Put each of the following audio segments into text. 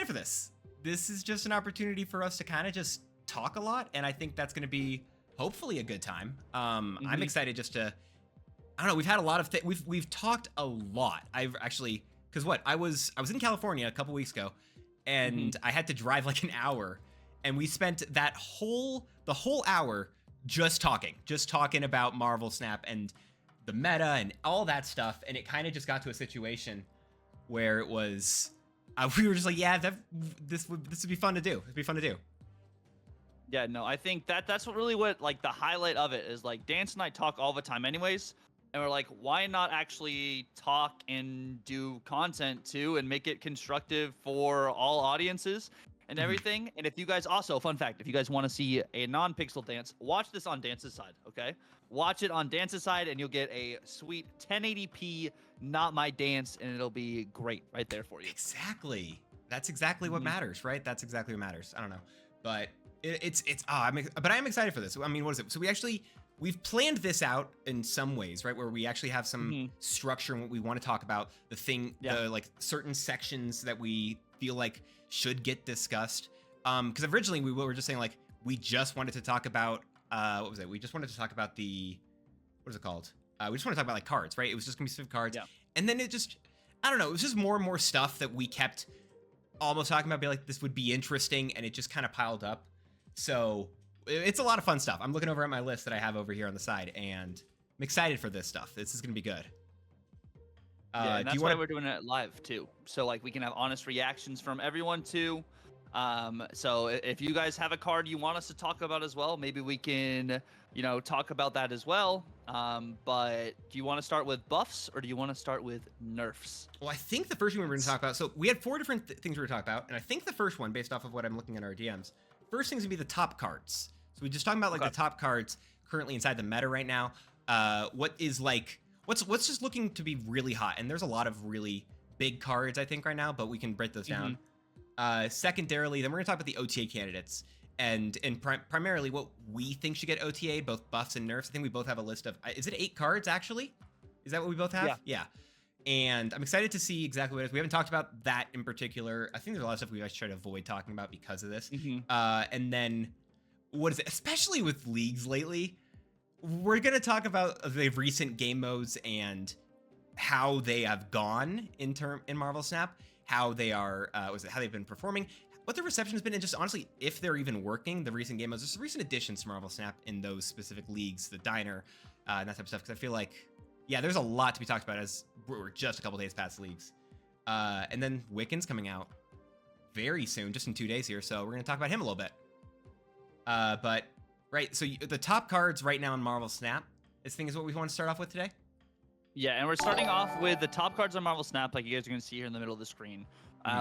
excited for this. This is just an opportunity for us to kind of just talk a lot, and I think that's going to be hopefully a good time. I'm excited just to, I don't know, we've had a lot of we've talked a lot. I've actually, because I was in California a couple weeks ago, and I had to drive like an hour, and we spent the whole hour just talking about Marvel Snap and the meta and all that stuff, and it kind of just got to a situation where it was we were just like, yeah, this would be fun to do. It'd be fun to do. Yeah, no, I think that's what like the highlight of it is. Like, Dance and I talk all the time anyways, and we're like, why not actually talk and do content too and make it constructive for all audiences and everything. And if you guys also, fun fact, if you guys want to see a non-pixel dance, watch this on Dance's side, okay? Watch it on Dance's side and you'll get a sweet 1080p not my dance, and it'll be great right there for you. Exactly. That's exactly what matters, right? That's exactly what matters. I don't know. But but I am excited for this. I mean, what is it? So we've planned this out in some ways, right? Where we actually have some structure in what we want to talk about, the like certain sections that we feel like should get discussed. Because originally we were just saying like, we just wanted to talk about, what was it? We just wanted to talk about what is it called? We just want to talk about like cards, right? It was just gonna be specific cards. Yeah. And then it just, I don't know, it was just more and more stuff that we kept almost talking about, be like, this would be interesting, and it just kind of piled up. So it's a lot of fun stuff. I'm looking over at my list that I have over here on the side, and I'm excited for this stuff. This is going to be good. Yeah, and that's why we're doing it live too. So like we can have honest reactions from everyone too. So if you guys have a card you want us to talk about as well, maybe we can, talk about that as well. But do you want to start with buffs or do you want to start with nerfs? Well, I think the first one we're going to talk about, so we had 4 different things we were talking about, and I think the first one, based off of what I'm looking at our DMs, first thing's gonna be the top cards. So we're just talking about like the top cards currently inside the meta right now. What's just looking to be really hot, and there's a lot of really big cards I think right now, but we can break those down. Secondarily, then we're gonna talk about the OTA candidates and primarily what we think should get OTA, both buffs and nerfs. I think we both have a list of, is it 8 cards actually? Is that what we both have? Yeah. And I'm excited to see exactly what it is. We haven't talked about that in particular. I think there's a lot of stuff we guys try to avoid talking about because of this. And then, what is it? Especially with leagues lately, we're going to talk about the recent game modes and how they have gone in Marvel Snap, how they are, how they've been performing, what the reception has been, and just honestly, if they're even working, the recent game modes. There's recent additions to Marvel Snap in those specific leagues, the diner, and that type of stuff, because I feel like, yeah, there's a lot to be talked about as we're just a couple days past leagues. And then Wiccan's coming out very soon, just in 2 days here, so we're going to talk about him a little bit. But, right, so the top cards right now in Marvel Snap, this thing is what we want to start off with today? Yeah, and we're starting off with the top cards on Marvel Snap, like you guys are going to see here in the middle of the screen.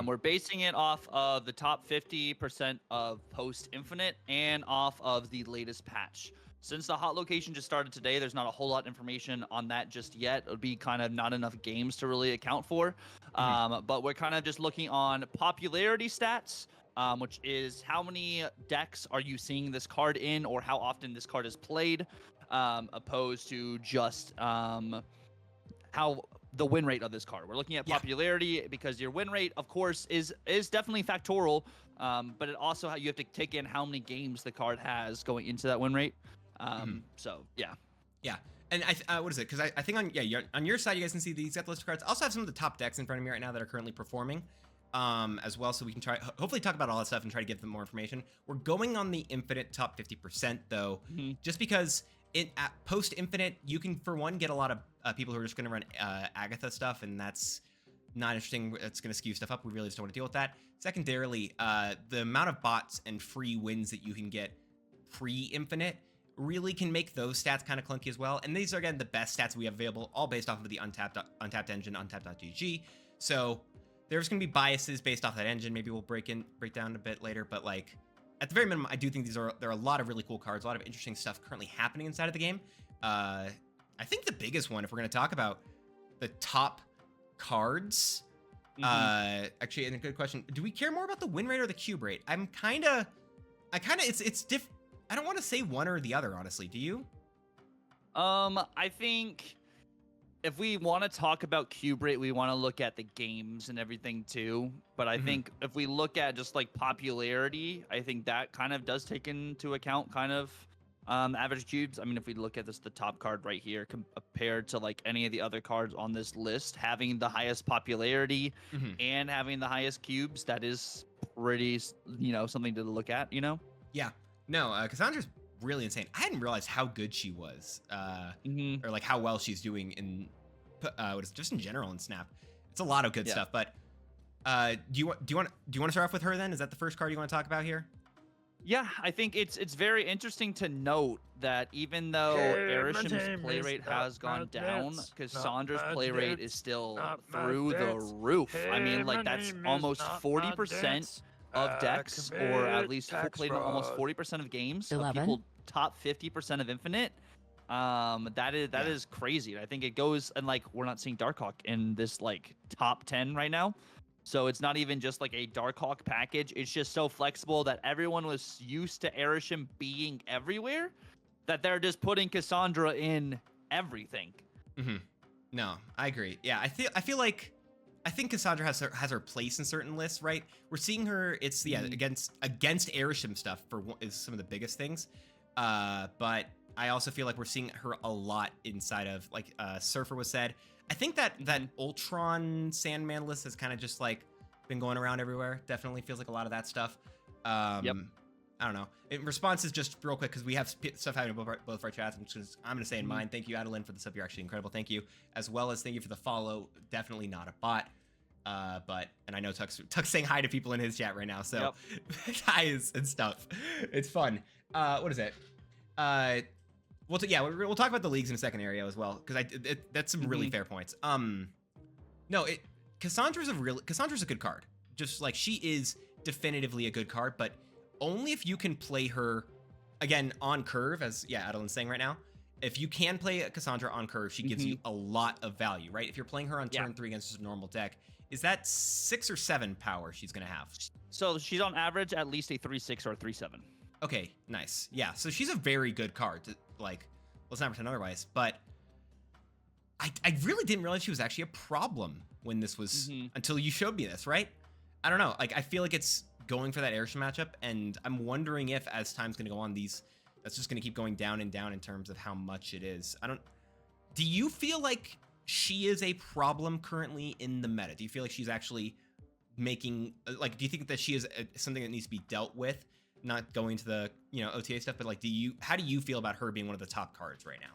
We're basing it off of the top 50% of post-Infinite and off of the latest patch. Since the hot location just started today, there's not a whole lot of information on that just yet. It would be kind of not enough games to really account for. But we're kind of just looking on popularity stats, which is how many decks are you seeing this card in or how often this card is played, opposed to just how the win rate of this card. We're looking at popularity because your win rate, of course, is definitely factorial, but it also, you have to take in how many games the card has going into that win rate. So yeah, and what is it? Because I think on your side, you guys can see the exact list of cards. I also have some of the top decks in front of me right now that are currently performing, as well. So we can hopefully talk about all that stuff and try to give them more information. We're going on the Infinite top 50% though, just because at post Infinite, you can for one get a lot of people who are just going to run Agatha stuff, and that's not interesting. It's going to skew stuff up. We really just don't want to deal with that. Secondarily, the amount of bots and free wins that you can get pre-Infinite really can make those stats kind of clunky as well. And these are, again, the best stats we have available, all based off of the Untapped engine, untapped.gg. So there's going to be biases based off that engine. Maybe we'll break down a bit later, but like at the very minimum, I do think there are a lot of really cool cards, a lot of interesting stuff currently happening inside of the game. I think the biggest one, if we're going to talk about the top cards, actually, and a good question, do we care more about the win rate or the cube rate? It's I don't want to say one or the other, honestly. Do you? I think if we want to talk about cube rate, we want to look at the games and everything too. But I think if we look at just like popularity, I think that kind of does take into account kind of average cubes. I mean, if we look at this, the top card right here compared to like any of the other cards on this list, having the highest popularity and having the highest cubes, that is pretty, something to look at, Yeah. No, Cassandra's really insane. I hadn't realized how good she was, or like how well she's doing in, just in general in Snap. It's a lot of good stuff. But do you want to start off with her then? Is that the first card you want to talk about here? Yeah, I think it's very interesting to note that even though Arisham's play rate has gone down, Cassandra's play rate is still through the roof. I mean, like that's almost 40% of decks, or at least played in almost 40% of games. Of people top 50% of Infinite. That is crazy. I think it goes, and like we're not seeing Darkhawk in this like top 10 right now. So it's not even just like a Darkhawk package. It's just so flexible that everyone was used to Arisham being everywhere, that they're just putting Cassandra in everything. No, I agree. Yeah, I think Cassandra has her place in certain lists, right? We're seeing her. It's against Arishem stuff is some of the biggest things. But I also feel like we're seeing her a lot inside of like Surfer was said. I think that Ultron Sandman list has kind of just like been going around everywhere. Definitely feels like a lot of that stuff. I don't know. In response is just real quick because we have stuff happening in both of our chats. I'm going to say in mine, thank you, Adeline, for the sub. You're actually incredible. Thank you. As well as thank you for the follow. Definitely not a bot. And I know Tuck's saying hi to people in his chat right now. So guys and stuff. It's fun. What is it? We'll talk about the leagues in a second area as well, because that's some really fair points. Cassandra's a good card. Just like she is definitively a good card, but only if you can play her again on curve, as Adeline's saying right now. If you can play Cassandra on curve, she gives you a lot of value, right? If you're playing her on turn 3 against just a normal deck, is that 6 or 7 power she's gonna have? So she's on average at least a 3/6 or a 3/7. Okay, nice. Yeah, so she's a very good card. Let's not pretend otherwise. But I really didn't realize she was actually a problem when this was until you showed me this, right? I don't know. Like I feel like it's going for that Airship matchup, and I'm wondering if as time's gonna go on, that's just gonna keep going down and down in terms of how much it is. Do you feel like she is a problem currently in the meta? Do you feel like she's actually making do you think that she is something that needs to be dealt with? Not going to the OTA stuff, but like how do you feel about her being one of the top cards right now?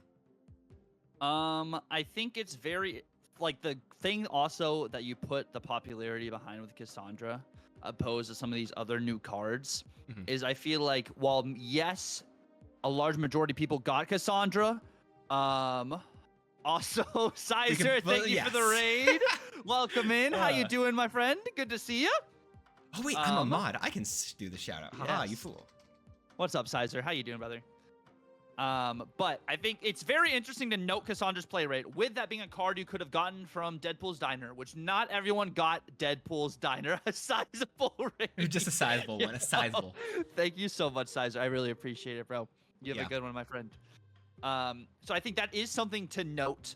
I think it's very like the thing also that you put the popularity behind with Cassandra opposed to some of these other new cards is I feel like while yes, a large majority of people got Cassandra, also Sizer, thank you for the raid. Welcome in. How you doing, my friend? Good to see you. Oh wait, I'm a mod. I can do the shout out. Haha, you fool. What's up, Sizer? How you doing, brother? But I think it's very interesting to note Cassandra's play rate. With that being a card you could have gotten from Deadpool's Diner, which not everyone got Deadpool's Diner. A sizable rate. Just a sizable one. A sizable. Thank you so much, Sizer. I really appreciate it, bro. You have a good one, my friend. So I think that is something to note.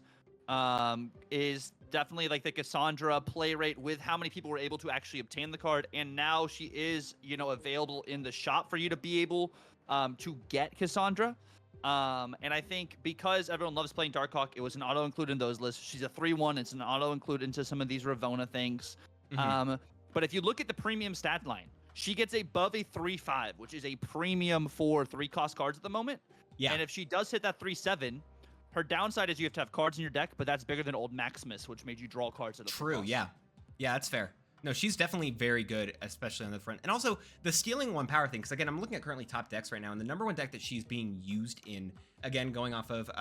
Is definitely like the Cassandra play rate with how many people were able to actually obtain the card, and now she is available in the shop for you to be able to get Cassandra. And I think because everyone loves playing Darkhawk, it was an auto include in those lists. She's a 3/1. It's an auto include into some of these Ravonna things. But if you look at the premium stat line, she gets above a 3/5, which is a premium for 3-cost cards at the moment. And if she does hit that 3/7, her downside is you have to have cards in your deck, but that's bigger than old Maximus, which made you draw cards at a True, cost. Yeah, that's fair. No, she's definitely very good, especially on the front. And also, the stealing 1 power thing, because again, I'm looking at currently top decks right now, and the number 1 deck that she's being used in, again, going off of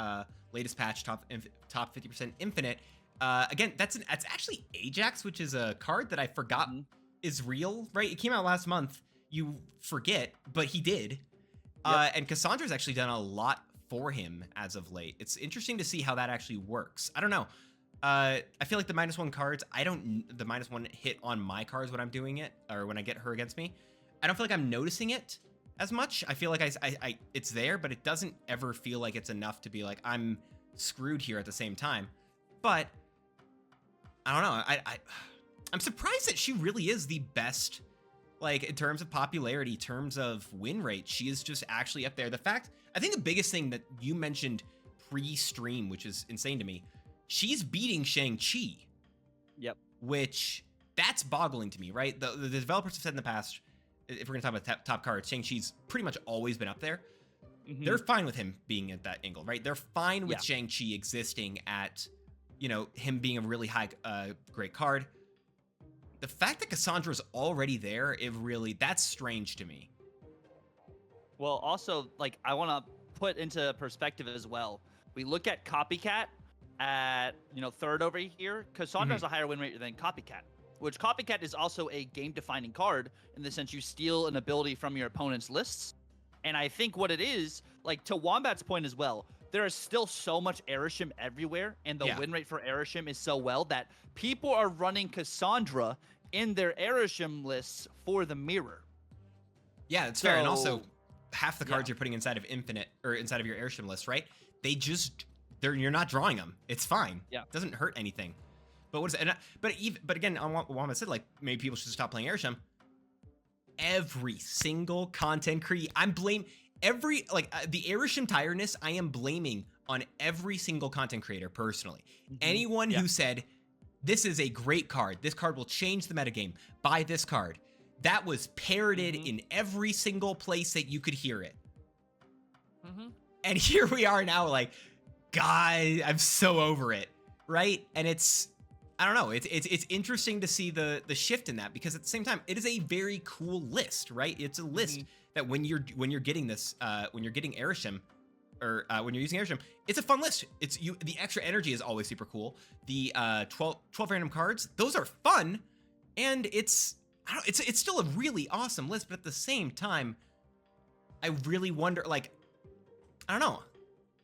latest patch, top 50% Infinite, again, that's actually Ajax, which is a card that I forgot is real, right? It came out last month. You forget, but he did. And Cassandra's actually done a lot for him as of late. It's interesting to see how that actually works. I don't know. I feel like the -1 cards, the -1 hit on my cards when I'm doing it, or when I get her against me. I don't feel like I'm noticing it as much. I feel like it's there, but it doesn't ever feel like it's enough to be like, I'm screwed here at the same time. but I don't know. I'm surprised that she really is the best, like, in terms of popularity, terms of win rate. She is just actually up there. I think the biggest thing that you mentioned pre-stream, which is insane to me, she's beating Shang-Chi. Yep. Which, that's boggling to me, right? The developers have said in the past, if we're going to talk about top cards, Shang-Chi's pretty much always been up there. They're fine with him being at that angle, right? They're fine with Shang-Chi existing at, him being a really high, great card. The fact that Cassandra's already there, that's strange to me. Well, also, like, I want to put into perspective as well. We look at Copycat at, third over here. Cassandra has a higher win rate than Copycat, which Copycat is also a game-defining card in the sense you steal an ability from your opponent's lists. And I think what it is, like, to Wombat's point as well, there is still so much Airshim everywhere, and the win rate for Airshim is so well that people are running Cassandra in their Airshim lists for the mirror. Yeah, that's fair. And also, half the cards you're putting inside of Infinite, or inside of your Airshim list, right? You're not drawing them. It's fine. Yeah. It doesn't hurt anything. But but again, on what Wombat said, like, maybe people should stop playing Airshim. Every single content the Airshim tiredness, I am blaming on every single content creator personally. Anyone who said, this is a great card, this card will change the metagame, buy this card, that was parroted in every single place that you could hear it. And here we are now, like, God, I'm so over it, right? And I don't know, it's interesting to see the shift in that, because at the same time, it is a very cool list, right? It's a list that when you're getting this, when you're getting Airshim, or when you're using Airshim, it's a fun list. The extra energy is always super cool. The 12 random cards, those are fun, and it's still a really awesome list. But at the same time, I really wonder, like, I don't know,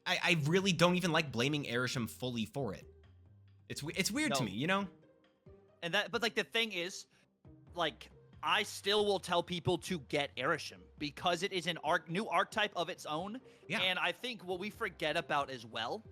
I really don't even like blaming Airshim fully for it. It's weird to me, And but like the thing is, like, I still will tell people to get Airshim because it is an new archetype of its own. Yeah. And I think what we forget about as well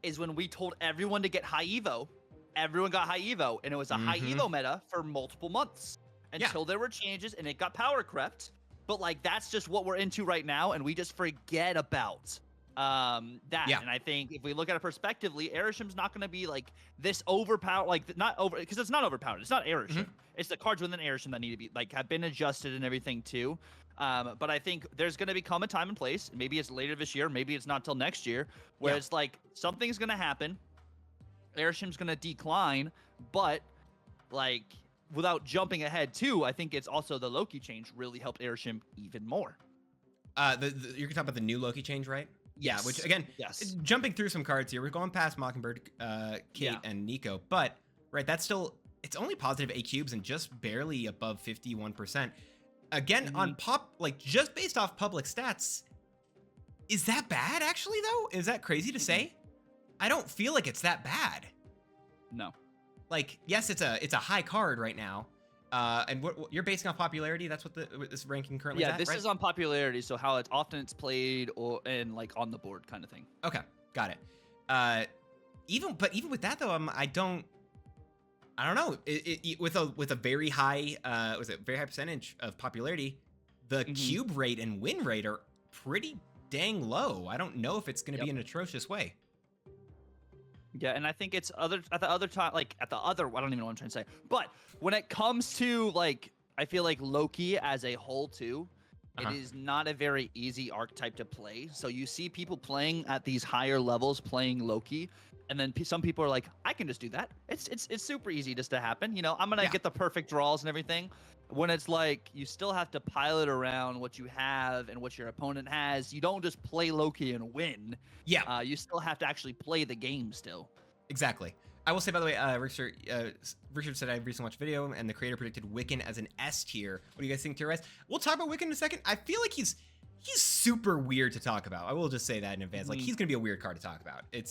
is when we told everyone to get high Evo, everyone got high Evo, and it was a high Evo meta for multiple months until there were changes and it got power crept. But like, that's just what we're into right now, and we just forget about that. Yeah. And I think if we look at it prospectively, Airshim's not going to be like this overpowered, like because it's not overpowered. It's not Airshim. It's the cards within Airshim that need to be have been adjusted and everything too. But I think there's going to become a time and place. Maybe it's later this year. Maybe it's not till next year, where it's like something's going to happen. Airshim's going to decline, but like without jumping ahead too, I think it's also the Loki change really helped Airshim even more. You're talking about the new Loki change, right? Yes. Yeah, which again, jumping through some cards here, we're going past Mockingbird, Kate, and Nico, but that's still, it's only positive 8 cubes and just barely above 51%. Again, on just based off public stats, is that bad actually though? Is that crazy to say? I don't feel like it's that bad. No. Like, yes, it's a high card right now. And what you're basing off popularity? That's what this ranking currently is at, this is on popularity, so how often it's played and like on the board kind of thing. Okay, got it. Even with that though, I don't know. With a very high very high percentage of popularity, the cube rate and win rate are pretty dang low. I don't know if it's going to be an atrocious way. Yeah, and I think it's I don't even know what I'm trying to say. But when it comes to I feel like Loki as a whole too, it is not a very easy archetype to play. So you see people playing at these higher levels playing Loki, and then some people are like, I can just do that. It's super easy just to happen. I'm gonna get the perfect draws and everything. When it's like you still have to pilot around what you have and what your opponent has. You don't just play Loki and win. Yeah. You still have to actually play the game still. Exactly. I will say, by the way, Richard said I recently watched a video, and the creator predicted Wiccan as an S tier. What do you guys think, tier S? We'll talk about Wiccan in a second. I feel like he's super weird to talk about. I will just say that in advance. Like, he's gonna be a weird card to talk about. I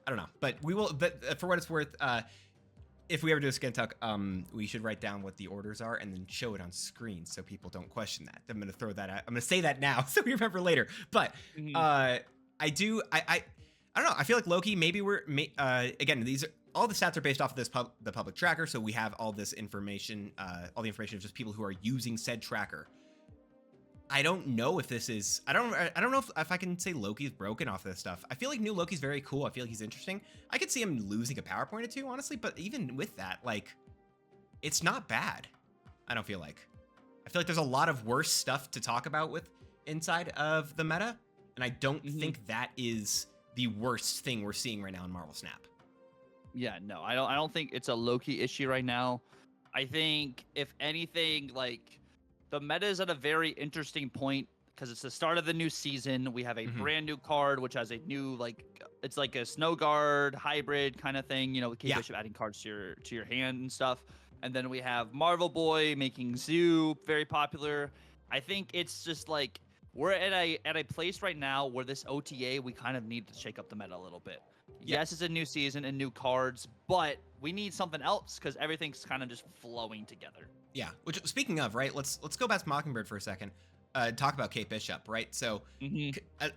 don't know, but we will. But for what it's worth, if we ever do a skin talk, we should write down what the orders are and then show it on screen so people don't question that. I'm gonna throw that out. I'm gonna say that now so we remember later. But I don't know. I feel like Loki. Maybe again, all the stats are based off of the public tracker, so we have all this information, all the information of just people who are using said tracker. I don't know if this is. I don't know if I can say Loki's broken off this stuff. I feel like new Loki's very cool. I feel like he's interesting. I could see him losing a power point or two, honestly. But even with that, like, it's not bad. I don't feel like. I feel like there's a lot of worse stuff to talk about with inside of the meta, and I don't think that is the worst thing we're seeing right now in Marvel Snap. Yeah, no, I don't think it's a Loki issue right now. I think if anything, like, the meta is at a very interesting point because it's the start of the new season. We have a brand new card which has a new, like, it's like a snow guard hybrid kind of thing, you know, with Kate Bishop adding cards to your hand and stuff. And then we have Marvel Boy making Zoo very popular. I think it's just like we're at a place right now where this OTA, we kind of need to shake up the meta a little bit. Yes, it's a new season and new cards, but we need something else because everything's kind of just flowing together. Yeah. Which, speaking of, right, let's go back to Mockingbird for a second. Talk about Kate Bishop, right? So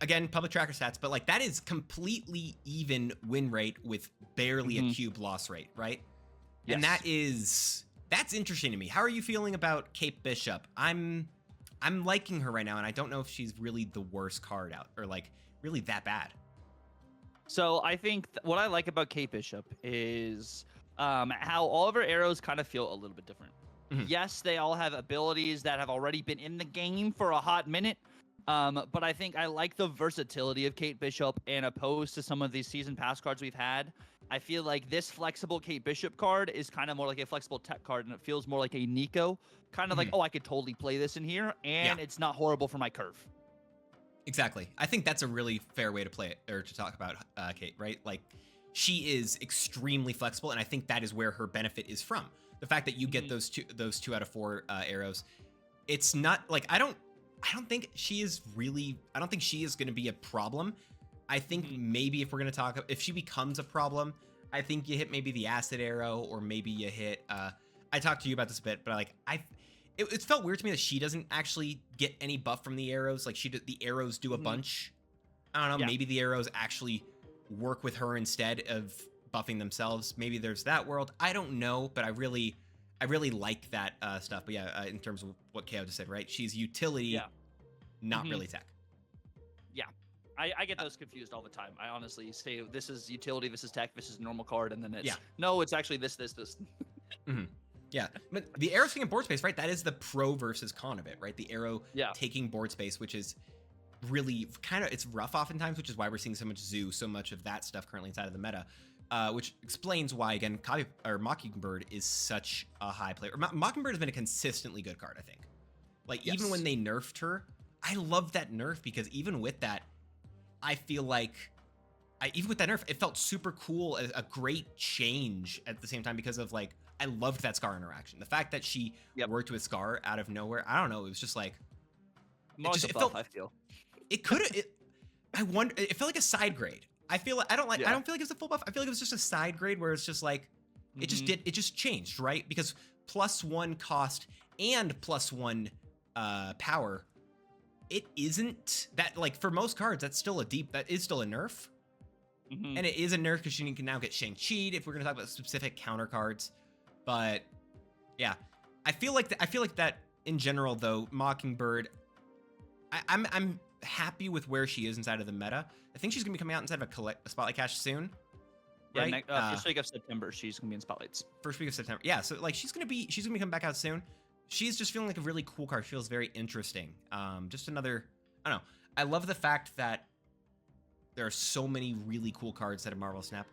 again, public tracker stats, but like that is completely even win rate with barely a cube loss rate, right? Yes. And that's interesting to me. How are you feeling about Kate Bishop? I'm liking her right now, and I don't know if she's really the worst card out or like really that bad. So I think what I like about Kate Bishop is how all of her arrows kind of feel a little bit different. Yes, they all have abilities that have already been in the game for a hot minute. But I think I like the versatility of Kate Bishop, and opposed to some of these season pass cards we've had, I feel like this flexible Kate Bishop card is kind of more like a flexible tech card, and it feels more like a Nico, kind of like, oh, I could totally play this in here, and it's not horrible for my curve. Exactly. I think that's a really fair way to play it, or to talk about Kate, right? Like, she is extremely flexible, and I think that is where her benefit is from. The fact that you get those 2 out of 4 arrows, it's not like I don't think she is going to be a problem. I think maybe if we're going to talk, if she becomes a problem, I think you hit maybe the acid arrow, or maybe you hit. I talked to you about this a bit, but like it felt weird to me that she doesn't actually get any buff from the arrows. Like the arrows do a bunch. I don't know. Maybe the arrows actually work with her instead of buffing themselves. Maybe there's that world. I don't know, but I really like that stuff. But yeah, in terms of what KO just said, right? She's utility, not really tech. Yeah, I get those confused all the time. I honestly say this is utility, this is tech, this is normal card, and then it's no, it's actually this. Yeah, but the arrow taking board space, right? That is the pro versus con of it, right? The arrow taking board space, which is really kind of, it's rough oftentimes, which is why we're seeing so much Zoo, so much of that stuff currently inside of the meta. Which explains why, again, Mockingbird is such a high player. Mockingbird has been a consistently good card, I think. Like, even when they nerfed her, I love that nerf, because even with that, I feel like, even with that nerf, it felt super cool, a great change at the same time, because of, like, I loved that Scar interaction. The fact that she worked with Scar out of nowhere, I don't know, it was just like... It felt, I feel. It could have... I wonder... It felt like a side grade. I feel like I don't feel like it was a full buff. I feel like it was just a side grade where it's just like it just changed, right? Because +1 cost and +1 power, it isn't that, like, for most cards that is still a nerf. And it is a nerf because you can now get Shang-Chi if we're gonna talk about specific counter cards. But yeah, I feel like that in general though, Mockingbird, I'm happy with where she is inside of the meta. I think she's gonna be coming out inside of a Spotlight Cache soon. Right? First week of September, she's gonna be in Spotlights. First week of September. Yeah, so like she's gonna be coming back out soon. She's just feeling like a really cool card. She feels very interesting. Just another, I don't know. I love the fact that there are so many really cool cards that are Marvel Snap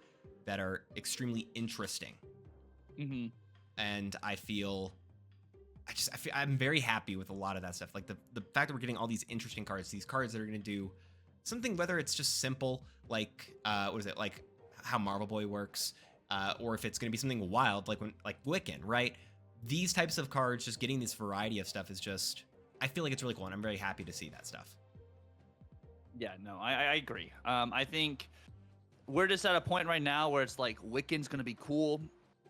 that are extremely interesting. And I'm very happy with a lot of that stuff. Like the fact that we're getting all these interesting cards, these cards that are going to do something, whether it's just simple, like, what is it? Like how Marvel Boy works, or if it's going to be something wild, like Wiccan, right? These types of cards, just getting this variety of stuff is just, I feel like it's really cool. And I'm very happy to see that stuff. Yeah, no, I agree. I think we're just at a point right now where it's like Wiccan's going to be cool.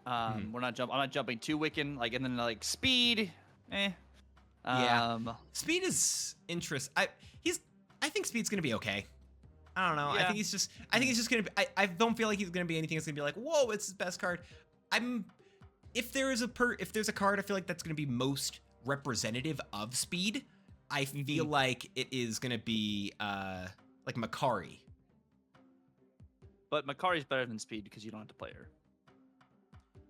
I'm not jumping to Wiccan, like, and then like Speed, yeah, Speed is interesting. I think Speed's gonna be okay. I don't know. Yeah. I think he's just gonna be, I don't feel like he's gonna be anything that's gonna be like, whoa, it's his best card. If there's a card I feel like that's gonna be most representative of speed, I feel like it is gonna be like Makari. But Makari's better than Speed because you don't have to play her.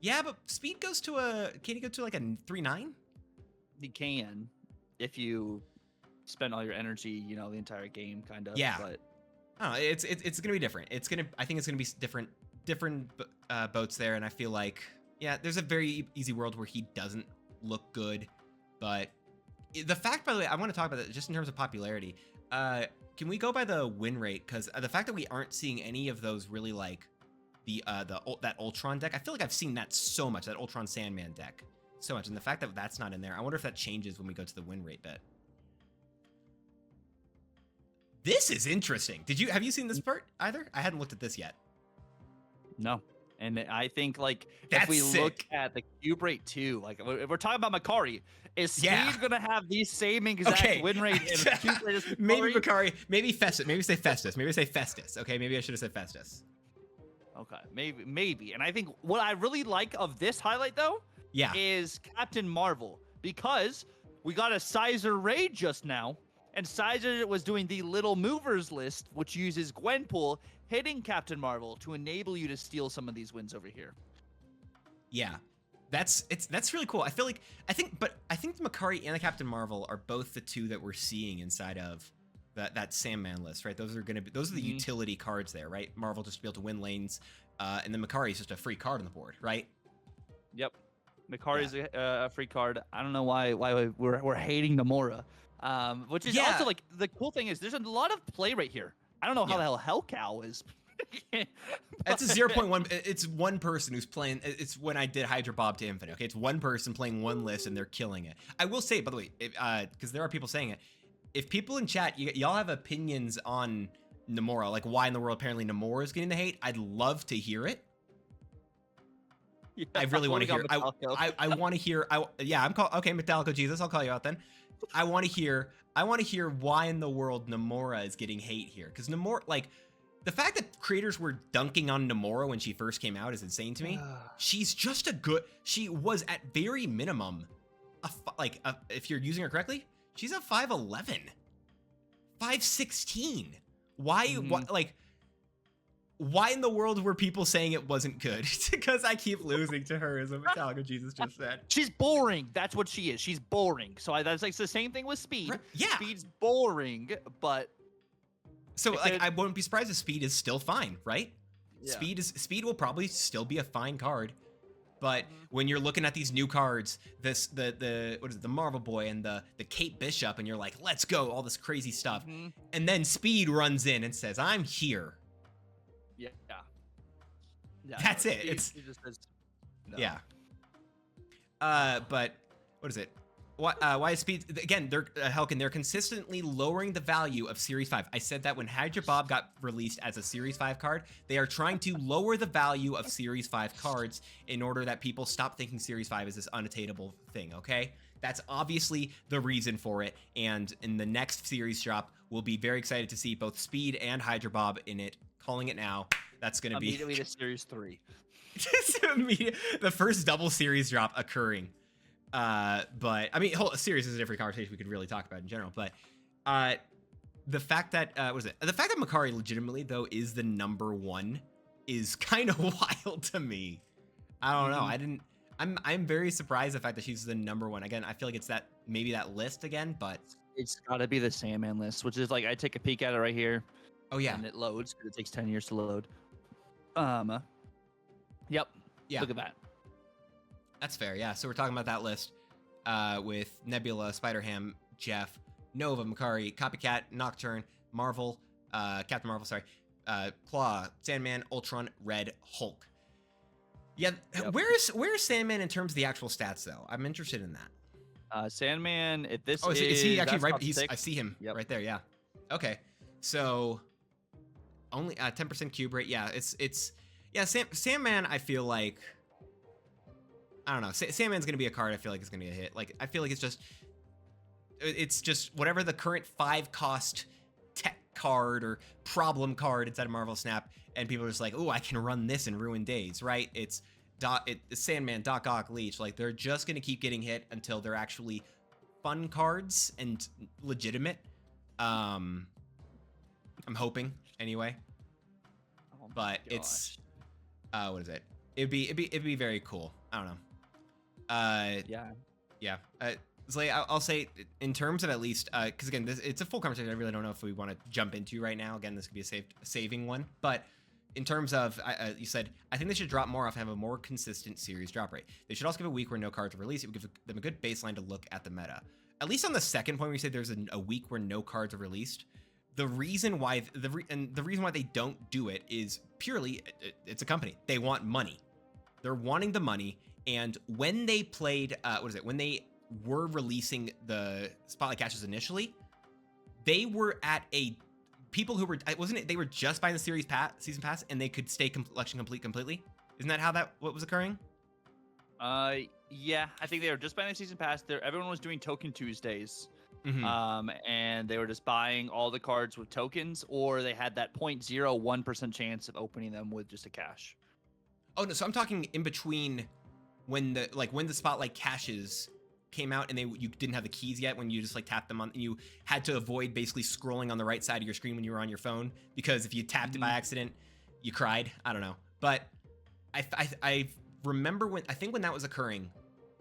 Yeah, but speed goes to can he go to like a 3/9? You can, if you spend all your energy, the entire game, kind of. Yeah. But I don't know, it's gonna be different. I think it's gonna be different boats there, and I feel like there's a very easy world where he doesn't look good, but the fact, by the way, I want to talk about that just in terms of popularity. Can we go by the win rate? Because the fact that we aren't seeing any of those really like that Ultron deck, I feel like I've seen that so much, that Ultron Sandman deck so much, and the fact that that's not in there, I wonder if that changes when we go to the win rate bit. This is interesting. Have you seen this part either? I hadn't looked at this yet. No. And I think, like, That's if we sick. look at the cube rate too, like, if we're talking about Makari, is Speed gonna have the same exact win rate and cube rate as Makari? Maybe Makari, maybe Festus, maybe say Festus. Okay, maybe I should have said Festus. Okay, maybe. And I think what I really like of this highlight, though, is Captain Marvel, because we got a Sizer raid just now, and Sizer was doing the Little Movers list, which uses Gwenpool hitting Captain Marvel to enable you to steal some of these wins over here. Yeah, that's really cool. I think the Makari and the Captain Marvel are both the two that we're seeing inside of that Sandman list, right? Those are the utility cards there, right? Marvel just to be able to win lanes, and then Makari is just a free card on the board, right? Yep, Makari is a free card. I don't know why we're hating Nomura, which is also like the cool thing is there's a lot of play right here. I don't know how the hell Hellcow is. That's a 0.1. It's one person who's playing. It's when I did Hydra Bob to Infinite. Okay, it's one person playing one list and they're killing it. I will say, by the way, because there are people saying it. If people in chat, y'all have opinions on Nomura, like why in the world apparently Nomura is getting the hate, I'd love to hear it. Yeah, I really want to hear. I want to hear. I'm called. Okay, Metallica Jesus, I'll call you out then. I want to hear why in the world Nomura is getting hate here, because Nomura, like, the fact that creators were dunking on Nomura when she first came out is insane to me. She's just she was at very minimum, if you're using her correctly, she's a 5'11", 5'16". Why in the world were people saying it wasn't good? Because I keep losing to her, as Metallica Jesus just said. She's boring. That's what she is. She's boring. So that's like the same thing with Speed. Right. Yeah. Speed's boring, but so like I wouldn't be surprised if Speed is still fine, right? Yeah. Speed will probably still be a fine card. But when you're looking at these new cards, the Marvel Boy and the Kate Bishop, and you're like, let's go, all this crazy stuff. And then Speed runs in and says, I'm here. Yeah. That's it. He just says, no. Yeah. But what is it? Why is Speed again? They're Helkin. They're consistently lowering the value of Series 5. I said that when Hydra Bob got released as a Series 5 card. They are trying to lower the value of Series 5 cards in order that people stop thinking Series 5 is this unattainable thing. Okay, that's obviously the reason for it. And in the next series drop, we'll be very excited to see both Speed and Hydra Bob in it. Calling it now. That's going to be immediately to Series 3. The first double series drop occurring. But I mean, whole series is a different conversation we could really talk about in general. But the fact that the fact that Makari legitimately though is the #1 is kind of wild to me. I don't know. I'm very surprised the fact that she's the #1. Again, I feel like it's maybe that list again, but it's got to be the Sandman list, which is like I take a peek at it right here. Oh yeah, and it loads because it takes 10 years to load. Yep. Yeah. Look at that. That's fair. Yeah. So we're talking about that list with Nebula, Spider-Ham, Jeff, Nova, Makari, Copycat, Nocturne, Marvel, Captain Marvel, sorry, Claw, Sandman, Ultron, Red, Hulk. Yeah. Yep. Where's Sandman in terms of the actual stats though? I'm interested in that. Sandman, if this is he actually right? I see him right there. Yeah. Okay. So only 10% cube rate. Yeah, Sandman, I feel like, I don't know. Sandman's gonna be a card I feel like is gonna get a hit. Like I feel like it's just whatever the current 5 cost tech card or problem card inside of Marvel Snap, and people are just like, oh, I can run this and ruin days, right? It's Sandman, Doc Ock, Leech. Like, they're just going to keep getting hit until they're actually fun cards and legitimate. I'm hoping, anyway. Oh my but gosh. it's, what is it? It'd be very cool. I don't know. Yeah. Zlay, I'll say in terms of at least, because again, it's a full conversation. I really don't know if we want to jump into right now. Again, this could be a saving one. But in terms of, you said, I think they should drop more off and have a more consistent series drop rate. They should also give a week where no cards are released. It would give them a good baseline to look at the meta. At least on the second point, where you said there's a week where no cards are released. The reason why the reason why they don't do it is purely it's a company. They want money. They're wanting the money. And when they played, when they were releasing the Spotlight Caches initially, they were at people who were, wasn't it, they were just buying the season pass and they could stay collection complete completely? Isn't that what was occurring? Yeah, I think they were just buying the season pass. Everyone was doing Token Tuesdays. Mm-hmm. And they were just buying all the cards with tokens, or they had that 0.01% chance of opening them with just a cash. Oh no, so I'm talking in between when the Spotlight Caches came out and you didn't have the keys yet, when you just like tapped them on, and you had to avoid basically scrolling on the right side of your screen when you were on your phone, because if you tapped it by accident, you cried. I don't know, but I remember when that was occurring,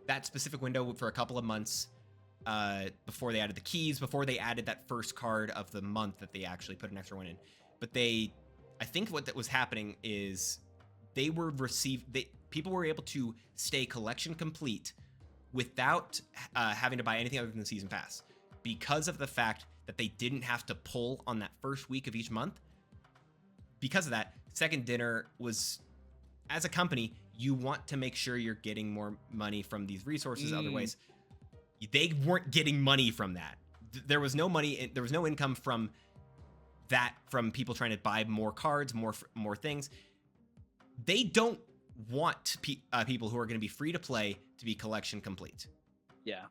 that specific window for a couple of months. Before they added the keys, before they added that first card of the month that they actually put an extra one in. But I think what that was happening is people were able to stay collection complete without having to buy anything other than the season pass, because of the fact that they didn't have to pull on that first week of each month. Because of that, Second Dinner was, as a company, you want to make sure you're getting more money from these resources other ways. They weren't getting money from that. There was no money. There was no income from that, from people trying to buy more cards, more things. They don't want people who are going to be free to play to be collection complete. Yeah.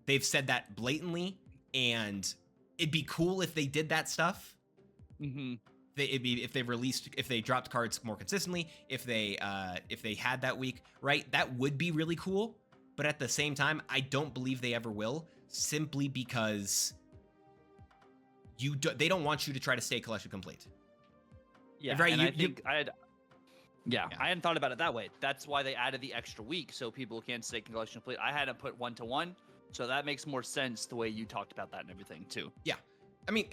They've said that blatantly, and it'd be cool if they did that stuff. Mm-hmm. If they dropped cards more consistently, if they had that week, right? That would be really cool. But at the same time, I don't believe they ever will, simply because they don't want you to try to stay collection complete. Yeah, right. And I hadn't thought about it that way. That's why they added the extra week, so people can't stay collection complete. I hadn't put 1-to-1, so that makes more sense the way you talked about that and everything too. Yeah, I mean,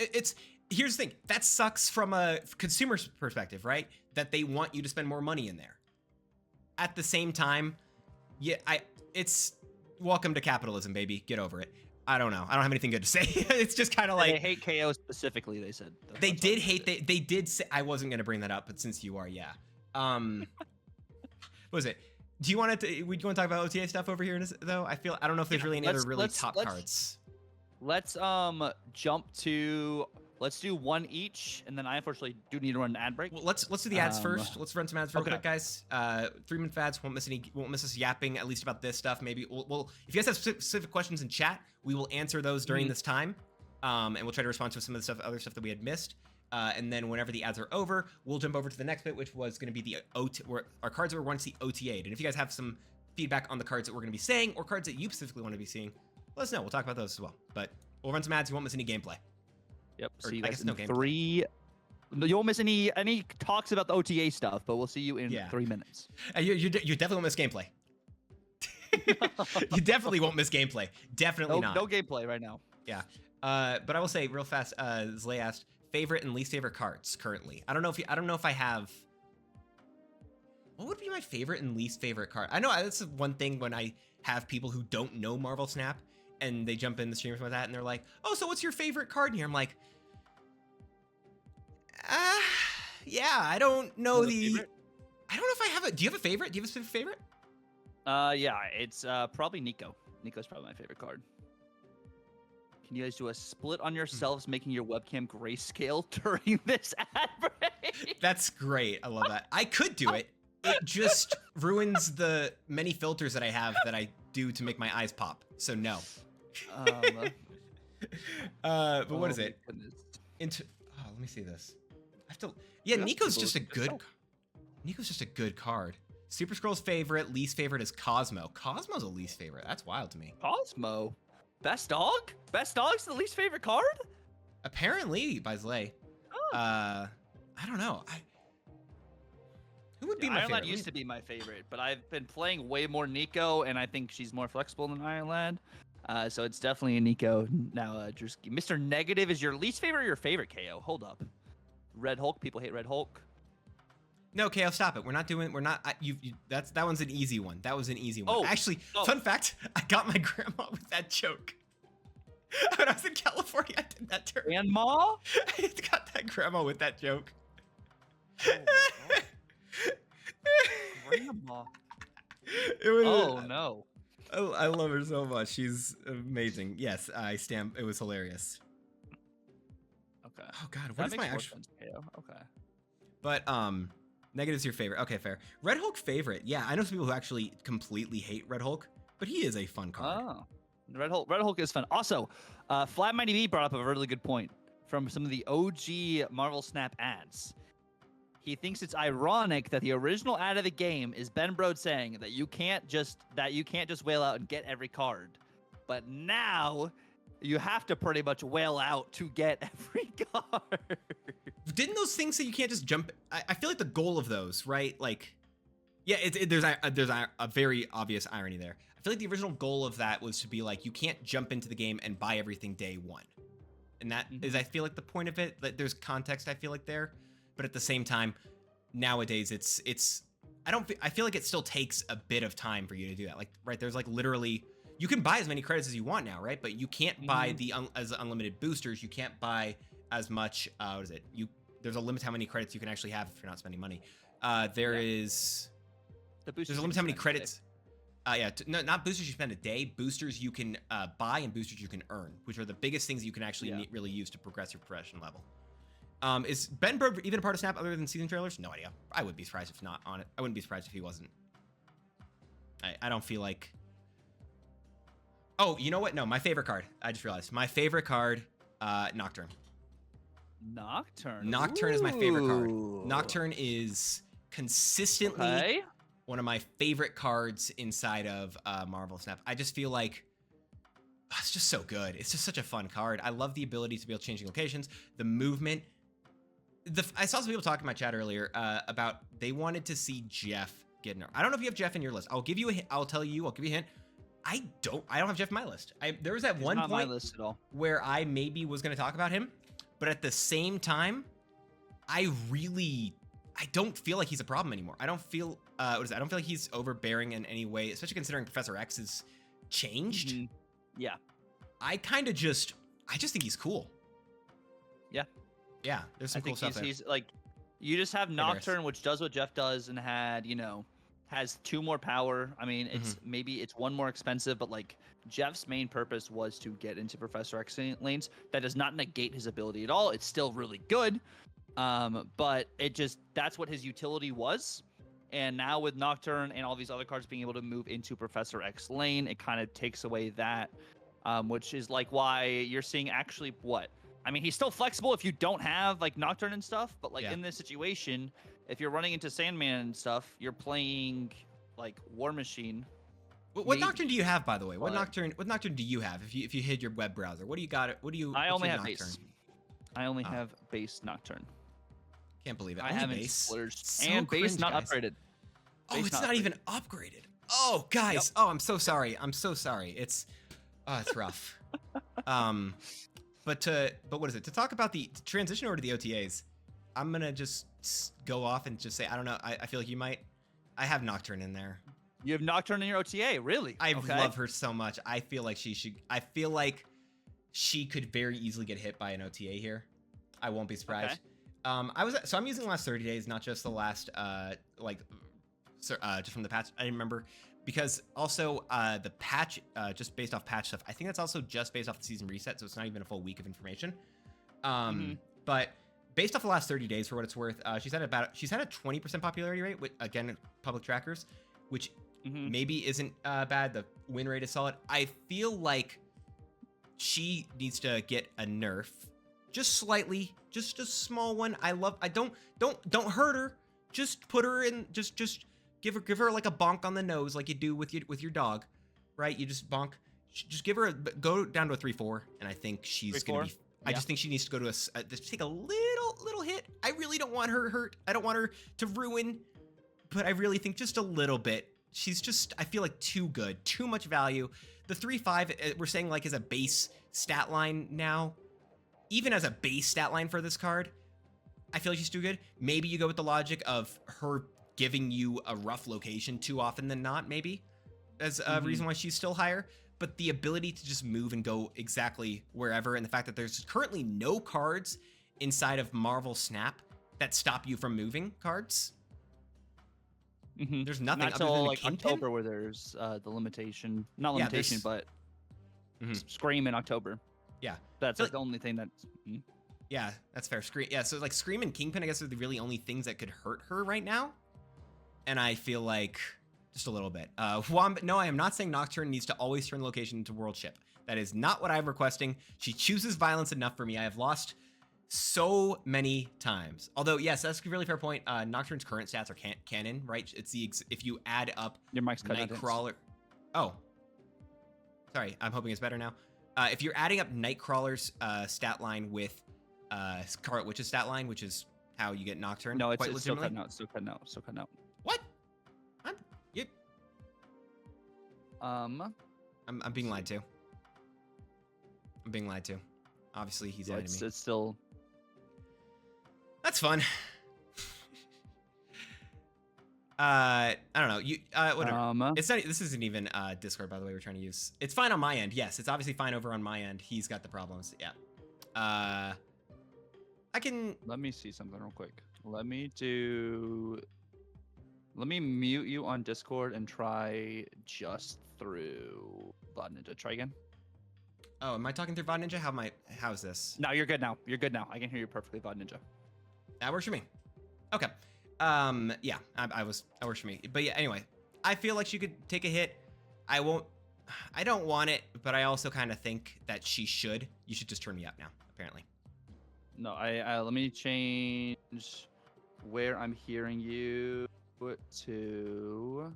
here's the thing. That sucks from a consumer's perspective, right? That they want you to spend more money in there. At the same time, it's welcome to capitalism, baby. Get over it. I don't know. I don't have anything good to say. It's just kind of like, they hate KO specifically. They said they did say. I wasn't going to bring that up, but since you are, yeah. What was it? Do you want to talk about OTA stuff over here though? I don't know if there's really any other really top cards. Let's jump to. Let's do one each, and then I unfortunately do need to run an ad break. Well, let's do the ads first. Let's run some ads real quick, guys. 3-minute fads won't miss us yapping at least about this stuff. Maybe we'll if you guys have specific questions in chat, we will answer those during this time, and we'll try to respond to some of the other stuff that we had missed. And then whenever the ads are over, we'll jump over to the next bit, which was going to be the our cards that we want to see OTA'd. And if you guys have some feedback on the cards that we're going to be saying, or cards that you specifically want to be seeing, let us know. We'll talk about those as well. But we'll run some ads. You won't miss any gameplay. Yep. Or, see you I guys guess no in gameplay. 3. You won't miss any talks about the OTA stuff, but we'll see you in 3 minutes. You definitely won't miss gameplay. You definitely won't miss gameplay. Definitely not. No gameplay right now. Yeah. But I will say real fast. Zlay asked favorite and least favorite cards currently. I don't know if I have. What would be my favorite and least favorite card? I know that's one thing when I have people who don't know Marvel Snap and they jump in the stream or something like that and they're like, "Oh, so what's your favorite card in here?" I'm like, yeah, I don't know I don't know if I have a. Do you have a favorite? Do you have a specific favorite? Yeah, it's probably Nico. Nico's probably my favorite card. Can you guys do a split on yourselves, making your webcam grayscale during this ad break? That's great. I love that. I could do it. It just ruins the many filters that I have that I do to make my eyes pop. So no. But what is it? Goodness. into. Oh, let me see this. I have to. Yeah, Nico's just a good. Nico's just a good card. Super Scroll's favorite, least favorite is Cosmo. Cosmo's a least favorite. That's wild to me. Cosmo, best dog. Best dog's the least favorite card. Apparently, by Zlay. Oh. I don't know. Who would be my Ireland favorite? used to be my favorite, but I've been playing way more Nico, and I think she's more flexible than Ireland. So it's definitely a Nico now. Mr. Negative is your least favorite or your favorite, KO? Hold up. Red Hulk. People hate Red Hulk. No, KO, stop it. We're not doing. We're not. That one's an easy one. That was an easy one. Oh, Actually, fun fact: I got my grandma with that joke. When I was in California, I did that to her. Grandma? I got that grandma with that joke. Grandma. It was, Oh no. I love her so much. She's amazing. Yes, I stand. It was hilarious. Okay. Oh God, what That is makes my more actual? sense, KO. Okay. But Negative's your favorite. Okay, fair. Red Hulk favorite. Yeah, I know some people who actually completely hate Red Hulk, but he is a fun card. Oh. Red Hulk is fun. Also, Flat Mighty B brought up a really good point from some of the OG Marvel Snap ads. He thinks it's ironic that the original ad of the game is Ben Brode saying that you can't just whale out and get every card, but now you have to pretty much whale out to get every card. Didn't those things say you can't just jump? I feel like the goal of those, right? Like, yeah, there's a very obvious irony there. I feel like the original goal of that was to be like, you can't jump into the game and buy everything day one. And that is, I feel like, the point of it. Like, there's context, I feel like, there. But at the same time, nowadays, I feel like it still takes a bit of time for you to do that. Like, right, there's like literally, you can buy as many credits as you want now, right? But you can't buy as unlimited boosters. You can't buy as much, what is it? There's a limit to how many credits you can actually have if you're not spending money. There's a limit to how many credits. No, not boosters you spend a day. Boosters you can buy and boosters you can earn, which are the biggest things you can actually really use to progress your progression level. Is Ben Brode even a part of Snap other than season trailers? No idea. I would be surprised if not on it. I wouldn't be surprised if he wasn't. I don't feel like. Oh, you know what? No, my favorite card. I just realized my favorite card, Nocturne. Nocturne is my favorite card. Nocturne is consistently one of my favorite cards inside of Marvel Snap. I just feel like it's just so good. It's just such a fun card. I love the ability to be able to change locations, the movement. I saw some people talking in my chat earlier about they wanted to see Jeff get Nerf. I don't know if you have Jeff in your list. I'll give you a hint. I'll give you a hint. I don't have Jeff in my list. There was at one point my list at all. where I maybe was going to talk about him, but at the same time, I don't feel like he's a problem anymore. I don't feel I don't feel like he's overbearing in any way, especially considering Professor X has changed. Yeah. I just think he's cool. Yeah. Yeah, there's some cool stuff there. He's like, you just have Nocturne, which does what Jeff does, and has 2 more power. I mean, maybe it's 1 more expensive, but like Jeff's main purpose was to get into Professor X lanes. That does not negate his ability at all. It's still really good. But that's what his utility was. And now with Nocturne and all these other cards being able to move into Professor X lane, it kind of takes away that, which is like why you're seeing actually what? I mean, he's still flexible if you don't have like Nocturne and stuff, but like in this situation, if you're running into Sandman and stuff, you're playing like War Machine. What Nocturne do you have, by the way? What Nocturne do you have if you hid your web browser? What do you got? I only have base. I only have base Nocturne. Can't believe it. I Only haven't base. splurged. So and base cringe, not guys. upgraded. Oh, it's not even upgraded. Oh, guys. Oh, I'm so sorry. It's rough. But what is it? To talk about the transition over to the OTAs, I'm gonna just go off and just say I don't know. I feel like you might. I have Nocturne in there. You have Nocturne in your OTA, really? I love her so much. I feel like she should. I feel like she could very easily get hit by an OTA here. I won't be surprised. Okay. I'm using the last 30 days, not just the last just from the patch. I remember because also the patch just based off patch stuff. I think that's also just based off the season reset, so it's not even a full week of information. But based off the last 30 days, for what it's worth, she's had a 20% popularity rate, with, again, public trackers, which maybe isn't bad. The win rate is solid. I feel like she needs to get a nerf just slightly, just a small one. I don't hurt her. Just put her in, just give her like a bonk on the nose like you do with your dog, right? You just bonk. Just give her go down to a 3-4, and I think she's gonna be. I just think she needs to go to just take a little hit. I really don't want her hurt. I don't want her to ruin, but I really think just a little bit. She's just, I feel like too good, too much value. The 3-5 we're saying like is a base stat line now. Even as a base stat line for this card, I feel like she's too good. Maybe you go with the logic of her giving you a rough location too often than not, maybe, as a reason why she's still higher. But the ability to just move and go exactly wherever, and the fact that there's currently no cards inside of Marvel Snap that stop you from moving cards. There's nothing not other than like October where there's the limitation, not limitation, but Scream in October. Yeah, that's like the only thing that's. Yeah, that's fair. Scream. Yeah, so like Scream and Kingpin, I guess, are the really only things that could hurt her right now. And I feel like just a little bit. No, I am not saying Nocturne needs to always turn the location into World Ship. That is not what I'm requesting. She chooses violence enough for me. I have lost so many times. Although, yes, that's a really fair point. Nocturne's current stats are canon, right? It's the if you add up your mic's cut Nightcrawler. Oh, sorry. I'm hoping it's better now. If you're adding up Nightcrawler's stat line with Scarlet Witch's stat line, which is how you get Nocturne. No, it's still cutting out. Still cutting out. What? I'm being lied to. I'm being lied to. Obviously, he's lying to me. It's still. That's fun. I don't know. Whatever. It's not. This isn't even Discord, by the way. We're trying to use. It's fine on my end. Yes, it's obviously fine over on my end. He's got the problems. Yeah. I can. Let me see something real quick. Let me mute you on Discord and try just through Bot Ninja. Try again. Oh, am I talking through Bot Ninja? How's this? No, you're good now. You're good now. I can hear you perfectly, Bot Ninja. That works for me. Okay. Yeah, that works for me. But yeah, anyway, I feel like she could take a hit. I don't want it, but I also kind of think that she should. You should just turn me up now, apparently. No, let me change where I'm hearing you to.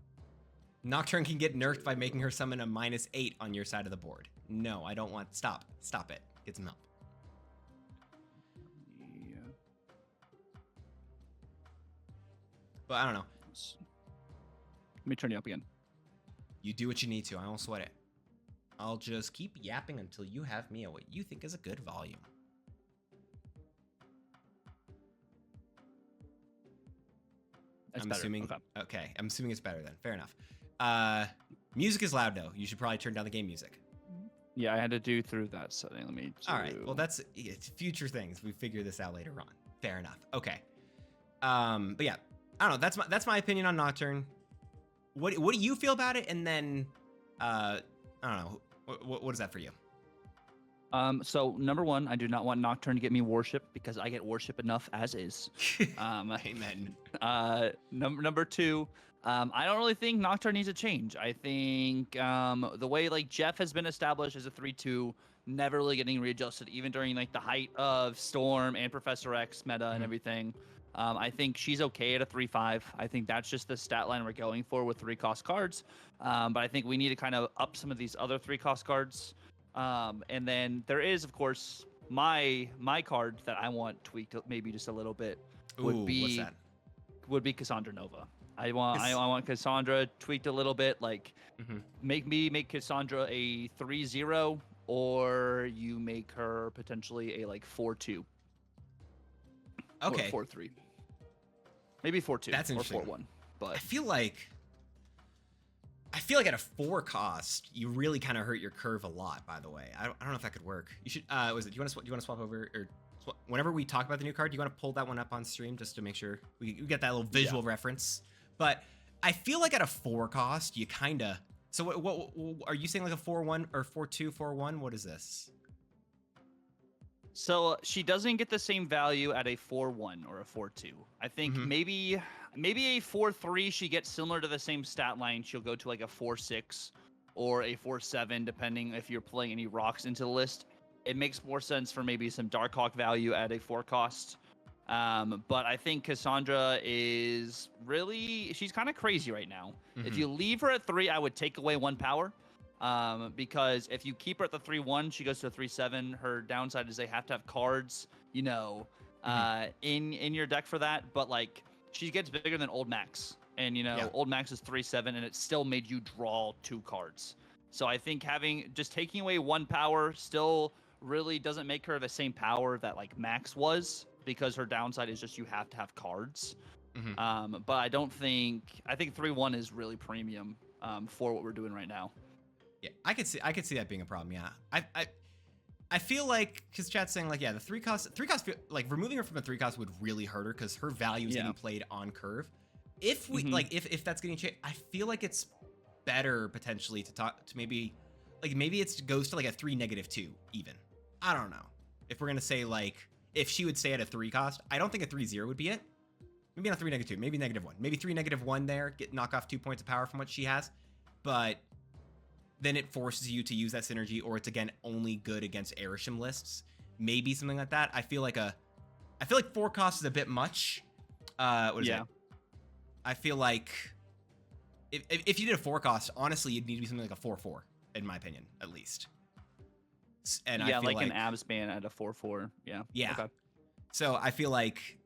Nocturne can get nerfed by making her summon a -8 on your side of the board. No, I don't want. Stop it. Get some help. Yeah. But I don't know. Let me turn you up again. You do what you need to. I won't sweat it. I'll just keep yapping until you have me at what you think is a good volume. That's I'm better. assuming. Okay, I'm assuming it's better then. Fair enough. Music is loud though. You should probably turn down the game music. Yeah, I had to do through that setting. Let me. All right. Well, it's future things. We figure this out later on. Fair enough. Okay. But yeah, I don't know. That's my opinion on Nocturne. What do you feel about it? And then, I don't know. What is that for you? So number one, I do not want Nocturne to get me worship because I get worship enough as is. Amen. Number two, I don't really think Nocturne needs a change. I think the way like Jeff has been established as a 3-2, never really getting readjusted, even during like the height of Storm and Professor X meta and everything. I think she's okay at a 3-5. I think that's just the stat line we're going for with 3-cost cards. But I think we need to kind of up some of these other 3-cost cards. And then there is, of course, my card that I want tweaked maybe just a little bit would be Cassandra Nova. I want Cassandra tweaked a little bit, like make Cassandra a 3-0, or you make her potentially a like 4-2. Okay. Or 4-3. Maybe 4-2. That's interesting. Or 4-1. But I feel like at a 4 cost, you really kind of hurt your curve a lot. By the way, I don't know if that could work. You should. Do you want to swap over or whenever we talk about the new card? Do you want to pull that one up on stream just to make sure we get that little visual reference? But I feel like at a 4 cost, you kind of. So what are you saying? Like a 4-1 or 4-2, 4-1? What is this? So she doesn't get the same value at a 4-1 or a 4-2. I think maybe a 4-3 she gets similar to the same stat line. She'll go to like a 4-6 or a 4-7, depending if you're playing any rocks into the list. it makes more sense for maybe some Darkhawk value at a 4 cost. But I think Cassandra is really, she's kind of crazy right now. If you leave her at 3, I would take away 1 power. Because if you keep her at the 3-1, she goes to a 3-7. Her downside is they have to have cards, you know, in your deck for that. But like, she gets bigger than Old Max, and you know, Old Max is 3-7, and it still made you draw 2 cards. So I think just taking away 1 power still really doesn't make her the same power that like Max was, because her downside is just you have to have cards. But I think 3-1 is really premium for what we're doing right now. Yeah, I could see that being a problem. Yeah, I feel like, because chat's saying like, yeah, the 3 cost, like removing her from the 3 cost would really hurt her because her value is getting played on curve. If we like, if that's getting changed, I feel like it's better potentially to maybe it goes to like a 3-2 even. I don't know if we're gonna say like if she would stay at a 3 cost. I don't think a 3-0 would be it. Maybe not 3-2, maybe -1, maybe 3-1 there. Knock off 2 points of power from what she has, but then it forces you to use that synergy, or it's again only good against Airsham lists. Maybe something like that. I feel like 4 costs is a bit much. What is it? I feel like if you did a 4 cost, honestly, it'd need to be something like a 4-4, in my opinion, at least. And yeah, I feel like an abs ban at a 4-4. Yeah. Yeah. Okay. So I feel like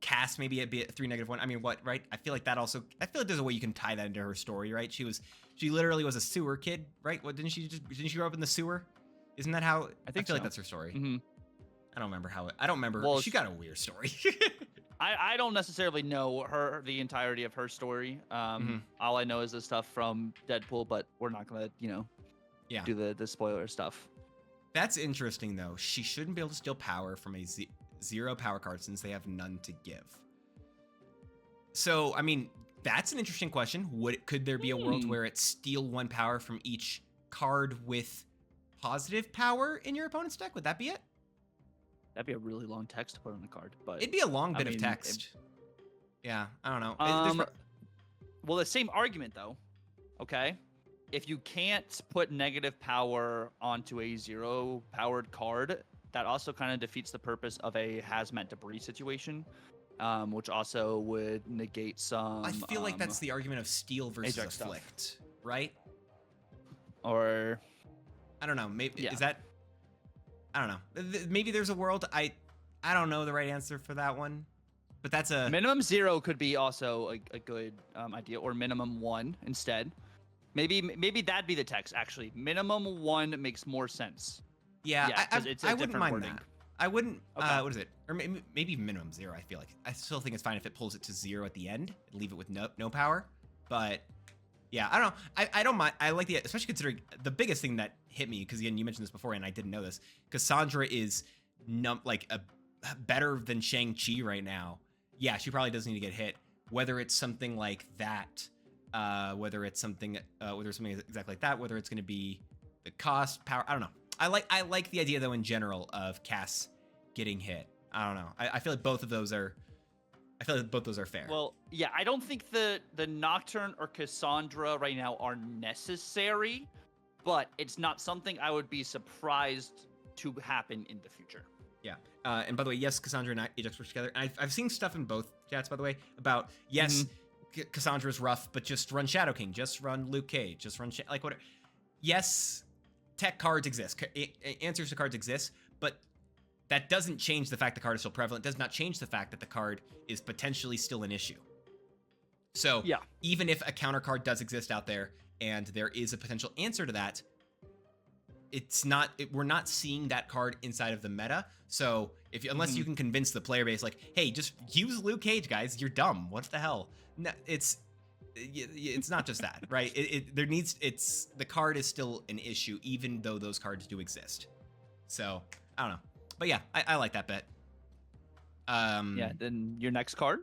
Cass maybe it'd be a 3-1. I mean, what, right? I feel like there's a way you can tie that into her story, right? She literally was a sewer kid, right? What didn't she grow up in the sewer? Isn't that how? I feel like that's her story. I don't remember how. I don't remember. Well, she got a weird story. I don't necessarily know the entirety of her story. All I know is the stuff from Deadpool, but we're not gonna, do the spoiler stuff. That's interesting though. She shouldn't be able to steal power from a 0 power card since they have none to give. So I mean, that's an interesting question. Could there be a world where it steal 1 power from each card with positive power in your opponent's deck? Would that be it? That'd be a really long text to put on the card, but it'd be a long bit of text. Yeah, I don't know. Well, the same argument though. Okay, if you can't put negative power onto a 0 powered card, that also kind of defeats the purpose of a hazmat debris situation, which also would negate some. I feel like that's the argument of steal versus afflict, stuff. Right? Or I don't know. Maybe is that? I don't know. Maybe there's a world. I don't know the right answer for that one, but that's a minimum 0 could be also a good idea, or minimum 1 instead. Maybe that'd be the text actually. Minimum 1 makes more sense. Yeah, I wouldn't mind wording. that. I wouldn't. What is it? Or maybe minimum 0. I feel like I still think it's fine if it pulls it to 0 at the end and leave it with no power. But yeah, I don't know. I don't mind. I like the, especially considering the biggest thing that hit me, because again, you mentioned this before and I didn't know this. Cassandra is better than Shang-Chi right now. Yeah, she probably doesn't need to get hit. Whether it's something like that, whether it's something exactly like that, whether it's going to be the cost, power. I don't know. I like the idea though in general of Cass getting hit. I don't know. I feel like both of those are. I feel like both those are fair. Well, yeah, I don't think the Nocturne or Cassandra right now are necessary, but it's not something I would be surprised to happen in the future. Yeah. And by the way, yes, Cassandra and Ajax work together. And I've seen stuff in both chats, by the way, about yes, Cassandra's rough, but just run Shadow King, just run Luke Cage, just run like whatever. Yes, tech cards exist. Answers to cards exist, but that doesn't change the fact the card is still prevalent. Does not change the fact that the card is potentially still an issue. So yeah, even if a counter card does exist out there and there is a potential answer to that, we're not seeing that card inside of the meta. So unless you can convince the player base, like, hey, just use Luke Cage, guys, you're dumb. What the hell? No, it's not just that, right? The card is still an issue, even though those cards do exist. So I don't know. But yeah, I like that bet. Yeah, then your next card?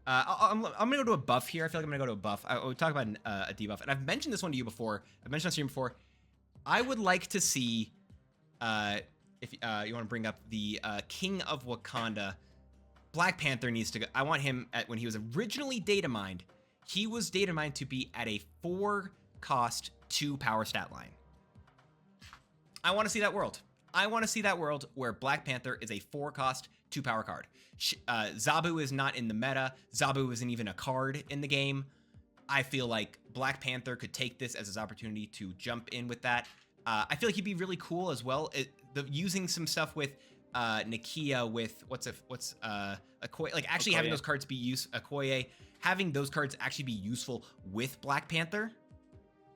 I'm going to go to a buff here. I feel like I'm going to go to a buff. We'll talk about a debuff. And I've mentioned this one to you before. I've mentioned on stream before. I would like to see, if you want to bring up the King of Wakanda, Black Panther needs to go. I want him when he was originally data mined, he was data mined to be at a 4 cost 2 power stat line. I want to see that world. I want to see that world where Black Panther is a 4-cost 2-power card. Zabu is not in the meta. Zabu isn't even a card in the game. I feel like Black Panther could take this as his opportunity to jump in with that. I feel like he'd be really cool as well. Using some stuff with Nakia, with Okoye, like actually having those cards be Okoye, having those cards actually be useful with Black Panther.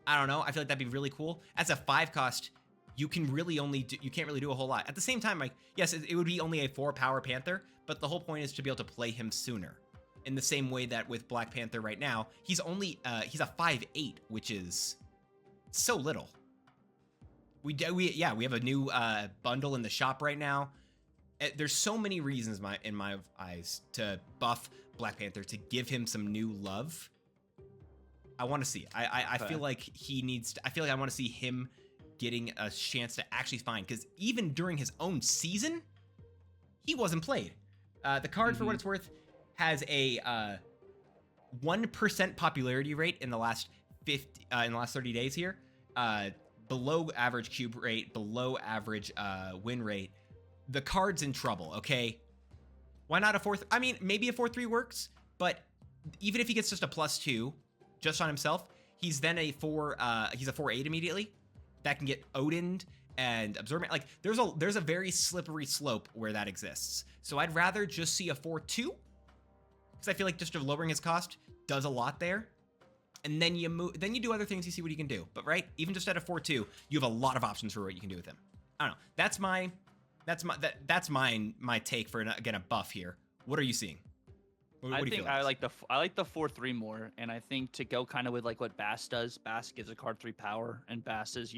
I don't know. I feel like that'd be really cool. As a 5-cost, you can't really do a whole lot. At the same time, like, yes, it would be only a 4-power Panther, but the whole point is to be able to play him sooner. In the same way that with Black Panther right now, he's a 5/8, which is so little. We have a new bundle in the shop right now. There's so many reasons in my eyes to buff Black Panther, to give him some new love. I want to see it. I feel like he needs to, I feel like I want to see him getting a chance to actually find, because even during his own season, he wasn't played. The card, for what it's worth, has a 1% popularity rate in the last 30 days here. Below average cube rate, below average win rate. The card's in trouble, okay? Why not a 4th? I mean, maybe a 4/3 works, but even if he gets just a +2 just on himself, he's then he's a 4/8 immediately. That can get Odin'd and absorbent. Like, there's a very slippery slope where that exists. So I'd rather just see a 4/2, because I feel like just lowering his cost does a lot there. And then you do other things, you see what you can do. But right, even just at a 4/2, you have a lot of options for what you can do with him. I don't know. That's my take for again a buff here. What are you seeing? What do you feel I like the 4/3 more, and I think to go kind of with like what Bass does. Bass gives a card 3 power, and Bass is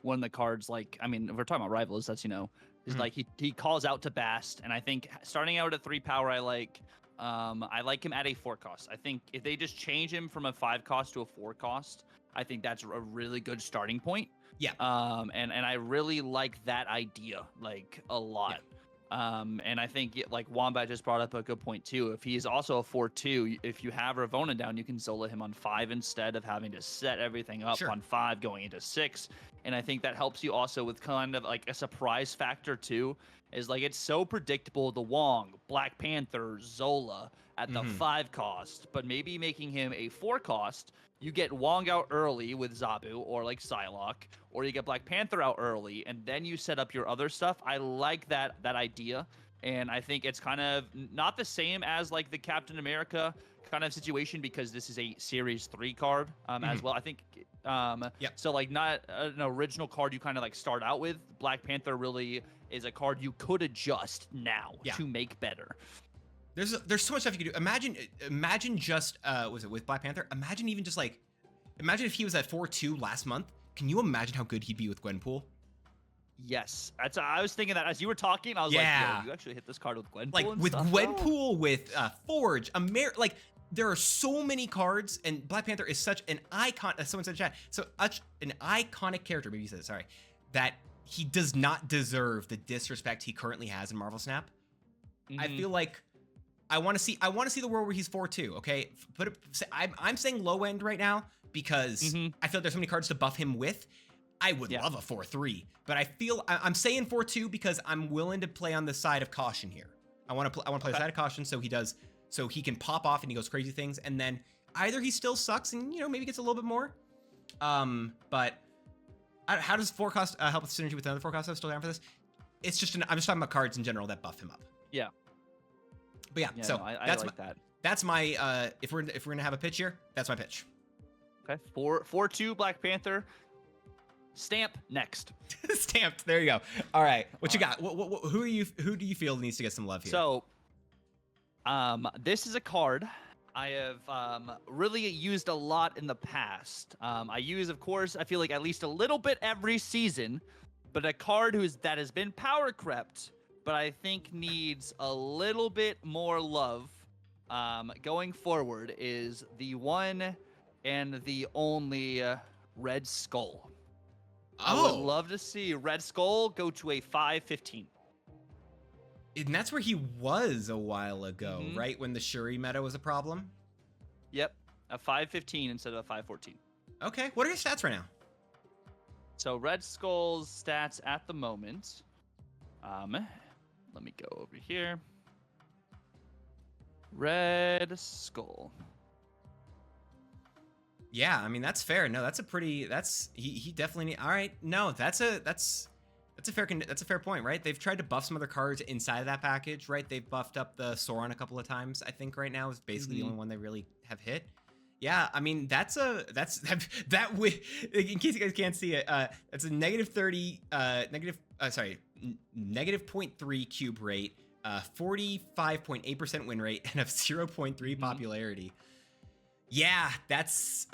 one of the cards, like, I mean, if we're talking about rivals, that's is like he calls out to Bass, and I think starting out at 3 power, I like him at a 4-cost. I think if they just change him from a 5-cost to a 4-cost, I think that's a really good starting point. Yeah. And I really like that idea, like, a lot. Yeah. And I think, like, Wombat just brought up a good point too. If he's also a 4/2, if you have Ravonna down, you can Zola him on 5 instead of having to set everything up on 5 going into 6. And I think that helps you also with kind of like a surprise factor too. Is like, it's so predictable, the Wong, Black Panther, Zola at the 5-cost, but maybe making him a 4-cost, you get Wong out early with Zabu or like Psylocke, or you get Black Panther out early, and then you set up your other stuff. I like that idea, and I think it's kind of not the same as like the Captain America kind of situation, because this is a Series 3 card as well. I think so like not an original card you kind of like start out with. Black Panther really is a card you could adjust now to make better. There's so much stuff you could do. Imagine just was it with Black Panther? Imagine if he was at 4/2 last month. Can you imagine how good he'd be with Gwenpool? Yes, I was thinking that as you were talking. I was like, yo, you actually hit this card with Gwenpool. Like with Gwenpool, with Forge, like there are so many cards, and Black Panther is such an icon. Someone said in chat, an iconic character. Maybe you said it, sorry, that he does not deserve the disrespect he currently has in Marvel Snap. I feel like I want to see the world where he's 4/2. Okay, I'm saying low end right now because I feel like there's so many cards to buff him with. I would love a 4/3, but I'm saying 4/2 because I'm willing to play on the side of caution here. I want to play the side of caution, so he can pop off and he goes crazy things, and then either he still sucks and maybe gets a little bit more. But how does 4-cost help with synergy with another 4-cost? I'm still down for this. It's just I'm just talking about cards in general that buff him up. Yeah. But so I that's like that. That's my if we're gonna have a pitch here, that's my pitch. Okay, 4/2 Black Panther. Stamp next. Stamped. There you go. All right, what you got? Who do you feel needs to get some love here? So, this is a card I have really used a lot in the past. I use, of course, I feel like at least a little bit every season, but a card that has been power crept, but I think needs a little bit more love going forward, is the one and the only Red Skull. I would love to see Red Skull go to a 5/15. And that's where he was a while ago, right? When the Shuri meta was a problem? Yep, a 5/15 instead of a 5/14. Okay, what are your stats right now? So Red Skull's stats at the moment. Let me go over here. Red Skull. Yeah, I mean that's fair. No, that's a pretty. That's he definitely. All right, no, that's a fair point, right? They've tried to buff some other cards inside of that package, right? They've buffed up the Sauron a couple of times. I think right now is basically the only one they really have hit. Yeah, I mean that's in case you guys can't see it, that's a -30 negative 0.3 cube rate, 45.8% win rate, and a 0.3 popularity. Yeah, that's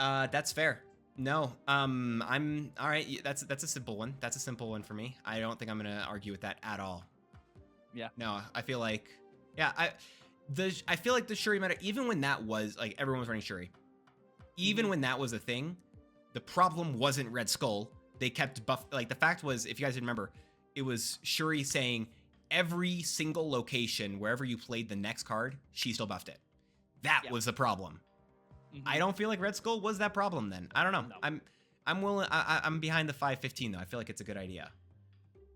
fair. No, I'm all right. That's a simple one. That's a simple one for me. I don't think I'm gonna argue with that at all. Yeah. No, I feel like, yeah, I feel like the Shuri meta, even when that was like everyone was running Shuri, even when that was a thing, the problem wasn't Red Skull. They kept buff. Like the fact was, if you guys remember, it was Shuri saying every single location wherever you played the next card, she still buffed it. That was the problem. I don't feel like Red Skull was that problem then. I don't know. No. I'm willing. I'm behind the 515 though. I feel like it's a good idea.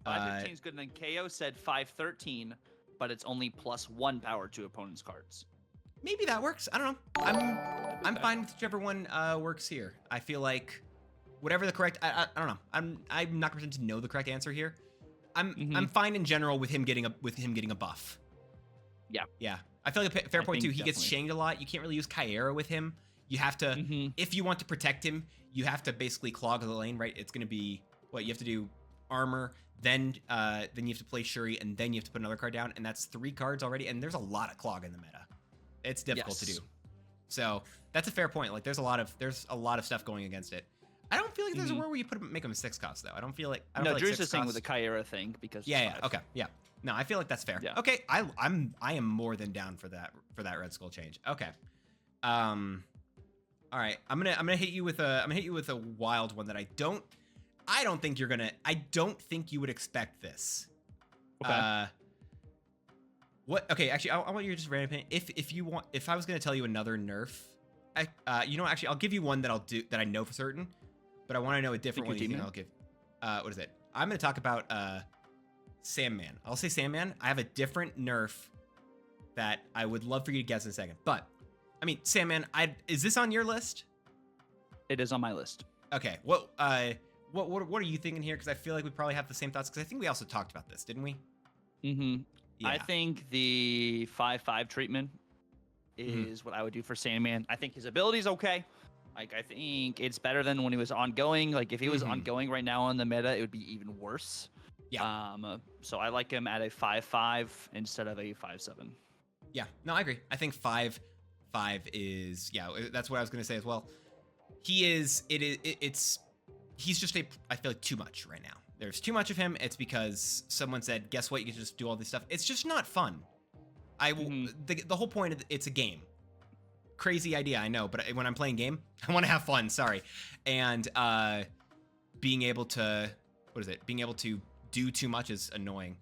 515 is good. And then KO said 513, but it's only +1 power to opponent's cards. Maybe that works. I don't know. I'm fine with whichever one works here. I feel like whatever the correct. I don't know. I'm not going to know the correct answer here. I'm fine in general with him getting a buff. Yeah. Yeah. I feel like a fair point too. He gets shanked a lot. You can't really use Kyera with him. You have to, if you want to protect him, you have to basically clog the lane, right? It's going to be what you have to do: armor, then you have to play Shuri, and then you have to put another card down, and that's 3 cards already. And there's a lot of clog in the meta. It's difficult to do. So that's a fair point. Like there's a lot of stuff going against it. I don't feel like there's a world where you make him a 6 cost though. I don't feel like. No, Drew's just saying with the Kyera thing because. Yeah. Okay. Yeah. No, I feel like that's fair. Yeah. Okay. I am more than down for that Red Skull change. Okay. All right. I'm gonna hit you with a wild one that I don't think you're gonna. I don't think you would expect this. Okay. What? Okay. Actually, I want you to just random opinion. If I was gonna tell you another nerf, actually, I'll give you one that I know for certain, but I want to know a different one. I'll give. What is it? I'm gonna talk about Sandman. I'll say Sandman. I have a different nerf that I would love for you to guess in a second. But, I mean, Sandman, is this on your list? It is on my list. Okay. What are you thinking here? Because I feel like we probably have the same thoughts. Because I think we also talked about this, didn't we? Yeah. I think the 5/5 treatment is what I would do for Sandman. I think his ability is okay. Like, I think it's better than when he was ongoing. Like, if he was ongoing right now on the meta, it would be even worse. Yeah. So I like him at a 5/5 instead of a 5/7. Yeah. No, I agree. I think 5/5 is that's what I was gonna say as well. He's just I feel like too much right now. There's too much of him. It's because someone said, guess what? You can just do all this stuff. It's just not fun. The whole point of it's a game. Crazy idea, I know, but when I'm playing game, I want to have fun. Sorry, and being able to do too much is annoying.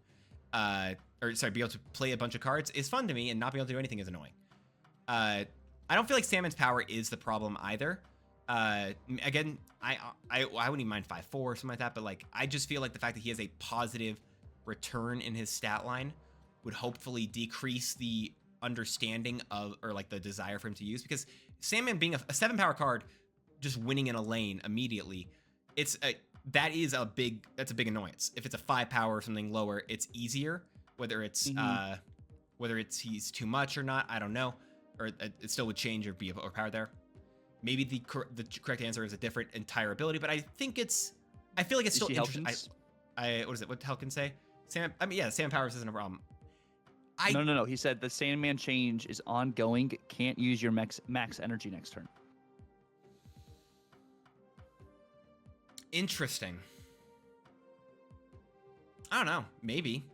Be able to play a bunch of cards is fun to me, and not being able to do anything is annoying. I don't feel like Salmon's power is the problem either. Again, I wouldn't even mind 5/4 or something like that, but like I just feel like the fact that he has a positive return in his stat line would hopefully decrease the understanding of, or like the desire for him to use, because Sandman being a 7 power card, just winning in a lane immediately, that's a big annoyance. If it's a 5 power or something lower, it's easier, whether it's he's too much or not, I don't know, or it still would change or be overpowered there. Maybe the correct answer is a different entire ability, but I feel like it's still interesting. What is it? What Helkin say? Sand powers isn't a problem. No. He said the Sandman change is ongoing. Can't use your max energy next turn. Interesting. I don't know. Maybe.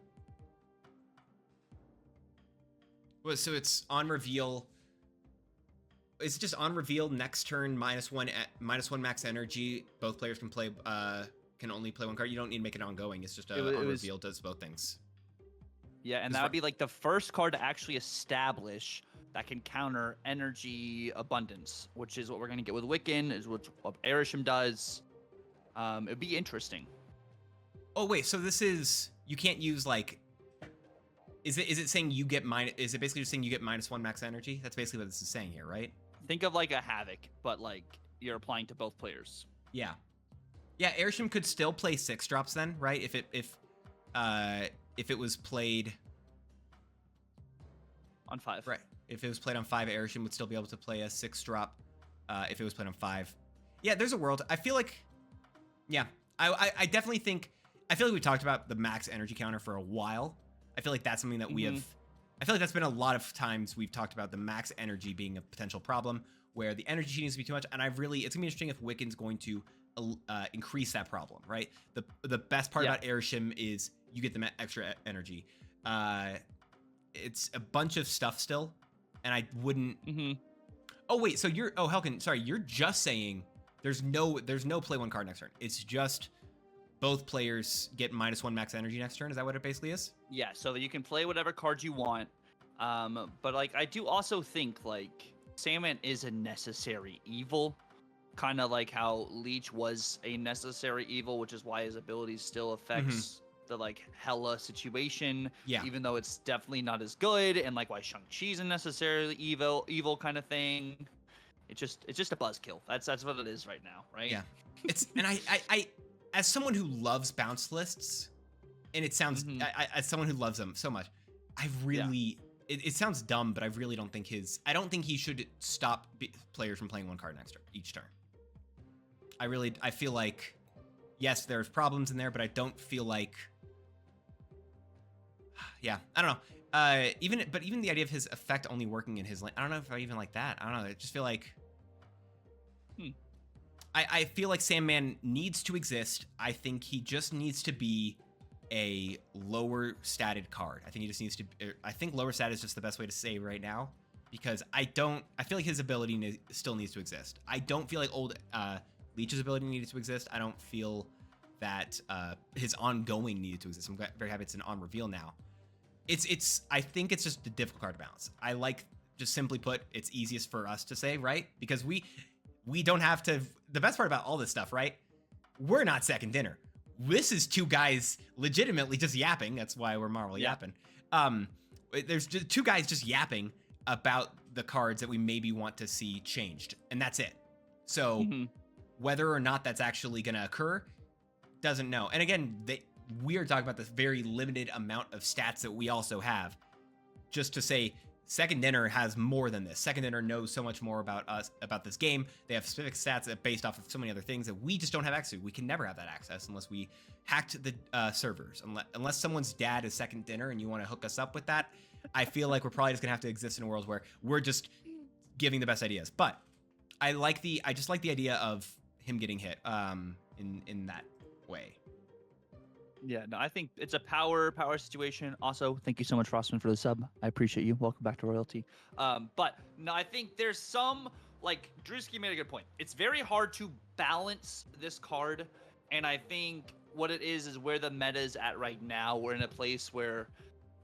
Well, so it's on reveal. It's just on reveal next turn -1 max energy. Both players can only play 1 card. You don't need to make it ongoing. It's just on reveal does both things. Yeah, and that would be like the first card to actually establish that can counter energy abundance, which is what we're going to get with Wiccan, is what Erisham does. It'd be interesting. Oh wait, so this is you can't use like. Is it saying you get minus? Is it basically just saying you get -1 max energy? That's basically what this is saying here, right? Think of like a Havoc, but like you're applying to both players. Yeah, yeah. Airshim could still play 6-drops then, right? If it was played on 5, right? If it was played on 5, Airshim would still be able to play a 6-drop. If it was played on 5, yeah. There's a world. I feel like, yeah. I definitely think. I feel like we talked about the max energy counter for a while. I feel like that's something that we have. I feel like that's been a lot of times we've talked about the max energy being a potential problem where the energy cheating needs to be too much. And it's gonna be interesting if Wiccan's going to increase that problem, right? The best part about Airshim is you get the extra energy. It's a bunch of stuff still, and I wouldn't. Oh wait, so Helkin, sorry, you're just saying there's no play 1 card next turn. It's just both players get -1 max energy next turn. Is that what it basically is? Yeah, so that you can play whatever cards you want. But like I do also think like Sandman is a necessary evil, kind of like how Leech was a necessary evil, which is why his abilities still affects the like Hela situation. Yeah. Even though it's definitely not as good, and like why Shang-Chi's a necessarily evil kind of thing. It's just a buzzkill. That's what it is right now, right? Yeah. And I as someone who loves bounce lists, and it sounds as someone who loves them so much, I really it sounds dumb, but I really don't think I don't think he should stop players from playing 1 card each turn. I feel like yes, there's problems in there, but I don't feel like I don't know. Even the idea of his effect only working in his lane, I don't know if I even like that. I don't know. I just feel like I feel like Sandman needs to exist. I think he just needs to be a lower statted card. I think he just needs to. I think lower stat is just the best way to say right now, because I feel like his ability still needs to exist. I don't feel like old Leech's ability needed to exist. I don't feel that his ongoing needed to exist. I'm very happy it's an on reveal now. I think it's just a difficult card to balance. I like, just simply put, it's easiest for us to say, right? Because we don't have to. The best part about all this stuff, right? We're not second dinner. This is 2 guys legitimately just yapping. That's why we're Marvel yapping. There's just 2 guys just yapping about the cards that we maybe want to see changed, and that's it. So whether or not that's actually going to occur, doesn't know. And again, we are talking about this very limited amount of stats that we also have. Just to say, Second Dinner has more than this. Second Dinner knows so much more about us, about this game. They have specific stats that based off of so many other things that we just don't have access to. We can never have that access unless we hacked the servers. Unless someone's dad is Second Dinner and you want to hook us up with that, I feel like we're probably just gonna have to exist in a world where we're just giving the best ideas. But I just like the idea of him getting hit in that way. Yeah, no, I think it's a power situation. Also, thank you so much, Frostman, for the sub. I appreciate you. Welcome back to Royalty. But no, I think there's some, like, Drewski made a good point. It's very hard to balance this card, and I think what it is where the meta is at right now. We're in a place where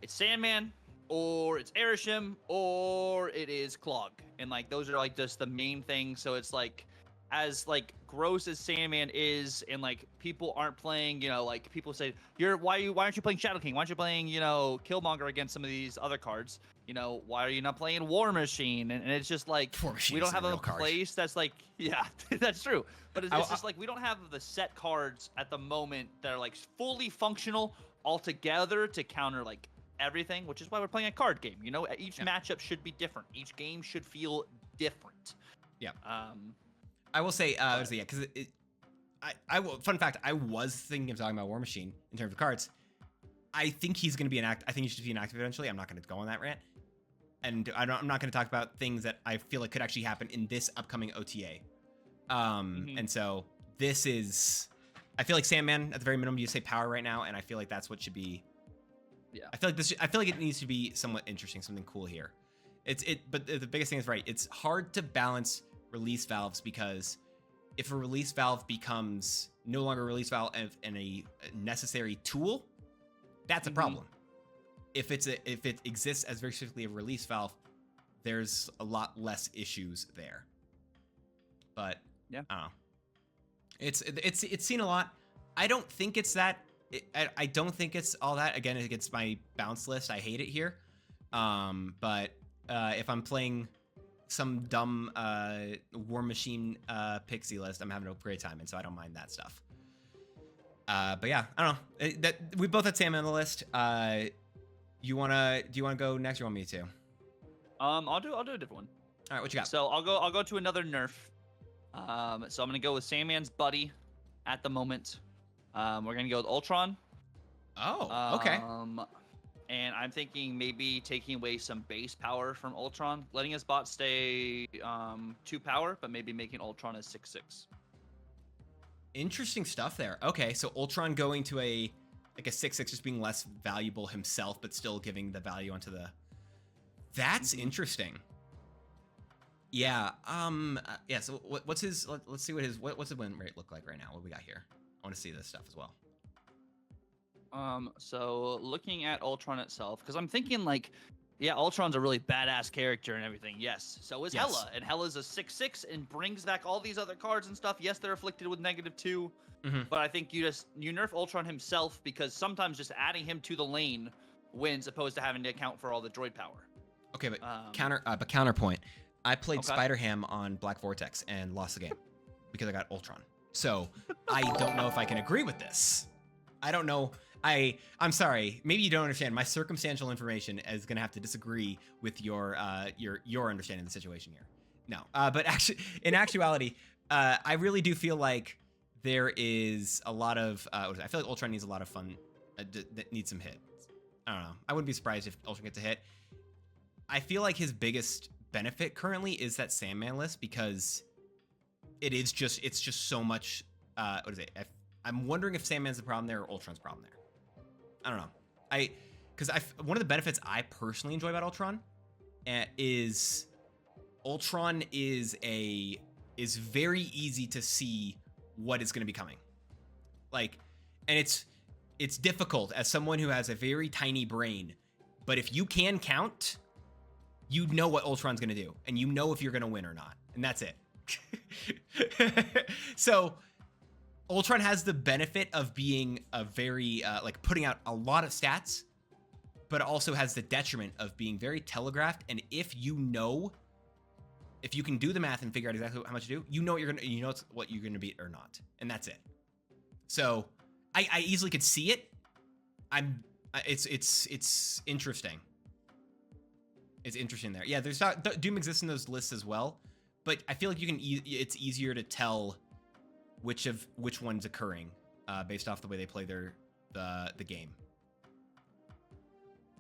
it's Sandman, or it's Airshim, or it is Clog. And, like, those are, like, just the main things. So it's, like, as like gross as Sandman is, and like people aren't playing, you know, like people say, why aren't you playing Shadow King? Why aren't you playing, you know, Killmonger against some of these other cards? You know, why are you not playing War Machine? And it's just like we don't have a place that's like, yeah, that's true. But it's just like we don't have the set cards at the moment that are like fully functional altogether to counter like everything, which is why we're playing a card game. You know, each matchup should be different. Each game should feel different. Yeah. I will say, because fun fact, I was thinking of talking about War Machine in terms of cards. I think he's going to be I think he should be inactive eventually. I'm not going to go on that rant, and I'm not going to talk about things that I feel like could actually happen in this upcoming OTA. And so this is, I feel like Sandman at the very minimum, you say power right now, and I feel like that's what should be. Yeah. I feel like it needs to be somewhat interesting, something cool here. But the biggest thing is right. It's hard to balance release valves, because if a release valve becomes no longer a release valve and a necessary tool, that's a problem. If it exists as very specifically a release valve, there's a lot less issues there. But yeah, I don't know. It's seen a lot. I don't think it's that. I don't think it's all that. Again, it gets my bounce list. I hate it here. But if I'm playing some dumb War Machine pixie list, I'm having a great time, and so I don't mind that stuff. But yeah, I don't know. That we both had Sam on the list. Do you wanna go next, or you want me to? I'll do a different one. All right, what you got? So I'll go to another Nerf. So I'm gonna go with Sandman's buddy at the moment. We're gonna go with Ultron. Oh, okay. And I'm thinking maybe taking away some base power from Ultron, letting his bot stay 2 power, but maybe making Ultron a 6/6. Interesting stuff there. Okay, so Ultron going to a 6/6, just being less valuable himself, but still giving the value onto the. That's interesting. Yeah. Yeah. So what's his? Let's see what's the win rate look like right now. What we got here? I want to see this stuff as well. So looking at Ultron itself, because I'm thinking like, yeah, Ultron's a really badass character and everything. Yes. So is Hela, and Hela's a 6/6 and brings back all these other cards and stuff. Yes, they're afflicted with -2, but I think you nerf Ultron himself, because sometimes just adding him to the lane wins, opposed to having to account for all the droid power. Okay, but counterpoint. I played Spider-Ham on Black Vortex and lost the game because I got Ultron. So I don't know if I can agree with this. I don't know. I'm sorry. Maybe you don't understand. My circumstantial information is going to have to disagree with your understanding of the situation here. No, but actually, in actuality, I really do feel like there is a lot of. I feel like Ultron needs a lot of fun. That needs some hits. I don't know. I wouldn't be surprised if Ultron gets a hit. I feel like his biggest benefit currently is that Sandman list, because it's just so much. What is it? I'm wondering if Sandman's the problem there or Ultron's problem there. I don't know. Because one of the benefits I personally enjoy about Ultron is Ultron is very easy to see what is going to be coming. Like, and it's difficult as someone who has a very tiny brain, but if you can count, you know what Ultron's going to do, and you know if you're going to win or not, and that's it. So Ultron has the benefit of being a very like putting out a lot of stats, but also has the detriment of being very telegraphed. And if you can do the math and figure out exactly how much you do, you know what you're gonna beat or not, and that's it. So I easily could see it. It's interesting. It's interesting there. Yeah, there's not Doom exists in those lists as well, but I feel like it's easier to tell which one's occurring based off the way they play the game.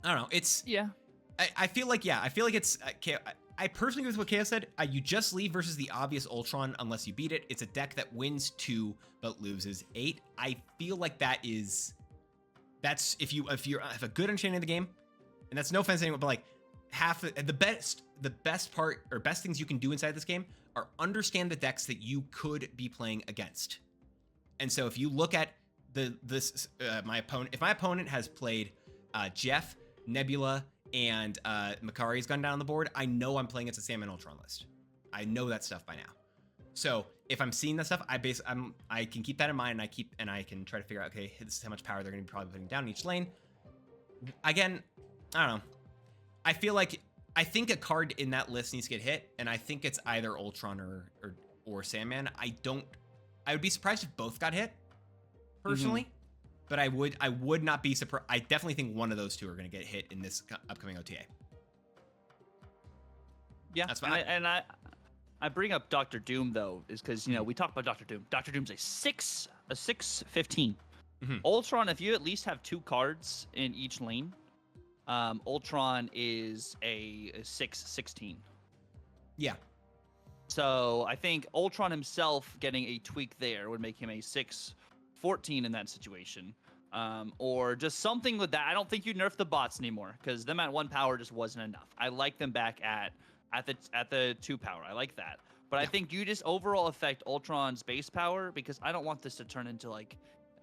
I don't know. It's I feel like it's. I personally agree with what Chaos said. You just leave versus the obvious Ultron unless you beat it. It's a deck that wins 2 but loses 8. I feel like that's if you have a good understanding of the game, and that's no offense to anyone, but like the best part or best things you can do inside this game are understand the decks that you could be playing against. And so if you look at my opponent has played Jeff, Nebula, and Makari's gone down on the board, I know I'm playing against a Sandman Ultron list. I know that stuff by now. So if I'm seeing that stuff, I can keep that in mind, and I can try to figure out, okay, this is how much power they're going to be probably putting down in each lane. Again, I don't know. I think a card in that list needs to get hit, and I think it's either Ultron or Sandman. I would be surprised if both got hit, personally, but I would not be surprised. I definitely think one of those two are going to get hit in this upcoming OTA. Yeah, that's fine. And I bring up Doctor Doom though, is because we talk about Doctor Doom. Doctor Doom's a 6/15. Ultron, if you at least have 2 cards in each lane. Ultron is a 6/16. Yeah. So I think Ultron himself getting a tweak there would make him a 6/14 in that situation. Or just something with that. I don't think you nerf the bots anymore, because them at 1 power just wasn't enough. I like them back at the 2 power. I like that. But I think you just overall affect Ultron's base power, because I don't want this to turn into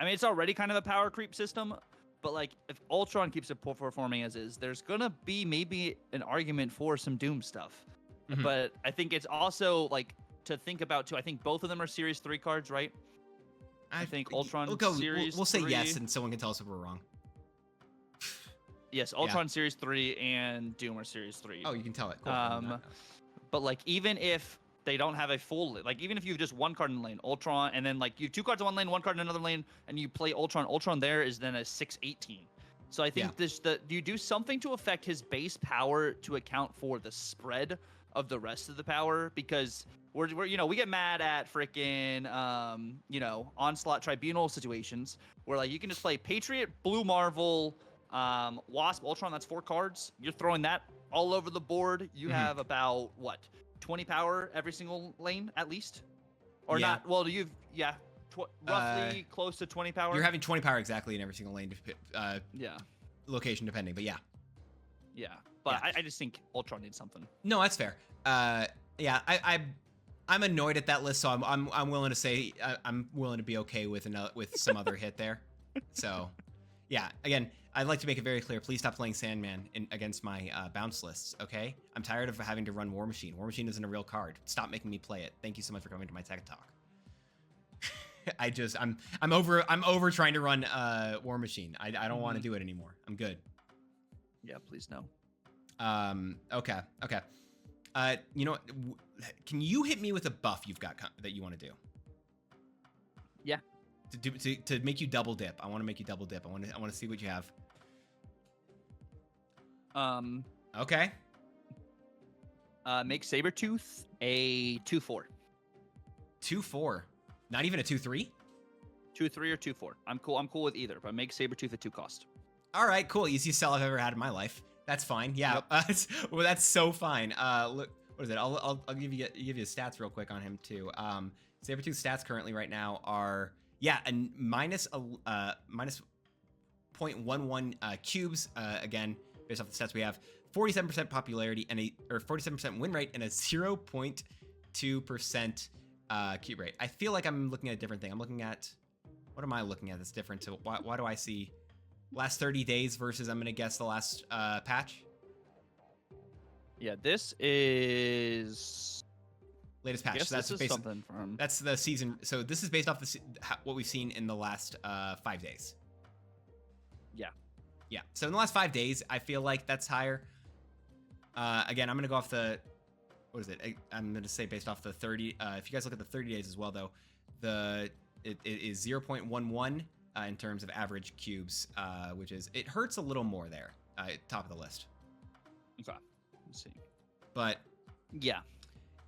it's already kind of a power creep system. But if Ultron keeps performing as is, there's gonna be maybe an argument for some Doom stuff. But I think it's also to think about too. I think both of them are Series 3 cards, right? I think Ultron we'll go, Series we'll say 3. yes, and someone can tell us if we're wrong. Yes, Ultron Series 3 and Doom are Series 3. Oh, you can tell it. Cool. But like even if they don't have a full, like even if you have just one card in the lane, Ultron, and then like you have 2 cards in one lane, 1 card in another lane, and you play Ultron there is then a 6/18. So I think you do something to affect his base power to account for the spread of the rest of the power, because we're we get mad at freaking Onslaught Tribunal situations where like you can just play Patriot, Blue Marvel, Wasp, Ultron. That's 4 cards. You're throwing that all over the board. You have about 20 power every single lane at least, or not? Well, roughly close to 20 power. You're having 20 power exactly in every single lane, location depending, but yeah. But I just think Ultron needs something. No, that's fair. I'm annoyed at that list, so I'm willing to say I'm willing to be okay with some other hit there. So, yeah. Again, I'd like to make it very clear. Please stop playing Sandman against my bounce lists. Okay, I'm tired of having to run War Machine. War Machine isn't a real card. Stop making me play it. Thank you so much for coming to my tech talk. I'm over trying to run War Machine. I don't want to do it anymore. I'm good. Yeah, please no. Okay. Can you hit me with a buff you've got that you want to do? Yeah. To make you double dip. I want to make you double dip. I want to see what you have. Okay. Make Sabretooth a 2/4. 2/4. Not even a 2/3? 2/3 or 2/4. I'm cool with either, but make Sabretooth a 2 cost. All right, cool. Easiest sell I've ever had in my life. That's fine. Yeah. Yep. Well, that's so fine. Look, what is it? I'll give you stats real quick on him too. Sabretooth's stats currently right now are a minus 0.11 cubes. Again, based off the stats we have, 47% popularity and 47% win rate and a 0.2% cube rate. I feel like I'm looking at a different thing. I'm looking at, what am I looking at that's different? So why do I see last 30 days versus, I'm going to guess, the last patch? Yeah, this is latest patch. So that's the season. So this is based off what we've seen in the last 5 days. Yeah. So in the last 5 days, I feel like that's higher. Again, I'm going to go off the, what is it? I'm going to say based off the 30. If you guys look at the 30 days as well, though, it is 0.11 in terms of average cubes, which is, it hurts a little more there, top of the list. Okay. Let's see. But yeah,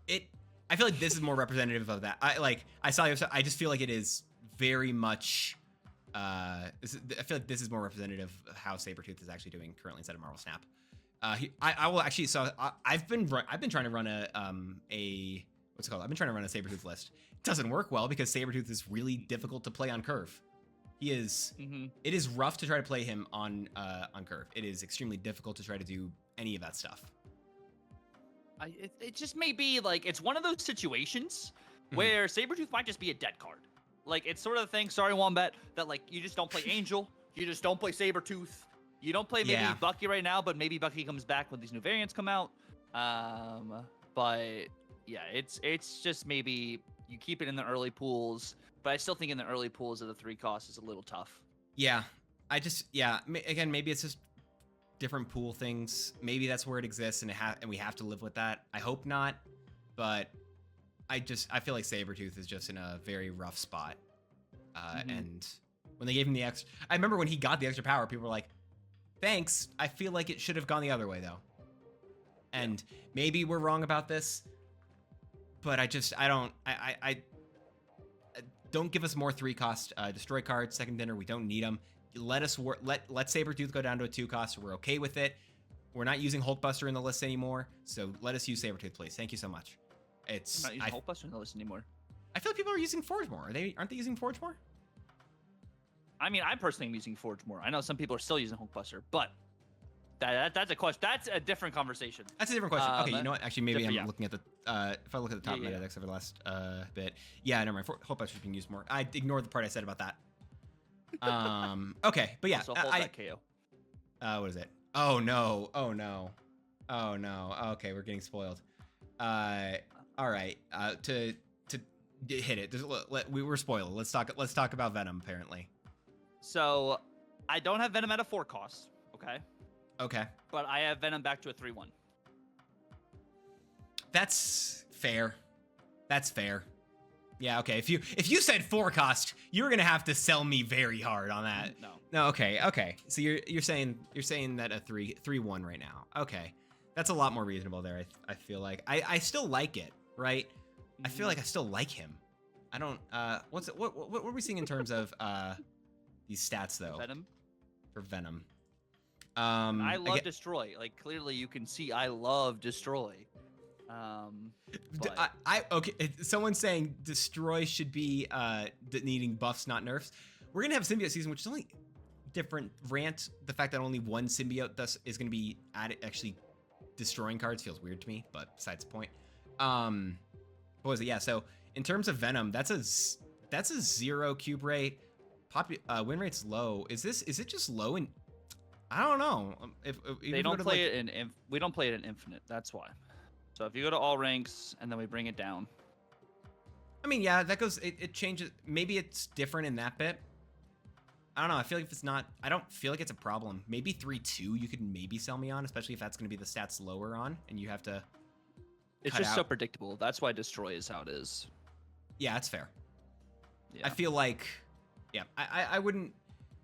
I feel like this is more representative of that. I just feel like it is very much. I feel like this is more representative of how Sabretooth is actually doing currently inside of Marvel Snap. I will actually. So I've been trying to run what's it called? I've been trying to run a Sabretooth list. It doesn't work well because Sabretooth is really difficult to play on curve. He is. It is rough to try to play him on curve. It is extremely difficult to try to do any of that stuff. It just may be like, it's one of those situations where Sabretooth might just be a dead card. Like, it's sort of the thing, sorry Wombat, that like you just don't play Angel, you just don't play Sabretooth, you don't play maybe Bucky right now, but maybe Bucky comes back when these new variants come out. But yeah, it's just maybe you keep it in the early pools, but I still think in the early pools of the 3 cost is a little tough. Yeah, again, maybe it's just different pool things. Maybe that's where it exists, and we have to live with that. I hope not, but I feel like Sabretooth is just in a very rough spot. And when they gave him the extra, I remember when he got the extra power, people were like, thanks. I feel like it should have gone the other way though. And maybe we're wrong about this, but I don't give us more 3 cost destroy cards, second dinner. We don't need them. Let Sabretooth go down to a 2 cost. We're okay with it. We're not using Hulkbuster in the list anymore, so let us use Sabretooth, please. Thank you so much. I'm not using Hulkbuster in the list anymore. I feel like people are using Forge more. Aren't they using Forge more? I mean, I personally am using Forge more. I know some people are still using Hulkbuster, but that's a question. That's a different conversation. That's a different question. Okay, you know what? Actually, maybe I'm looking at the if I look at the top meta decks over the last bit. Yeah, never mind. Hulkbuster's being used more. I ignored the part I said about that. Okay, but yeah, so hold that KO. What is it? Oh no! Okay, we're getting spoiled. All right. To Hit it. We were spoiled. Let's talk about Venom. Apparently. So, I don't have Venom at a 4 cost. Okay. Okay. But I have Venom back to a 3/1. That's fair. That's fair. Yeah. Okay. If you said 4 cost, you're gonna have to sell me very hard on that. No. No. Okay. Okay. So you're saying that a 3/1 right now. Okay. That's a lot more reasonable there. I feel like I still like it. Right. I feel like I still like him. I don't. What are we seeing in terms of these stats though? Venom. For Venom. I love Destroy. Like clearly you can see I love Destroy. But... okay. Someone's saying Destroy should be needing buffs, not nerfs. We're gonna have a symbiote season, which is only different. Rant. The fact that only one symbiote thus is gonna be actually destroying cards feels weird to me, but besides the point. What was it? Yeah. So in terms of Venom, that's a 0 cube rate. Win rate's low. Is it just low? And I don't know. If they don't play it in, we don't play it in infinite. That's why. So if you go to all ranks and then we bring it down. I mean, yeah, that goes. It changes. Maybe it's different in that bit. I don't know. I feel like if it's not, I don't feel like it's a problem. Maybe 3/2 you could maybe sell me on, especially if that's going to be the stats lower on, and you have to. It's just so predictable. That's why Destroy is how it is. Yeah, that's fair. Yeah. I feel like, yeah, I wouldn't.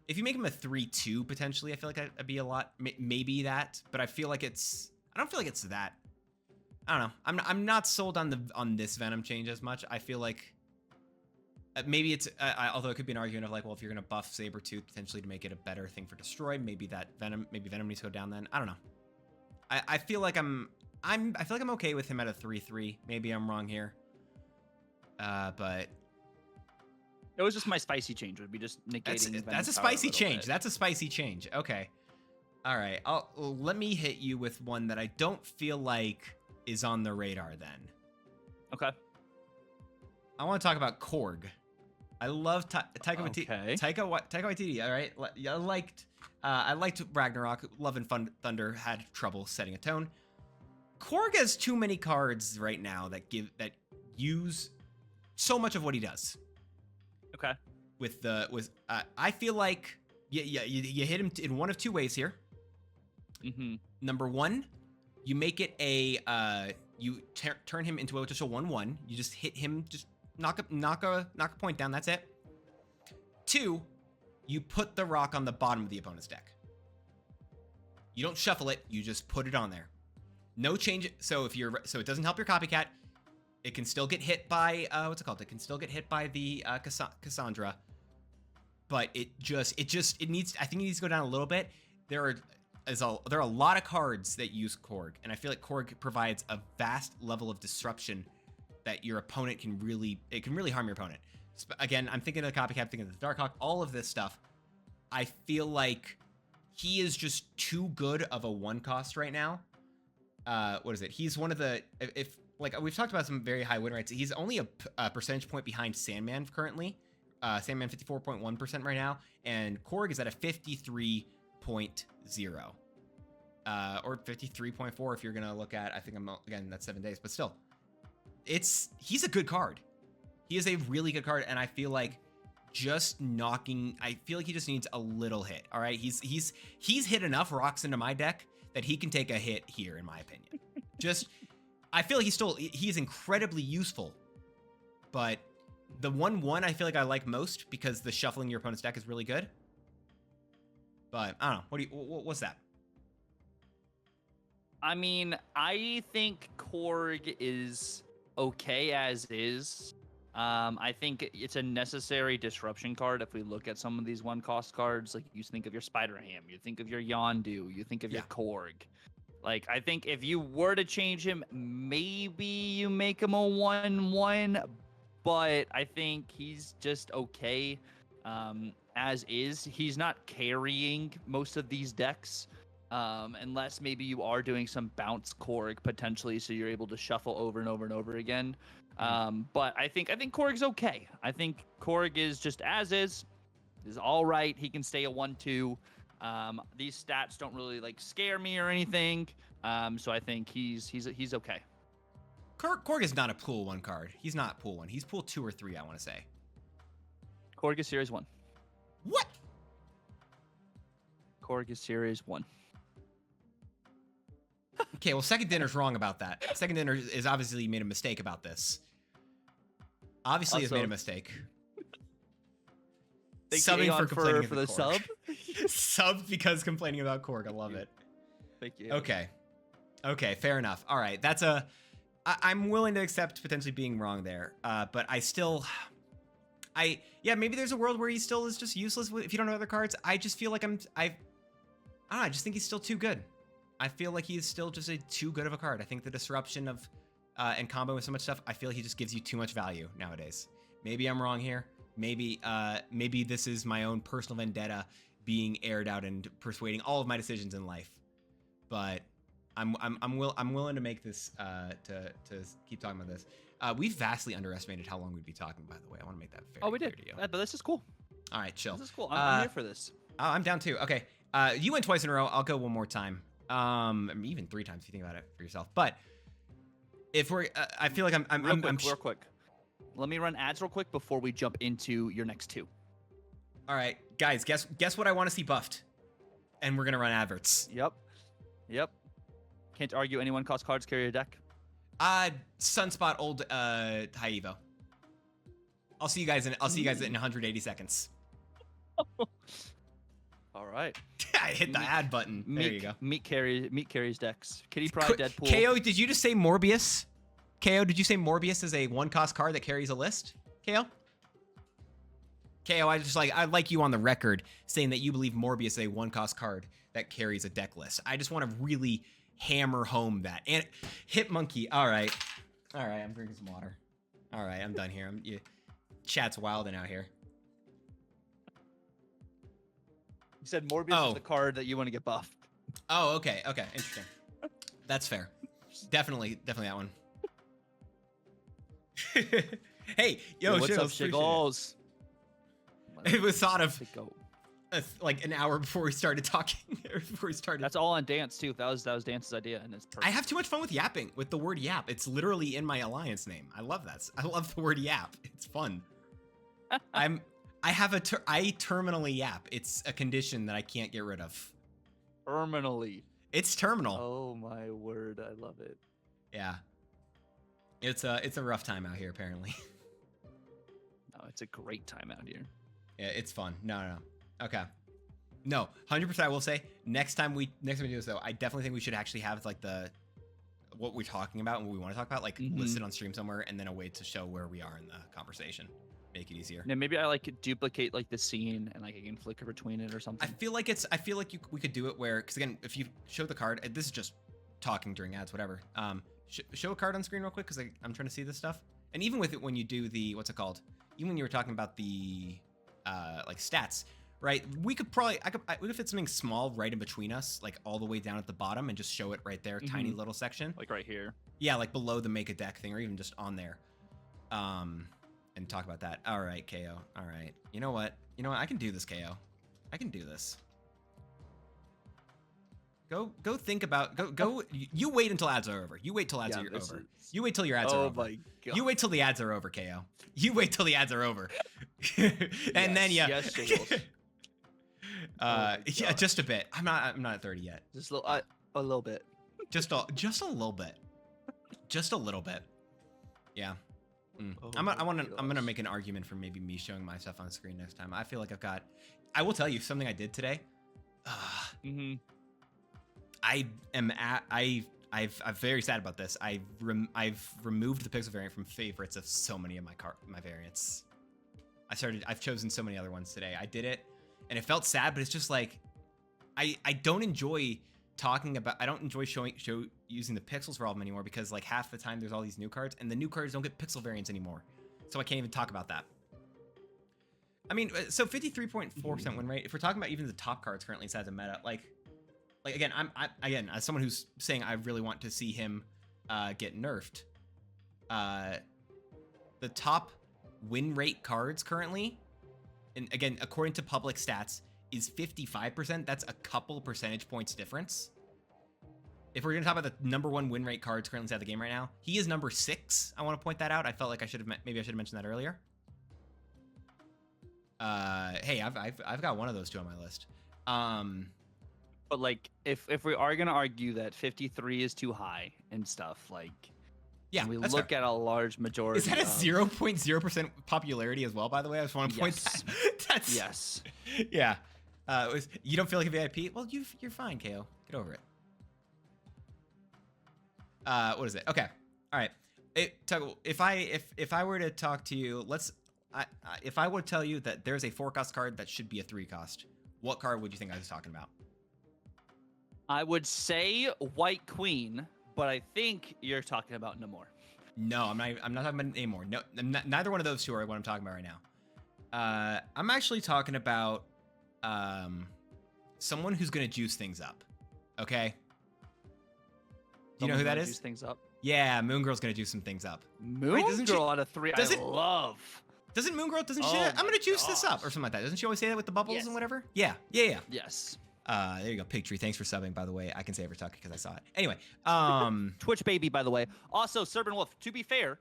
If you make him a 3/2 potentially, I feel like I'd be a lot, maybe that. But I feel like it's. I don't feel like it's that. I don't know. I'm not sold on this Venom change as much. I feel like maybe it's although it could be an argument of like, well, if you're gonna buff Sabretooth potentially to make it a better thing for Destroy, maybe Venom needs to go down then. I don't know. I feel like I'm okay with him at a 3/3. Maybe I'm wrong here. But it was just my spicy change. Would be just negating. That's a spicy change. That's a spicy change. Okay. All right. Let me hit you with one that I don't feel like is on the radar then. Okay. I want to talk about Korg. I love Taika Waititi. All right. I liked Ragnarok. Love and Thunder had trouble setting a tone. Korg has too many cards right now that use so much of what he does. Okay. I feel like you hit him in one of two ways here. Mm-hmm. Number one, you make it you turn him into just a 1/1. You just hit him, just knock a point down. That's it. Two, you put the rock on the bottom of the opponent's deck. You don't shuffle it. You just put it on there. No change. So it doesn't help your copycat. It can still get hit by what's it called? It can still get hit by the Cassandra. But it needs. I think it needs to go down a little bit. There are a lot of cards that use Korg, and I feel like Korg provides a vast level of disruption that your opponent can really harm your opponent. Again, I'm thinking of the copycat, thinking of the Darkhawk, all of this stuff. I feel like he is just too good of a 1 cost right now. What is it? He's one of the like we've talked about some very high win rates. He's only a percentage point behind Sandman currently. Sandman 54.1% right now, and Korg is at a 53.0. Or 53.4 if you're gonna look at. I think that's 7 days, but still, he's a good card. He is a really good card, and I feel like I feel like he just needs a little hit. All right, he's hit enough rocks into my deck that he can take a hit here, in my opinion. I feel like he's incredibly useful, but the 1/1 I feel like I like most because the shuffling your opponent's deck is really good. But I don't know. What's that? I mean, I think Korg is okay as is. I think it's a necessary disruption card. If we look at some of these 1-cost cards, like you think of your Spider-Ham, you think of your Yondu, you think of your Korg. Like, I think if you were to change him, maybe you make him a 1/1, but I think he's just okay as is. He's not carrying most of these decks. Unless maybe you are doing some bounce Korg potentially, so you're able to shuffle over and over and over again. But I think Korg's okay. I think Korg is just as is all right. He can stay a 1/2. These stats don't really like scare me or anything. So I think he's okay. Korg is not a pool 1 card. He's not pool 1. He's pool 2 or 3, I want to say. Korg is series 1. What? Korg is series 1. Okay, well, Second Dinner's wrong about that. Second Dinner is obviously made a mistake about this. Obviously has made a mistake. Subbing for complaining for the sub. Sub because complaining about Korg. I love it. Thank you. Okay. Okay, fair enough. All right, that's I'm willing to accept potentially being wrong there, but I still, yeah, maybe there's a world where he still is just useless if you don't have other cards. I just feel like I don't know, I just think he's still too good. I feel like he's still just too good of a card. I think the disruption of and combo with so much stuff, I feel like he just gives you too much value nowadays. Maybe I'm wrong here. Maybe this is my own personal vendetta being aired out and persuading all of my decisions in life. But I'm willing to make this to keep talking about this. We've vastly underestimated how long we'd be talking. By the way, I want to make that fair. Oh, we did. But this is cool. All right, chill. This is cool. I'm here for this. I'm down too. Okay. You went twice in a row. I'll go one more time. Even 3 times if you think about it for yourself. But if we're, I feel like I'm real quick. Let me run ads real quick before we jump into your next 2. All right, guys. Guess what I want to see buffed, and we're gonna run adverts. Yep. Can't argue anyone cost cards carry a deck. Sunspot old high evo. I'll see you guys in 180 seconds. All right. I hit the ad button. There you go. Meat carries decks. Kitty Pryde, Deadpool. KO, did you just say Morbius? KO, did you say Morbius is a 1-cost card that carries a list? KO? KO, I like you on the record saying that you believe Morbius is a 1-cost card that carries a deck list. I just want to really hammer home that. And Hit Monkey. All right, I'm drinking some water. All right, I'm done here. Chat's wilding out here. You said Morbius is the card that you want to get buffed. Oh, okay, interesting. That's fair. Definitely that one. Hey, what's up, Shiggles? It was thought of like an hour before we started talking. Before we started. That's all on Dance too. That was Dance's idea, and it's perfect. I have too much fun with yapping, with the word yap. It's literally in my alliance name. I love that. I love the word yap. It's fun. I terminally yap. It's a condition that I can't get rid of. Terminally. It's terminal. Oh my word, I love it. Yeah. It's a rough time out here, apparently. No, it's a great time out here. Yeah, it's fun. No. Okay. No, 100%. I will say next time we do this though, I definitely think we should actually have like what we're talking about and what we want to talk about, like listed on stream somewhere, and then a way to show where we are in the conversation. Make it easier. Yeah, maybe I duplicate the scene and I can flicker between it or something. I feel like we could do it where, because again, if you show the card, this is just talking during ads, whatever. Show a card on screen real quick because I'm trying to see this stuff. And even with it, when you do the what's it called? Even when you were talking about the stats, right? We could fit something small right in between us, like all the way down at the bottom, and just show it right there, tiny little section, like right here. Yeah, like below the make a deck thing, or even just on there. And talk about that. All right, KO. All right. You know what? I can do this, KO. I can do this. Go think about go. You wait until ads are over. You wait till ads are over. You wait till your ads are over. Oh my god. You wait till the ads are over, KO. You wait till the ads are over. And then Yes, yeah, just a bit. I'm not at 30 yet. Just a little bit. Just a little bit. Just a little bit. Yeah. Oh I'm gonna make an argument for maybe me showing my stuff on screen next time. I feel like I will tell you something I did today. I'm very sad about this. I've removed the pixel variant from favorites of so many of my variants. I've chosen so many other ones today. I did it, and it felt sad, but it's just like I don't enjoy talking about. I don't enjoy using the pixels for all of them anymore because like half the time there's all these new cards, and the new cards don't get pixel variants anymore, so I can't even talk about that. I mean, so 53.4% win rate. If we're talking about even the top cards currently inside the meta, like again, again as someone who's saying I really want to see him get nerfed. The top win rate cards currently, and again according to public stats, is 55%. That's a couple percentage points difference. if we're gonna talk about the #1 win rate cards currently inside the game right now, he is number 6. I want to point that out. I felt like I should have mentioned that earlier. Hey, I've got one of those 2 on my list. But like, if we are gonna argue that 53 is too high and stuff, like, yeah, we look fair. at a large majority. Is that a 0.0% popularity as well? By the way, I just want to point that. That's yes. Yeah. You don't feel like a VIP? Well, you're fine, KO. Get over it. What is it? Okay. All right. If I were to talk to you, if I would tell you that there's a 4-cost card that should be a 3-cost, what card would you think I was talking about? I would say White Queen, but I think you're talking about Namor. No, I'm not talking about Namor. No, neither one of those 2 are what I'm talking about right now. I'm actually talking about someone who's gonna juice things up. Okay. Do you know who that is? Juice things up. Yeah, Moon Girl's gonna juice some things up. Moon Girl out of 3. Love. Doesn't Moon Girl? Doesn't she? Oh I'm gonna juice gosh. this up or something like that. Doesn't she always say that with the bubbles Yes. and whatever? Yeah. Yes. There you go, Pigtree. Thanks for subbing, by the way. I can say Evertuck because I saw it. Anyway, Twitch baby, by the way. Also, Serpent Wolf. To be fair,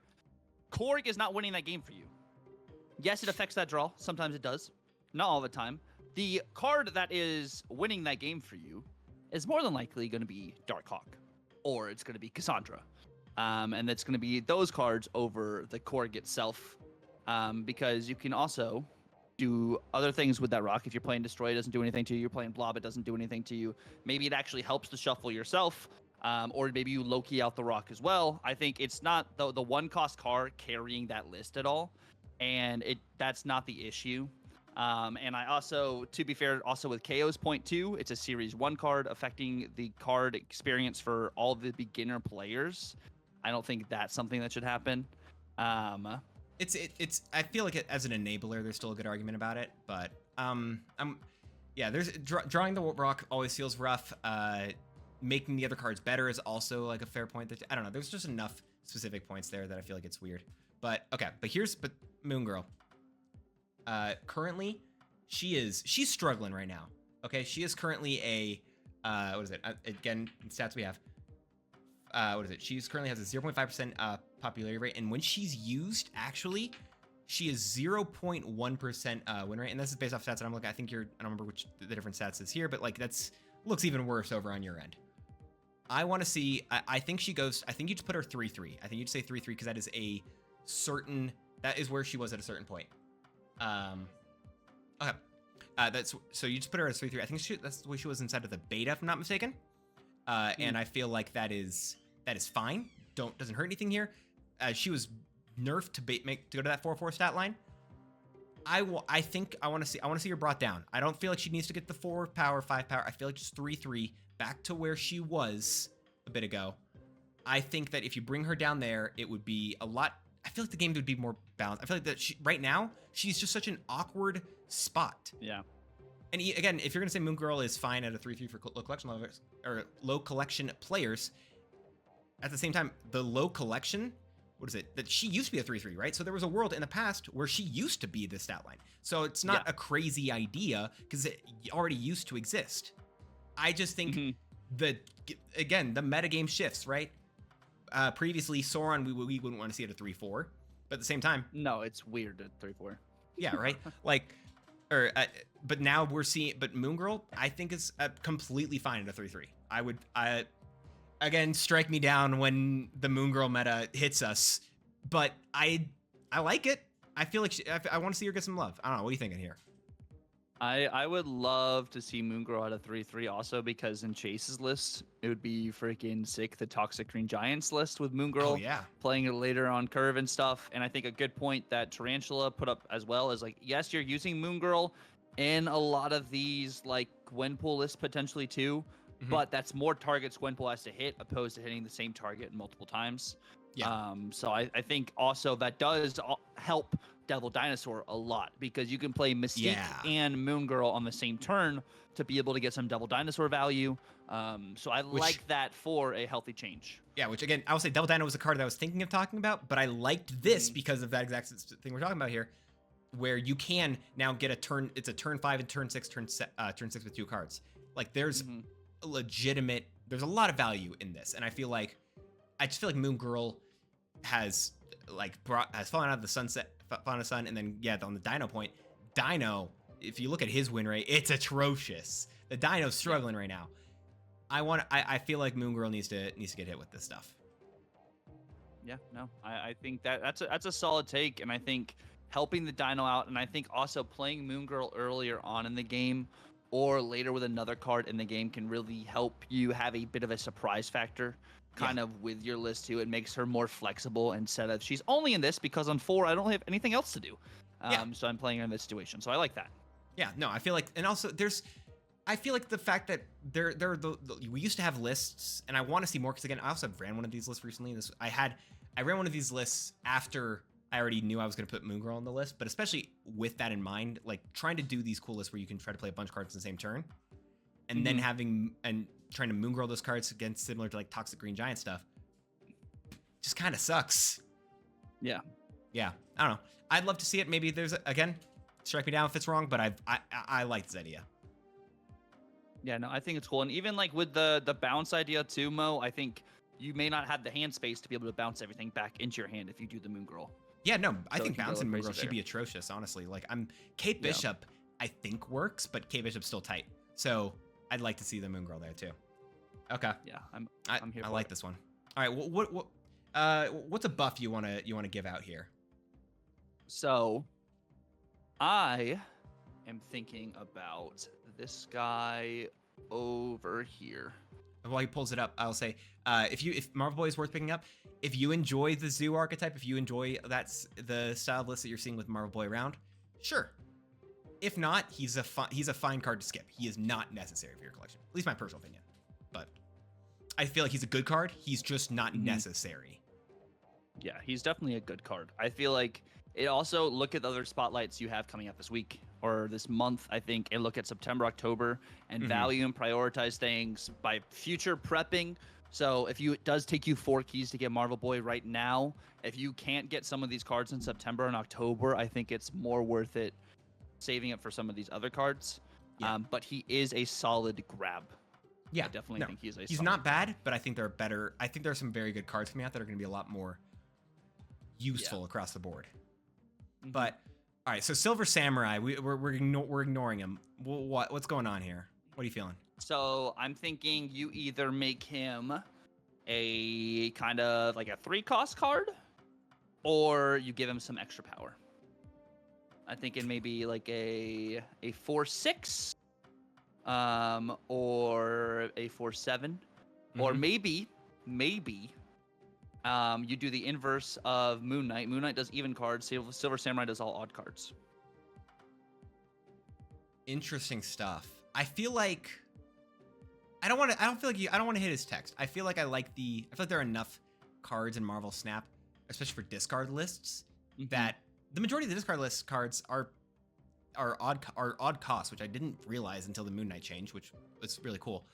Korg is not winning that game for you. Yes, it affects that draw. Sometimes it does. Not all the time. The card that is winning that game for you is more than likely going to be Darkhawk, or it's going to be Cassandra, and it's going to be those cards over the Korg itself, because you can also do other things with that rock. If you're playing Destroy, it doesn't do anything to you. You're playing Blob, it doesn't do anything to you. Maybe it actually helps to shuffle yourself, or maybe you low-key out the rock as well. I think it's not the 1-cost card carrying that list at all, and that's not the issue. And I also, to be fair, also with KO's point too, it's a Series 1 card affecting the card experience for all the beginner players. I don't think that's something that should happen. it's. I feel like as an enabler, there's still a good argument about it, but there's drawing the rock always feels rough. Making the other cards better is also like a fair point. That I don't know. There's just enough specific points there that I feel like it's weird. But okay, but Moon Girl. Currently, she's struggling right now. Okay, she is currently a what is it? Again, stats we have. What is it? She's currently has a 0.5% popularity rate, and when she's used, actually, she is 0.1% win rate, and this is based off stats that I'm looking. I think I don't remember which the different stats is here, but like looks even worse over on your end. I want to see. I think she goes. I think you just put her 3-3. I think you just say 3-3 because that is a certain. That is where she was at a certain point. Okay. That's so you just put her as 3-3. I think that's the way she was inside of the beta, if I'm not mistaken. And I feel like that is fine. Doesn't hurt anything here. She was nerfed to go to that 4-4 stat line. I think I want to see her brought down. I don't feel like she needs to get the 4 power, 5 power. I feel like just 3-3 back to where she was a bit ago. I think that if you bring her down there, it would be a lot. I feel like the game would be more balanced. I feel like that right now she's just such an awkward spot. Yeah. And again, if you're gonna say Moon Girl is fine at a 3-3 for low collection lovers or low collection players, at the same time, the low collection, what is it? That she used to be a 3-3, right? So there was a world in the past where she used to be the stat line. So it's not a crazy idea because it already used to exist. I just think the metagame shifts, right? Previously, Sauron, we wouldn't want to see it at 3-4, but at the same time, no, it's weird at 3-4. Yeah, right. But now we're seeing. But Moon Girl, I think is completely fine at a 3-3. Again, strike me down when the Moon Girl meta hits us, but I like it. I feel like I want to see her get some love. I don't know. What are you thinking here? I would love to see Moon Girl at a 3-3 also, because in Chase's list, it would be freaking sick, the Toxic Green Giants list with Moon Girl playing it later on curve and stuff. And I think a good point that Tarantula put up as well is like, yes, you're using Moon Girl in a lot of these like Gwenpool lists potentially too, but that's more targets Gwenpool has to hit opposed to hitting the same target multiple times. Yeah. So I think also that does help Devil Dinosaur a lot, because you can play Mystique and Moon Girl on the same turn to be able to get some Devil Dinosaur value. So I like that for a healthy change. Yeah, which again, I would say Devil Dino was a card that I was thinking of talking about, but I liked this because of that exact thing we're talking about here, where you can now get a turn. It's a turn 5 and turn 6 with 2 cards. Like there's a legitimate there's a lot of value in this, and I just feel like Moon Girl has fallen out of the sunset, fallen out of the sun, and then on the Dino point, Dino, if you look at his win rate, it's atrocious. The Dino's struggling right now. I feel like Moon Girl needs to get hit with this stuff. Yeah, no, I think that's a solid take, and I think helping the Dino out, and I think also playing Moon Girl earlier on in the game or later with another card in the game can really help you have a bit of a surprise factor kind of with your list too. It makes her more flexible instead of she's only in this because on 4 I don't have anything else to do. So I'm playing her in this situation. So I like that. Yeah, no, I feel like, and also I feel like the fact that we used to have lists, and I want to see more because again, I also ran one of these lists recently. I ran one of these lists after I already knew I was going to put Moon Girl on the list, but especially with that in mind, like trying to do these cool lists where you can try to play a bunch of cards in the same turn, and then trying to Moon Girl those cards against similar to like Toxic Green Giant stuff, just kind of sucks. Yeah, I don't know. I'd love to see it. Maybe again, strike me down if it's wrong, but I like this idea. Yeah, no, I think it's cool. And even like with the bounce idea too, Mo, I think you may not have the hand space to be able to bounce everything back into your hand if you do the Moon Girl. Yeah, no, I think bouncing Moon Girl should be atrocious, honestly. Like Kate Bishop, I think works, but Kate Bishop's still tight. So I'd like to see the Moon Girl there too. Okay. Yeah, I'm here. I like this one. All right, what's a buff you wanna give out here? So I am thinking about this guy over here. While he pulls it up, I'll say, if Marvel Boy is worth picking up, if you enjoy the Zoo archetype, if you enjoy the style of list that you're seeing with Marvel Boy around, sure. If not, he's a fine card to skip. He is not necessary for your collection. At least my personal opinion. But I feel like he's a good card. He's just not necessary. Yeah, he's definitely a good card. I feel like it also, look at the other spotlights you have coming up this week or this month, I think, and look at September, October, and value and prioritize things by future prepping. So if it does take you 4 keys to get Marvel Boy right now, if you can't get some of these cards in September and October, I think it's more worth it saving it for some of these other cards. Yeah. But he is a solid grab. Yeah, I definitely think he's not bad, but I think there are better. I think there are some very good cards coming out that are going to be a lot more useful across the board. But all right, so Silver Samurai, we're ignoring him. What's going on here? What are you feeling? So I'm thinking you either make him a kind of like a 3-cost card, or you give him some extra power. I think it may be like a 4/6, or a 4/7, or maybe you do the inverse of Moon Knight. Moon Knight does even cards. Silver Samurai does all odd cards. Interesting stuff. I feel like I don't want to hit his text. I feel like I feel like there are enough cards in Marvel Snap, especially for discard lists, that the majority of the discard list cards are odd costs, which I didn't realize until the Moon Knight change, which was really cool.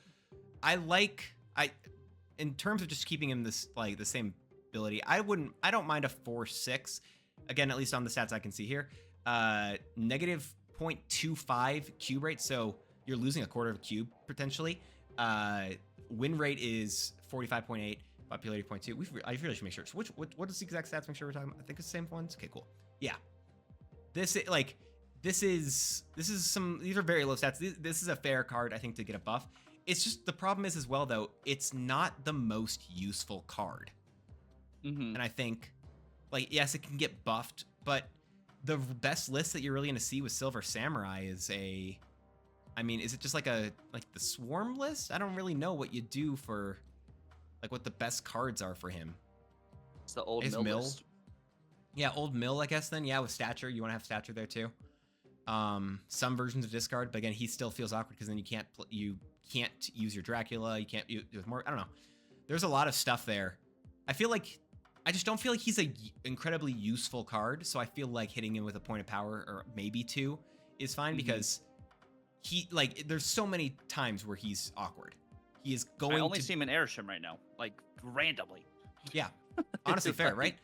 In terms of just keeping him this the same ability, I don't mind a 4/6. Again, at least on the stats I can see here, negative 0.25 cube rate, so you're losing a quarter of a cube potentially. Win rate is 45.8, popularity 0.2. I really should make sure. So what is the exact stats? Make sure we're talking about. I think it's the same ones. Okay, cool. Yeah, these are very low stats. This is a fair card, I think, to get a buff. It's just the problem is as well though, it's not the most useful card. And I think, yes, it can get buffed, but the best list that you're really gonna see with Silver Samurai is is it just like the Swarm list? I don't really know what you do for, what the best cards are for him. It's the old mill list. Yeah, old mill, I guess then. Yeah, with Stature, you want to have Stature there too. Some versions of discard, but again, he still feels awkward because then you can't use your Dracula. You can't use more. I don't know. There's a lot of stuff there. I just don't feel like he's a incredibly useful card. So I feel like hitting him with a point of power or maybe 2 is fine because there's so many times where he's awkward. He is going. I only see him in Airshim right now, randomly. Yeah, honestly, fair, right?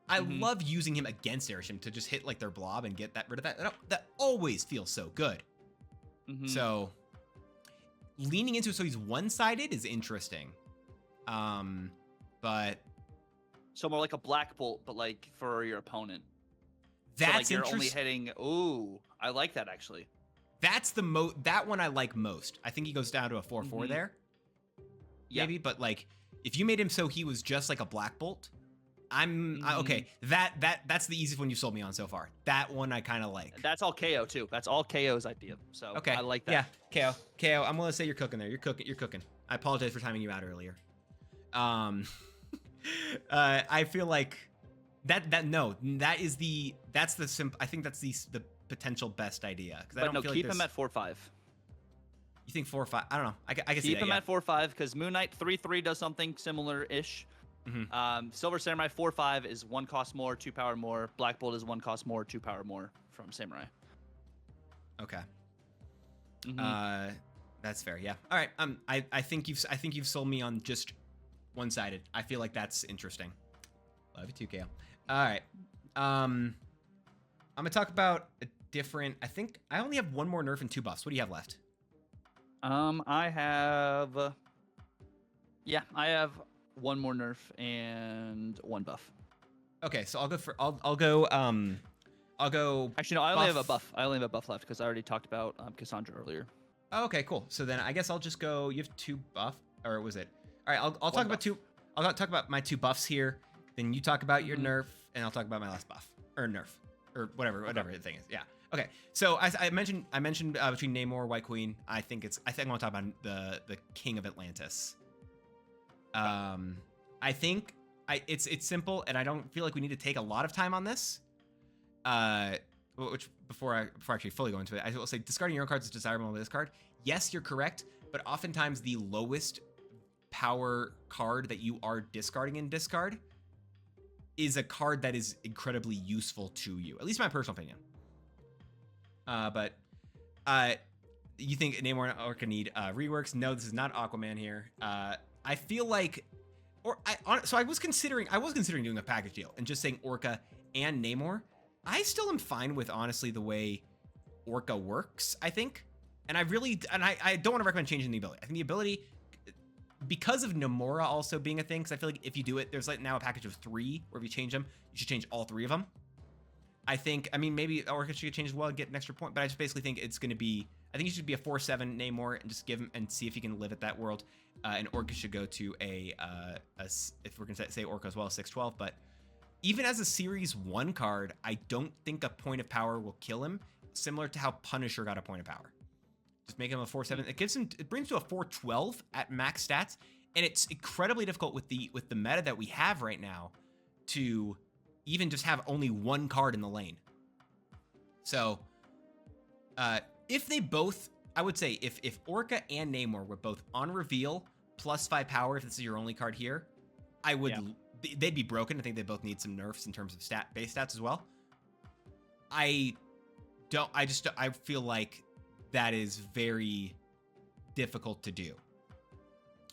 I love using him against Airshim to just hit their blob and get rid of that. That always feels so good. So leaning into it so he's one-sided is interesting. But So more like a Black Bolt, but like for your opponent. that's so like you're only interesting. hitting. Ooh, I like that actually. That's that one I like most. I think he goes down to a 4/4 there. Yeah. Maybe, but like if you made him so he was just like a Black Bolt, okay. That's the easiest one you sold me on so far. That one I kind of like. That's all KO too. That's all KO's idea. So Okay. I like that. Yeah, KO. I'm gonna say you're cooking there. You're cooking. I apologize for timing you out earlier. I feel like that's I think that's the potential best idea because I But don't no, feel keep like him at 4/5. You think 4/5? I don't know. I can see Keep that. him Yeah. at 4/5 because Moon Knight 3/3 does something similar-ish. Silver Samurai 4/5 is 1 cost more, 2 power more. Black Bolt is 1 cost more, 2 power more from Samurai. Okay. That's fair. Yeah. All right. I think you've sold me on just one-sided. I feel like that's interesting. Love you too, KO. All right. I'm gonna talk about a different. I think I only have one more nerf and 2 buffs. What do you have left? I have. Yeah, I have 1 more nerf and 1 buff. Okay, so I'll go. Actually, no, I only have a buff. I only have a buff left because I already talked about Cassandra earlier. Oh, okay, cool. So then I guess I'll just go. You have 2 buff, or was it? All right, I'll talk about 2. I'll talk about my 2 buffs here. Then you talk about your nerf, and I'll talk about my last buff or nerf or whatever the thing is. Yeah. Okay. So I mentioned between Namor, White Queen. I think I want to talk about the King of Atlantis. I think it's simple, and I don't feel like we need to take a lot of time on this. Which before I actually fully go into it, I will say discarding your own cards is desirable with this card. Yes, you're correct, but oftentimes the lowest power card that you are discarding in discard is a card that is incredibly useful to you. At least my personal opinion. But you think Namor and Orca need reworks? No, this is not Aquaman here. I feel like, so I was considering doing a package deal and just saying Orca and Namor. I still am fine with honestly the way Orca works, I think. And I don't want to recommend changing the ability. I think the ability, because of Namora also being a thing, because I feel like if you do it, there's like now a package of 3, where if you change them, you should change all 3 of them. I mean, maybe Orca should get changed as well and get an extra point, but I just basically think it's going to be, I think it should be a 4/7 Namor and just give him and see if he can live at that world. And Orca should go to if we're going to say Orca as well, 6/12, but even as a Series 1 card, I don't think a point of power will kill him, similar to how Punisher got a point of power. Just make him a 4/7. It brings him to a 4/12 at max stats, and it's incredibly difficult with the meta that we have right now to even just have only 1 card in the lane. So, if they both, I would say if Orca and Namor were both on reveal +5 power, if this is your only card here, I would. Yeah. They'd be broken. I think they both need some nerfs in terms of base stats as well. I feel like that is very difficult to do.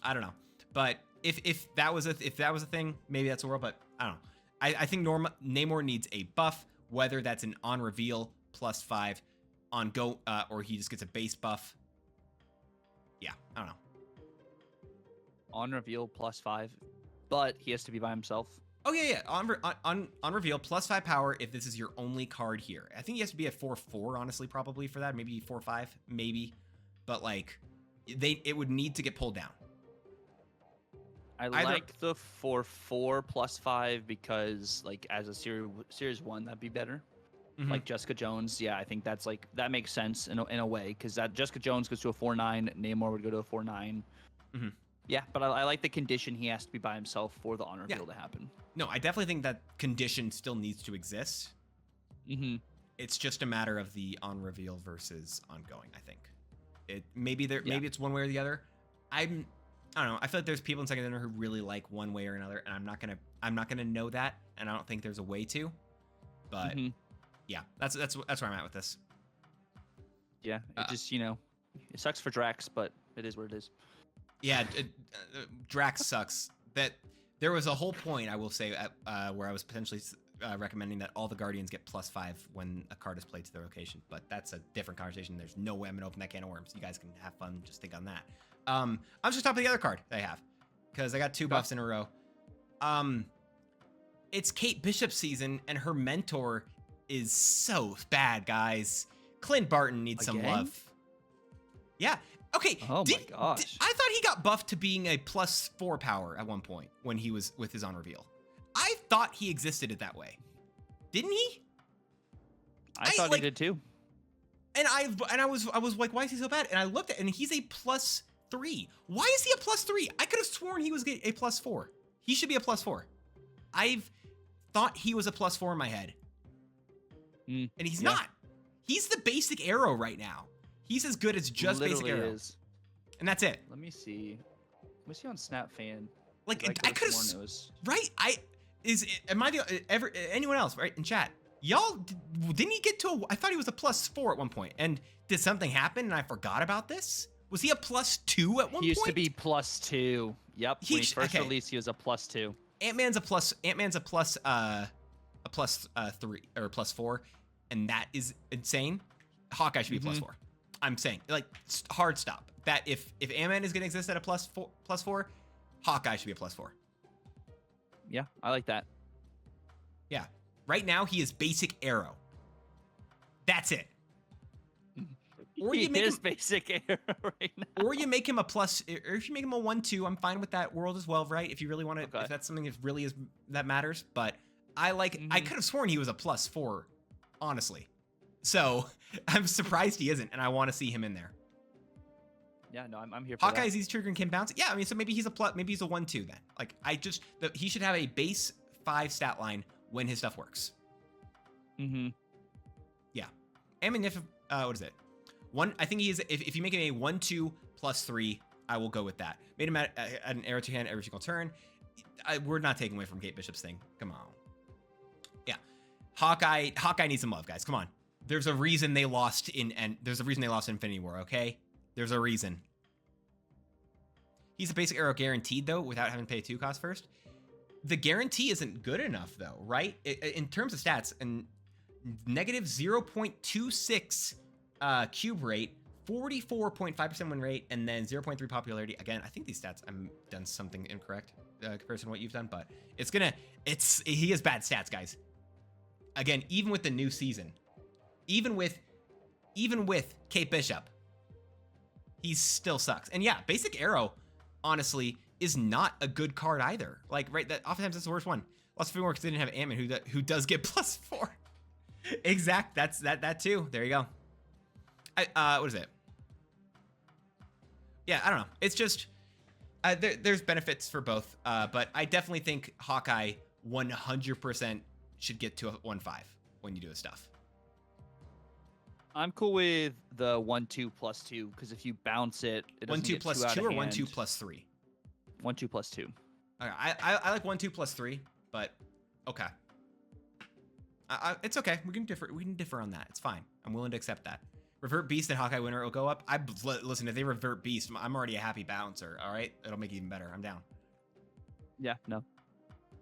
I don't know, but if that was a thing, maybe that's a world. But I don't know. I think Namor needs a buff, whether that's an on reveal +5 on go, or he just gets a base buff. Yeah, I don't know. On reveal +5. But he has to be by himself. Oh yeah. On reveal +5 power if this is your only card here. I think he has to be at 4/4, honestly, probably for that. Maybe 4/5, maybe. But like, it would need to get pulled down. I like the 4/4 +5 because like as a series 1 that'd be better. Like Jessica Jones, yeah, I think that's like that makes sense in a way because that Jessica Jones goes to a 4/9, Namor would go to a 4/9. Yeah, but I like the condition he has to be by himself for the on reveal to happen. No, I definitely think that condition still needs to exist. It's just a matter of the on reveal versus ongoing. I think maybe it's one way or the other. I don't know. I feel like there's people in Second Dinner who really like one way or another, and I'm not gonna know that, and I don't think there's a way to. But yeah, that's where I'm at with this. Yeah, it just it sucks for Drax, but it is what it is. Yeah, Drax sucks. That there was a whole point I will say where I was potentially recommending that all the Guardians get +5 when a card is played to their location, but that's a different conversation. There's no way I'm gonna open that can of worms. You guys can have fun. Just think on that. I'm just top of the other card that I have because I got 2 buffs in a row. It's Kate Bishop season, and her mentor is so bad, guys. Clint Barton needs some love. Yeah. Okay. Oh my gosh. I thought he got buffed to being a +4 power at one point when he was with his on reveal. I thought he existed it that way. Didn't he? I thought he did too. And I was like, why is he so bad? And I looked at it, and he's a +3. Why is he a +3? I could have sworn he was a +4. He should be a +4. I've thought he was a +4 in my head. And he's not. He's the basic arrow right now. He's as good as just basic arrow. Is. And that's it. Let me see. Let me see on Snap Fan. Like I could have right. Am I the anyone else right in chat? Y'all didn't he get to I thought he was a +4 at one point. And did something happen and I forgot about this? Was he a +2 at one point? He used to be +2. Yep. When he first released, he was a +2. Ant-Man's a +3 or +4, and that is insane. Hawkeye should be +4. I'm saying, like, hard stop. That if Ant-Man is gonna exist at a +4, Hawkeye should be a +4. Yeah, I like that. Yeah. Right now he is basic arrow. That's it. Or you make him basic arrow right now. Or you make him a or if you make him a 1/2, I'm fine with that world as well, right? If you really want to, if that's something that really is that matters. But I like, I could have sworn he was a +4, honestly. So I'm surprised he isn't, and I want to see him in there. Yeah, no, I'm here for Hawkeye is easy trigger and can bounce. Yeah, I mean, so maybe he's a maybe he's a 1/2 then. Like he should have a base 5 stat line when his stuff works. Yeah. I mean, what is it? I think he is. If you make him a 1/2 +3, I will go with that. Made him at an arrow to hand every single turn. We're not taking away from Kate Bishop's thing. Come on. Yeah, Hawkeye needs some love, guys. Come on. There's a reason they lost there's a reason they lost Infinity War. Okay, there's a reason. He's a basic arrow guaranteed though, without having to pay a 2 cost first. The guarantee isn't good enough though, right? In terms of stats, and -0.26. Cube rate, 44.5% win rate, and then 0.3 popularity. Again, I think these stats, I'm done something incorrect comparison to what you've done, but he has bad stats, guys. Again, even with the new season, even with Kate Bishop, he still sucks. And yeah, basic arrow, honestly, is not a good card either. Like, right, that oftentimes that's the worst one. Lots of works didn't have Ant-Man who does get +4. Exact. That's that too. There you go. What is it? Yeah, I don't know. It's just there's benefits for both, but I definitely think Hawkeye 100% should get to a 1/5 when you do his stuff. I'm cool with the 1/2 +2 because if you bounce it, it doesn't 1/2 get too +2 out or of 1/2 hand. +3. 1/2 +2. Okay, I like 1/2 +3, but okay. It's okay. We can differ on that. It's fine. I'm willing to accept that. Revert Beast and Hawkeye winner will go up. Listen, if they revert Beast, I'm already a happy bouncer. All right, it'll make it even better. I'm down. Yeah, no.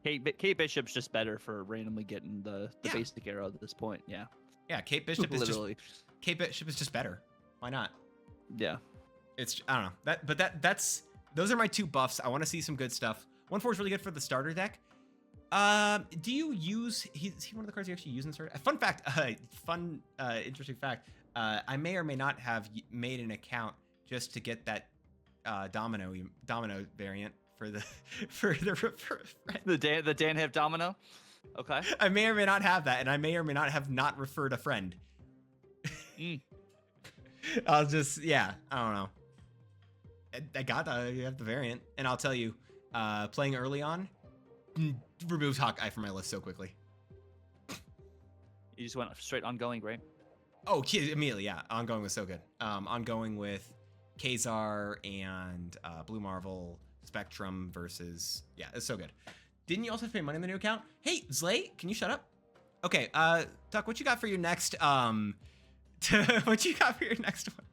Kate Bishop's just better for randomly getting the basic arrow at this point. Yeah. Yeah, Kate Bishop is literally. Kate Bishop is just better. Why not? Yeah. It's I don't know that's those are my 2 buffs. I want to see some good stuff. 1/4 is really good for the starter deck. Do you use? Is he one of the cards you actually use in starter? Fun fact. Interesting fact. I may or may not have made an account just to get that domino variant for the the Dan Hip domino. Okay. I may or may not have that, and I may or may not have not referred a friend. I'll just I don't know. You have the variant, and I'll tell you, playing early on removes Hawkeye from my list so quickly. You just went straight ongoing, right? Oh, immediately, yeah. Ongoing was so good. Ongoing with Kazar and Blue Marvel Spectrum versus it's so good. Didn't you also have to pay money in the new account? Hey, Zlay, can you shut up? Okay, Tuck, what you got for your next what you got for your next one?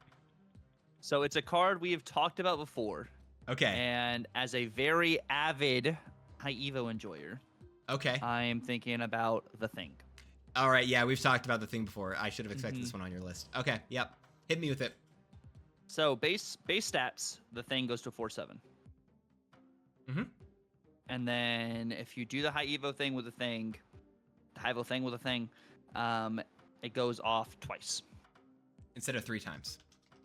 So it's a card we have talked about before. Okay. And as a very avid high Evo enjoyer, Okay. I'm thinking about the Thing. All right. Yeah, we've talked about the Thing before. I should have expected this one on your list. Okay. Yep. Hit me with it. So base stats, the Thing goes to 4/7. Mm-hmm. And then if you do the high evo thing with the Thing, the high evo thing with the Thing, it goes off twice Instead of 3 times.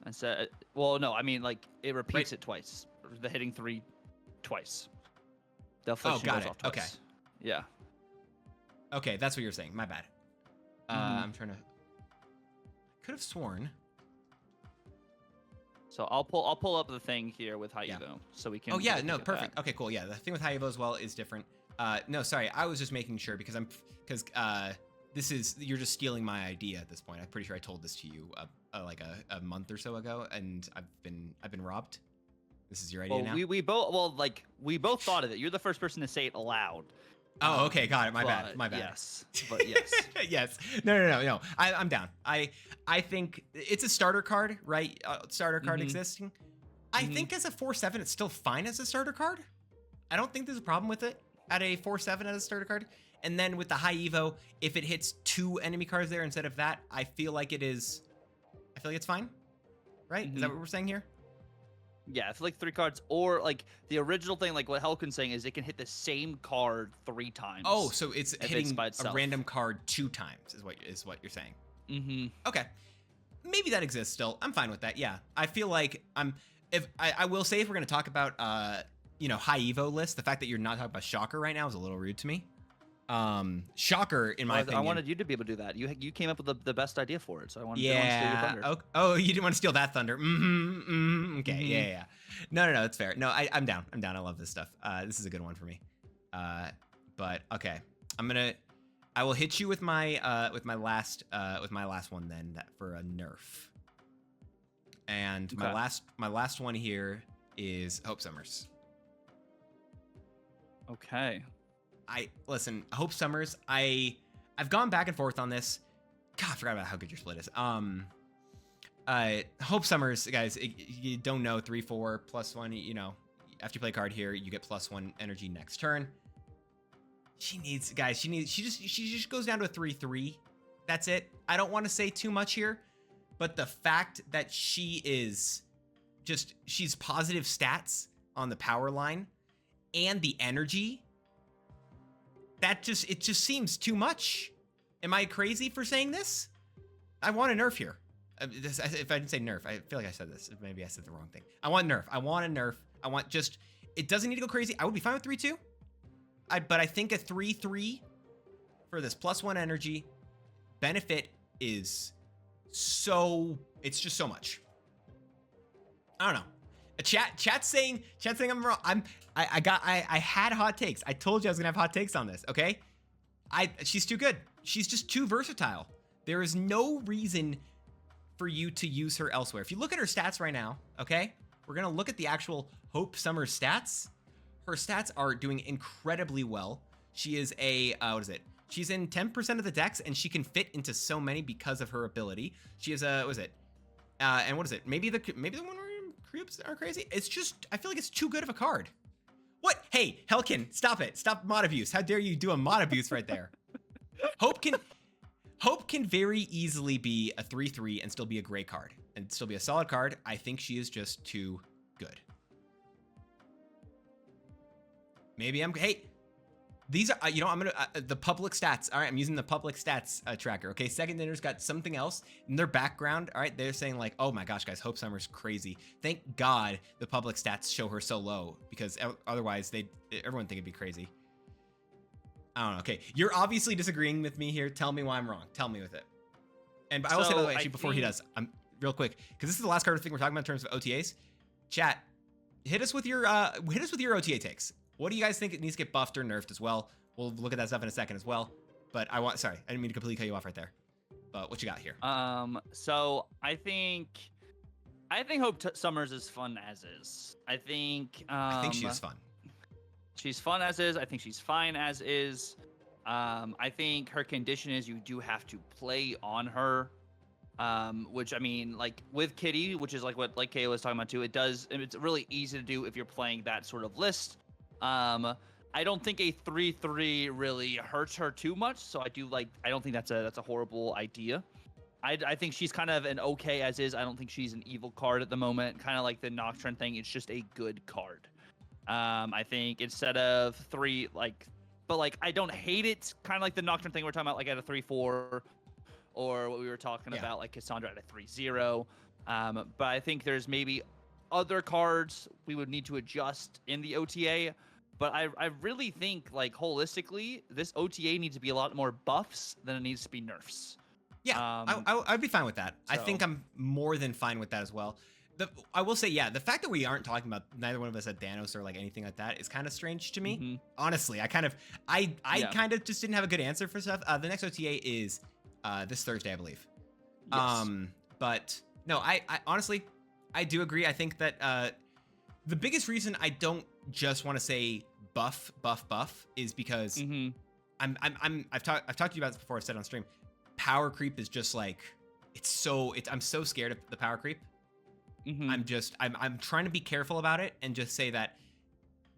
And so, well, no, I mean like it repeats it twice. The hitting 3 twice. The affliction got goes it. off twice. Okay. Yeah. Okay, that's what you're saying. My bad. I'm trying to. Could have sworn. So I'll pull up the Thing here with high Yeah. evo, so we can. Oh yeah, look no, at perfect. that. Okay, cool. Yeah, the thing with high evo as well is different. No, sorry, I was just making sure because you're just stealing my idea at this point. I'm pretty sure I told this to you like a month or so ago, and I've been robbed. This is your idea Well, now. we both thought of it. You're the first person to say it aloud. Oh, okay, got it. My bad. But My bad. Yes, but yes. Yes. No. I'm down. I think it's a starter card, right? Starter card existing. I think as a 4/7, it's still fine as a starter card. I don't think there's a problem with it at a 4/7 as a starter card. And then with the high evo, if it hits 2 enemy cards there instead of that, I feel like it's fine, right? Is that what we're saying here? Yeah, I feel like 3 cards, or like the original thing, like what Helkin's saying is it can hit the same card 3 times. Oh, so it's if hitting by a itself. random card 2 times is what you're saying. Mm-hmm. Okay. Maybe that exists still. I'm fine with that. Yeah. I feel like I will say if we're going to talk about high evo list, the fact that you're not talking about Shocker right now is a little rude to me. Shocker in my opinion. I wanted you to be able to do that. You came up with the best idea for it, so I wanted to steal your thunder. Oh, you didn't want to steal that thunder. Okay. Yeah. No, it's fair. No, I'm down. I love this stuff. This is a good one for me. But okay. I will hit you with my last one then for a Nerf. And Okay. my last one here is Hope Summers. Okay. Listen, Hope Summers, I've gone back and forth on this. God, I forgot about how good your split is. Hope Summers, guys, you don't know 3/4 +1, after you play a card here, you get +1 energy next turn. She just goes down to a 3/3. That's it. I don't want to say too much here, but the fact that she's positive stats on the power line and the energy, it just seems too much. Am I crazy for saying this? I want a Nerf here. If I didn't say Nerf, I feel like I said this. Maybe I said the wrong thing. I want Nerf. I want a Nerf. It doesn't need to go crazy. I would be fine with 3/2. But I think a 3/3 for this +1 energy benefit is it's just so much. I don't know. Chat's saying I'm wrong. I had hot takes. I told you I was gonna have hot takes on this. Okay, she's too good. She's just too versatile. There is no reason for you to use her elsewhere. If you look at her stats right now, okay, we're gonna look at the actual Hope Summers stats. Her stats are doing incredibly well. She is She's in 10% of the decks, and she can fit into so many because of her ability. She is and what is it? Maybe the one where creeps are crazy. It's just, I feel like it's too good of a card. What? Hey, Helkin, stop it. Stop mod abuse. How dare you do a mod abuse right there? Hope can very easily be a 3/3 and still be a great card and still be a solid card. I think she is just too good. Maybe these are, I'm gonna, the public stats. All right, I'm using the public stats tracker. Okay, Second Dinner's got something else in their background. All right, they're saying like, oh my gosh, guys, Hope Summer's crazy. Thank God the public stats show her so low, because otherwise everyone think it'd be crazy. I don't know. Okay, you're obviously disagreeing with me here. Tell me why I'm wrong. Tell me with it. And I will say, by the way, actually, before he does, real quick, because this is the last card thing we're talking about in terms of OTAs. Chat, hit us with your OTA takes. What do you guys think it needs to get buffed or nerfed as well? We'll look at that stuff in a second as well. But sorry, I didn't mean to completely cut you off right there. But what you got here? So I think Hope Summers is fun as is. I think she is fun. She's fun as is. I think she's fine as is. I think her condition is you do have to play on her. Which I mean, like with Kitty, which is like what KO was talking about too. It's really easy to do if you're playing that sort of list. I don't think a 3/3 really hurts her too much. So I don't think that's a horrible idea. I think she's kind of an okay as is. I don't think she's an evil card at the moment. Kind of like the Nocturne thing. It's just a good card. I think instead of 3, but I don't hate it. Kind of like the Nocturne thing we're talking about, like at a 3/4, or what we were talking about, like Cassandra at a 3/0. But I think there's maybe other cards we would need to adjust in the OTA. But I really think, like, holistically, this OTA needs to be a lot more buffs than it needs to be nerfs. Yeah, I'd be fine with that. I think I'm more than fine with that as well. I will say, yeah, the fact that we aren't talking about, neither one of us at Thanos or like anything like that is kind of strange to me. Honestly, I kind of just didn't have a good answer for stuff. The next OTA is this Thursday, I believe. Yes. But no, I honestly, I do agree. I think that the biggest reason I don't just want to say buff is because I've talked to you about this before. I've said on stream, power creep is just like, I'm so scared of the power creep. I'm trying to be careful about it and just say that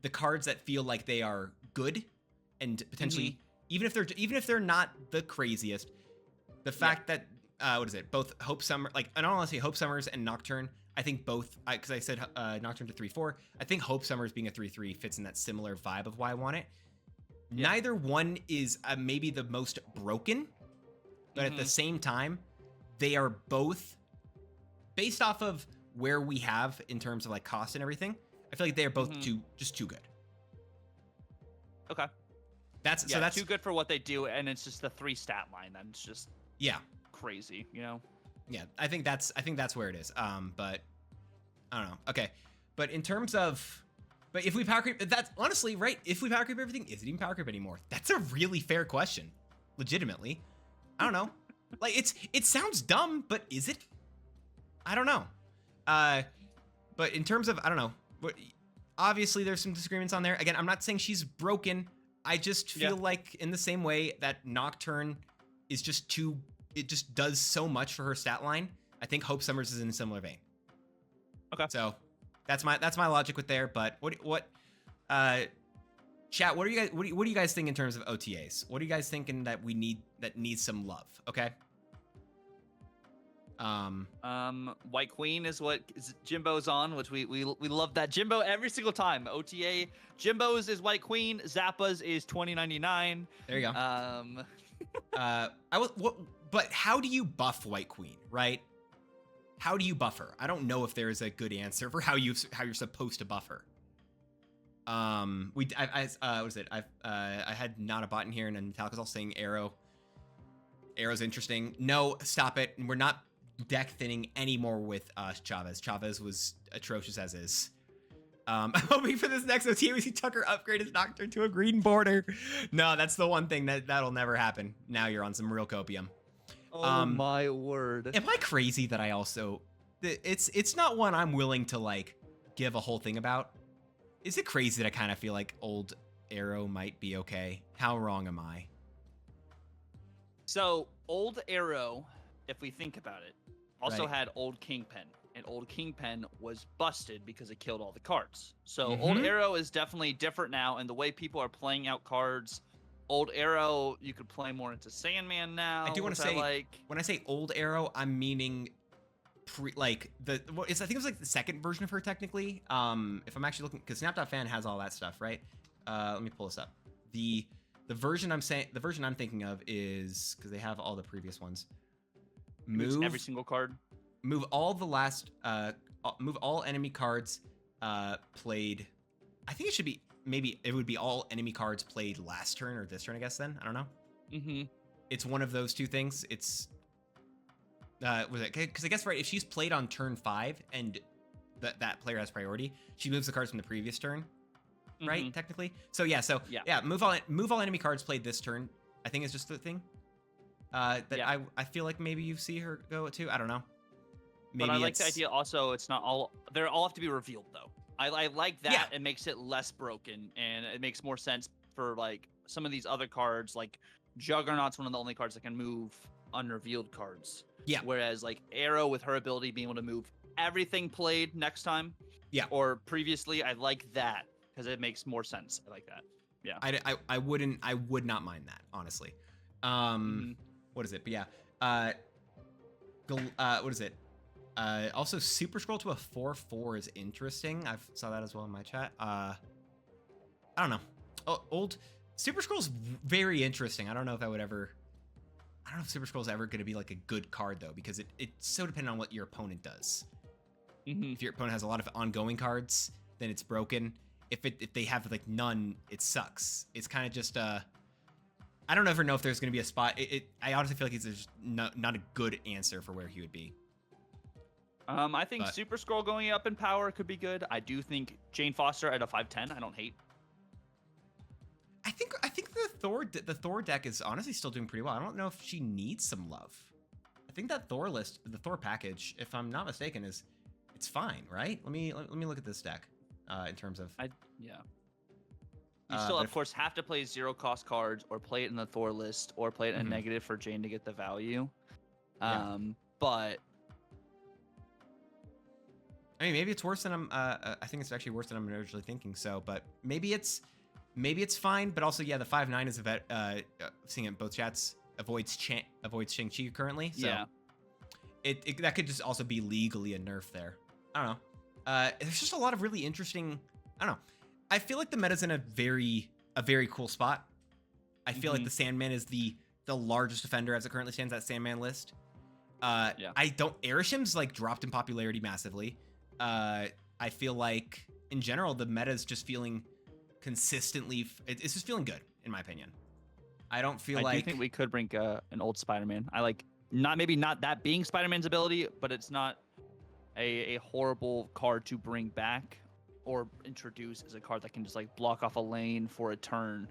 the cards that feel like they are good and potentially even if they're not the craziest, the fact that what is it? Both Hope Summer, like, and honestly, Hope Summers and Nocturne, I think both, because I said Nocturne to 3/4. I think Hope Summers being a 3/3 fits in that similar vibe of why I want it. Neither one is maybe the most broken, but at the same time, they are both based off of where we have in terms of like cost and everything. I feel like they are both too good. Okay. That's too good for what they do, and it's just the 3 stat line. That's just crazy, you know. Yeah, I think that's where it is. But I don't know. Okay, but in terms of, but if we power creep, that's honestly right. If we power creep everything, is it even power creep anymore? That's a really fair question. Legitimately, I don't know. Like it sounds dumb, but is it? I don't know. But in terms of, I don't know. Obviously, there's some disagreements on there. Again, I'm not saying she's broken. I just feel like in the same way that Nocturne is just too, it just does so much for her stat line. I think Hope Summers is in a similar vein. Okay. So that's my logic with there. But chat, what do you guys think in terms of OTAs? What are you guys thinking that needs some love? Okay. White Queen is what Jimbo's on, which we love that Jimbo every single time. OTA Jimbo's is White Queen, Zappa's is 2099. There you go. But how do you buff White Queen, right? How do you buff her? I don't know if there is a good answer for how you're supposed to buff her. What was it? I had not a bot in here, and then Metallica's all saying Arrow. Arrow's interesting. No, stop it. We're not deck thinning anymore with Chavez. Chavez was atrocious as is. I'm hoping for this next OTA we see Tucker upgrade his Nocturne to a green border. No, that's the one thing that'll never happen. Now you're on some real copium. Oh my word. Am I crazy that I also... It's not one I'm willing to, like, give a whole thing about. Is it crazy that I kind of feel like old Arrow might be okay? How wrong am I? So, old Arrow, if we think about it, also had old Kingpin. And old Kingpin was busted because it killed all the cards. So old Arrow is definitely different now, and the way people are playing out cards, old Arrow, you could play more into Sandman now. I do want to say, when I say old Arrow, I'm meaning I think it was like the second version of her technically. If I'm actually looking, because Snap.fan has all that stuff, right? Let me pull this up. The version I'm thinking of is, because they have all the previous ones. Move every single card. Move all the last. Move all enemy cards played. I think it should be, maybe it would be all enemy cards played last turn or this turn. I guess then I don't know. It's one of those two things. It's was it? Because I guess right, if she's played on turn 5 and that player has priority, she moves the cards from the previous turn, right? Technically. So yeah. Move all enemy cards played this turn. I think is just the thing. I feel like maybe you see her go to. I don't know. Maybe but I like the idea also, it's not all, they all have to be revealed though. I like that. It makes it less broken, and it makes more sense for like some of these other cards, like Juggernaut's one of the only cards that can move unrevealed cards. Yeah. Whereas like Arrow, with her ability being able to move everything played next time. Yeah. Or previously, I like that because it makes more sense. I like that. Yeah. I would not mind that, honestly. What is it? But yeah. What is it? Also, Super Scroll to a 4/4 is interesting. I saw that as well in my chat. I don't know. Old Super Scroll's very interesting. I don't know if I would ever. I don't know if Super Scroll's ever going to be like a good card though, because it's so dependent on what your opponent does. If your opponent has a lot of ongoing cards, then it's broken. If they have like none, it sucks. It's kind of just I don't ever know if there's going to be a spot. I honestly feel like it's just not a good answer for where he would be. I think Super Scroll going up in power could be good. I do think Jane Foster at a 5/10, I don't hate. I think the Thor deck is honestly still doing pretty well. I don't know if she needs some love. I think that Thor list, the Thor package, if I'm not mistaken, it's fine, right? Let me look at this deck in terms of yeah. You still, of course, have to play 0-cost cards or play it in the Thor list or play it in negative for Jane to get the value. But I mean, maybe it's worse than I think it's actually worse than I'm originally thinking. So, but maybe it's fine. But also, yeah, the 5/9 is seeing it in both chats avoids Shang-Chi currently. So yeah, it that could just also be legally a nerf there. I don't know. There's just a lot of really interesting. I don't know. I feel like the meta's in a very cool spot. I feel like the Sandman is the largest offender as it currently stands. That Sandman list. Airishim's like dropped in popularity massively. I feel like in general the meta is just feeling consistently. It's just feeling good in my opinion. I don't feel like. I do think we could bring an old Spider-Man. I like not that being Spider-Man's ability, but it's not a horrible card to bring back or introduce as a card that can just like block off a lane for a turn.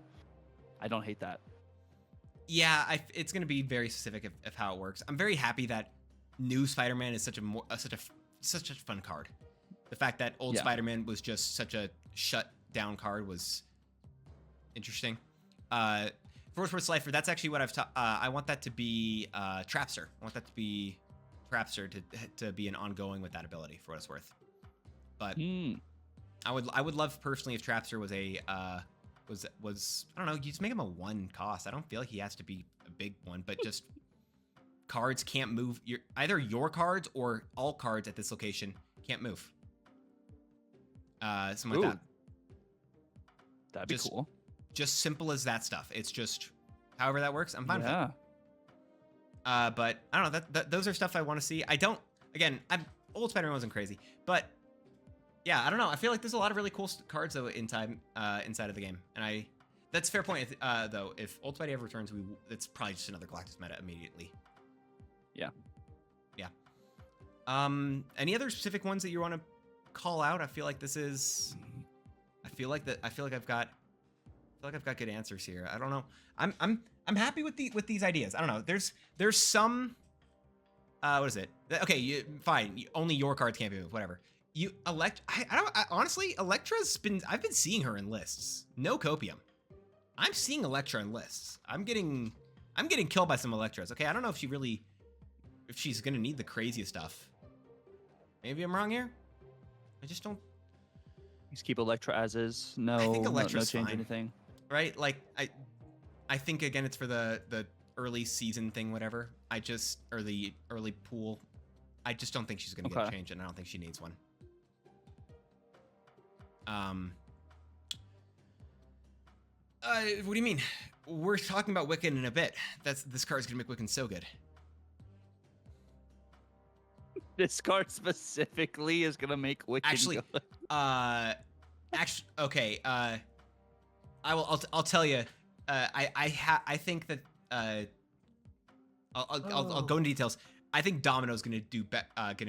I don't hate that. Yeah, it's going to be very specific of how it works. I'm very happy that new Spider-Man is such a fun card. The fact that old Spider-Man was just such a shut down card was interesting. For Slifer, that's actually what I want that to be Trapster. I want that to be Trapster to be an ongoing with that ability for what it's worth. But I would love personally if Trapster was was I don't know, you just make him a 1 cost. I don't feel like he has to be a big one, but just cards can't move. Either your cards or all cards at this location can't move. Something like that. That'd be cool. Just simple as that stuff. It's just however that works. I'm fine with it. But I don't know. Those are stuff I want to see. Old Spider-Man wasn't crazy, but yeah, I don't know. I feel like there's a lot of really cool cards though inside of the game, and that's a fair point. Though, if Old Spidey ever returns, it's probably just another Galactus meta immediately. Yeah. Any other specific ones that you want to call out? I feel like this is. I feel like I've got good answers here. I don't know. I'm happy with these ideas. I don't know. There's some. What is it? Okay, fine. Only your cards can't be moved. Whatever. Honestly, Elektra's I've been seeing her in lists. No copium. I'm seeing Elektra in lists. I'm getting killed by some Elektras. Okay, I don't know if she's gonna need the craziest stuff. Maybe I'm wrong here. I just don't. Just keep Elektra as is. No, I think Elektra's no change fine. anything. Right? Like I think again it's for the early season thing, whatever. Or the early pool. I just don't think she's gonna get changed, and I don't think she needs one. What do you mean? We're talking about Wiccan in a bit. This card's gonna make Wiccan so good. This card specifically is gonna make Wiccan good. Okay. I'll tell you. I think that I'll go into details. I think Domino's gonna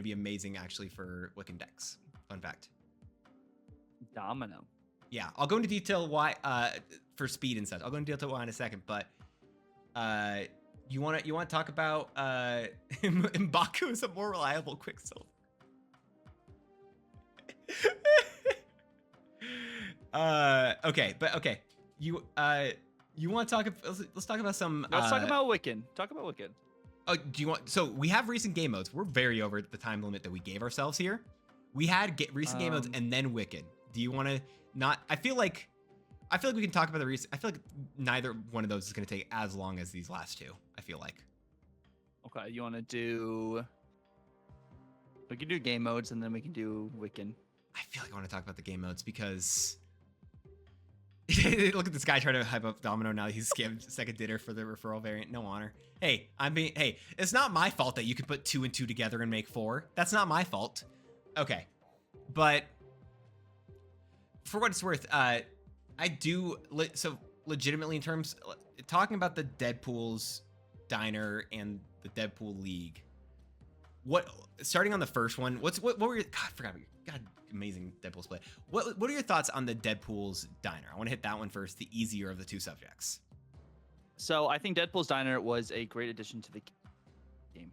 be amazing actually for Wiccan decks. Fun fact. Domino. Yeah, I'll go into detail why for speed and such. I'll go into detail why in a second, but you want to talk about M'Baku is a more reliable Quicksilver. Okay. You want to talk? Let's talk about some. Let's talk about Wiccan. Oh, do you want? So we have recent game modes. We're very over the time limit that we gave ourselves here. We had recent game modes and then Wiccan. Do you want to not? I feel like I feel like we can talk about the recent. I feel like neither one of those is going to take as long as these last two. I feel like. Okay, you want to do? We can do game modes, and then we can do Wiccan. I feel like I want to talk about the game modes because look at this guy trying to hype up Domino now. He's scammed second dinner for the referral variant. No honor. Hey, hey, it's not my fault that you can put 2 and 2 together and make 4. That's not my fault. Okay, but for what it's worth, I do so legitimately in terms talking about the Deadpools diner and the Deadpool League. What starting on the first one? What were your God? I forgot. God, amazing Deadpool's play. What are your thoughts on the Deadpool's diner? I want to hit that one first. The easier of the two subjects. So I think Deadpool's diner was a great addition to the game.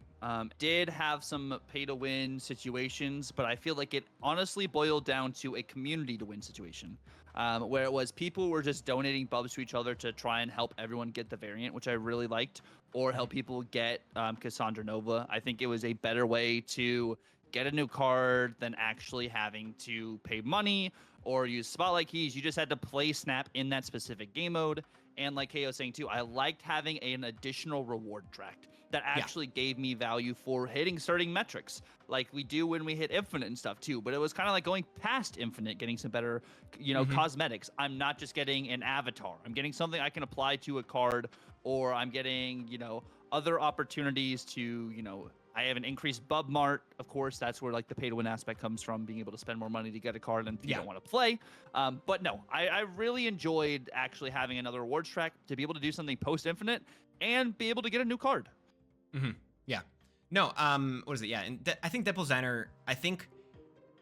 Did have some pay to win situations, but I feel like it honestly boiled down to a community to win situation. Where it was people were just donating bubs to each other to try and help everyone get the variant, which I really liked, or help people get Cassandra Nova. I think it was a better way to get a new card than actually having to pay money or use spotlight keys. You just had to play Snap in that specific game mode. And like KO was saying too, I liked having an additional reward track that actually gave me value for hitting starting metrics like we do when we hit Infinite and stuff too. But it was kind of like going past Infinite, getting some better, cosmetics. I'm not just getting an avatar. I'm getting something I can apply to a card, or I'm getting, other opportunities to, I have an increased bub mart. Of course, that's where like the pay to win aspect comes from, being able to spend more money to get a card and you don't want to play. But no, I really enjoyed actually having another rewards track to be able to do something post Infinite and be able to get a new card. Mm-hmm. Yeah. No. What is it? Yeah. And I think Deadpool's Diner. I think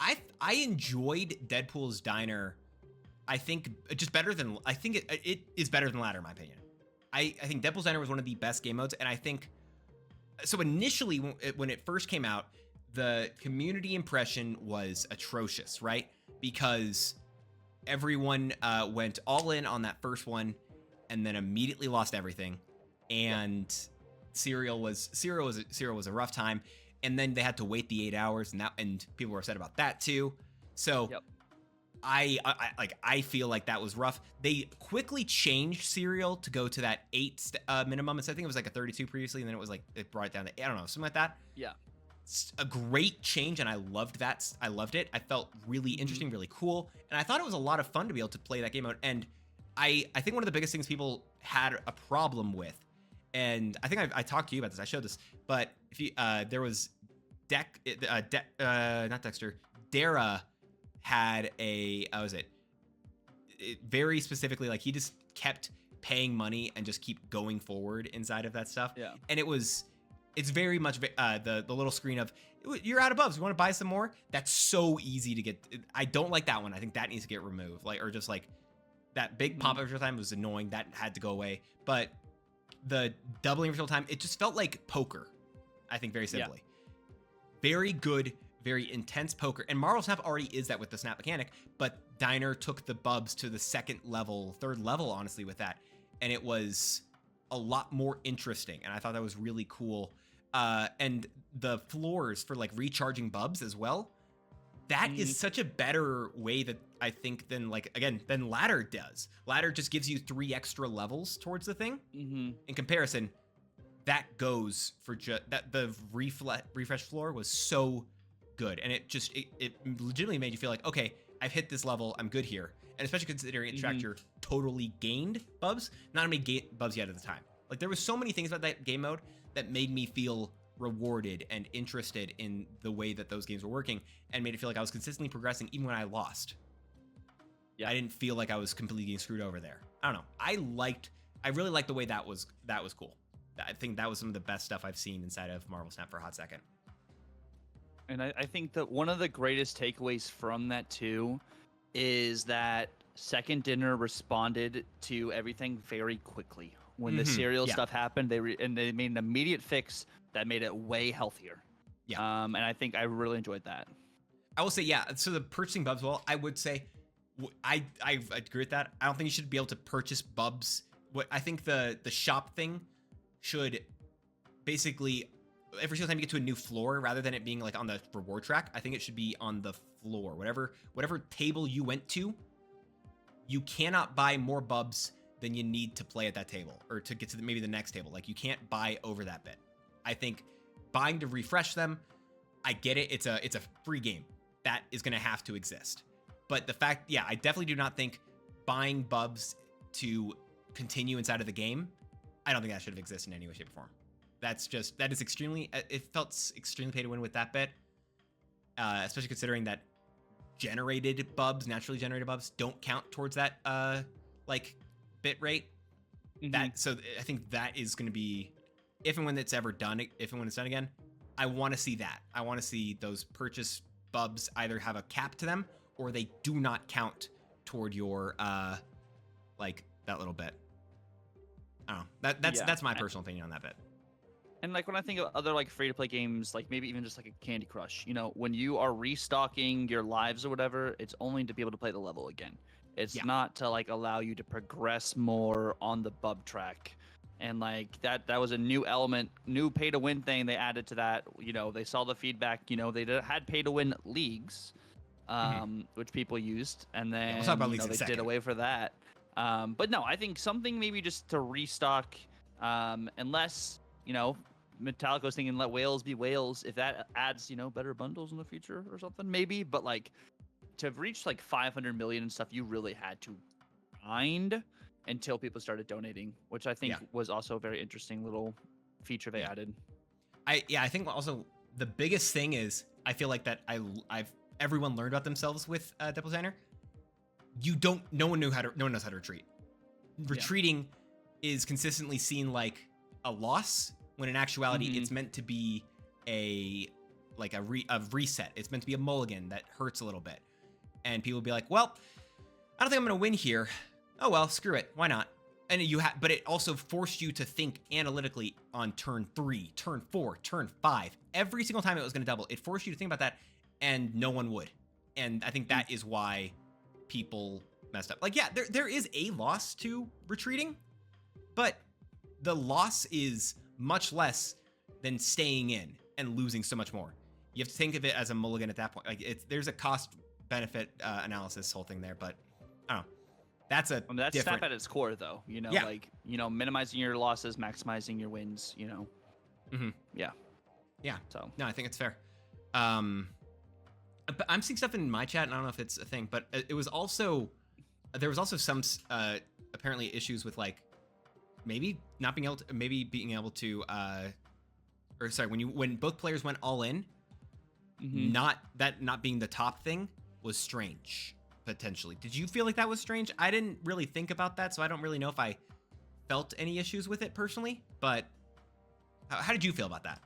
I enjoyed Deadpool's Diner. I think just better than. I think it is better than Ladder in my opinion. I think Deadpool's Diner was one of the best game modes, and I think so. Initially, when it first came out, the community impression was atrocious, right? Because everyone went all in on that first one, and then immediately lost everything, and. Cereal was a rough time, and then they had to wait the 8 hours, and people were upset about that too. So I feel like that was rough. They quickly changed Cereal to go to that 8 minimum. So I think it was like a 32 previously, and then it brought it down to, I don't know, something like that. Yeah. It's a great change, and I loved that. I loved it. I felt really interesting, really cool, and I thought it was a lot of fun to be able to play that game out. And I think one of the biggest things people had a problem with, and I think I talked to you about this. I showed this, but if you there was not Dexter. Dara had very specifically, like, he just kept paying money and just keep going forward inside of that stuff. Yeah. And it's very much the little screen of, you're out of bubs, you want to buy some more? That's so easy to get. I don't like that one. I think that needs to get removed. Like, or just like that big pop every time was annoying. That had to go away. But the doubling every time, it just felt like poker. I think very simply. Very good, very intense poker. And Marvel Snap already is that with the snap mechanic, but Diner took the bubs to the third level, honestly, with that. And it was a lot more interesting. And I thought that was really cool. And the floors for like recharging bubs as well. That is such a better way that I think than Ladder does. Ladder just gives you 3 extra levels towards the thing. In comparison, that goes for that the refresh floor was so good, and it legitimately made you feel like, okay, I've hit this level, I'm good here. And especially considering it tracked your totally gained bubs, not how many bubs you had at the time. Like, there was so many things about that game mode that made me feel rewarded and interested in the way that those games were working, and made it feel like I was consistently progressing even when I lost. I didn't feel like I was completely getting screwed over there. I don't know. I really liked the way that was cool. I think that was some of the best stuff I've seen inside of Marvel Snap for a hot second. And I think that one of the greatest takeaways from that too is that Second Dinner responded to everything very quickly. When the cereal stuff happened, they made an immediate fix that made it way healthier. And I think I really enjoyed that. I will say, so the purchasing bubs, well, I would say I agree with that. I don't think you should be able to purchase bubs. What I think the shop thing should basically, every single time you get to a new floor, rather than it being like on the reward track, I think it should be on the floor. Whatever table you went to, you cannot buy more bubs than you need to play at that table or to get to maybe the next table. Like, you can't buy over that bit. I think buying to refresh them, I get it. It's a free game. That is going to have to exist. But the fact, yeah, I definitely do not think buying bubs to continue inside of the game, I don't think that should have existed in any way, shape, or form. That is extremely, it felt extremely pay to win with that bit, especially considering that naturally generated bubs don't count towards that, like, bit rate. So I think that is going to be, if and when it's done again, I want to see that. I want to see those purchase bubs either have a cap to them or they do not count toward your, like, that little bit. I don't know. That's my personal opinion on that bit. And like when I think of other like free-to-play games, like maybe even just like a Candy Crush, you know, when you are restocking your lives or whatever, it's only to be able to play the level again. It's not to like allow you to progress more on the bub track. And like that was a new element, new pay-to-win thing they added to that. You know, they saw the feedback. You know, they had pay-to-win leagues, which people used, and then we'll talk about leagues in a they second. did away for that. But no, I think something maybe just to restock, unless, you know, Metallica's thinking let whales be whales. If that adds, you know, better bundles in the future or something, maybe. But like to reach like 500 million and stuff, you really had to grind until people started donating, which I think was also a very interesting little feature they added. I think also the biggest thing is I feel like that everyone learned about themselves with Deadpool Designer. No one knows how to retreat. Retreating is consistently seen like a loss when in actuality it's meant to be a reset. It's meant to be a mulligan that hurts a little bit. And people will be like, well, I don't think I'm going to win here. Oh, well, screw it. Why not? And but it also forced you to think analytically on turn 3, turn 4, turn 5. Every single time it was going to double, it forced you to think about that, and no one would. And I think that is why people messed up. Like, yeah, there is a loss to retreating, but the loss is much less than staying in and losing so much more. You have to think of it as a mulligan at that point. Like, there's a cost-benefit analysis whole thing there, but I don't know. That's different... Snap at its core, though. You know, like, you know, minimizing your losses, maximizing your wins. You know. Yeah. So no, I think it's fair. But I'm seeing stuff in my chat, and I don't know if it's a thing, but there was also some apparently issues with like maybe being able to when both players went all in, not being the top thing was strange. Potentially. Did you feel like that was strange? I didn't really think about that, so I don't really know if I felt any issues with it personally, but how did you feel about that?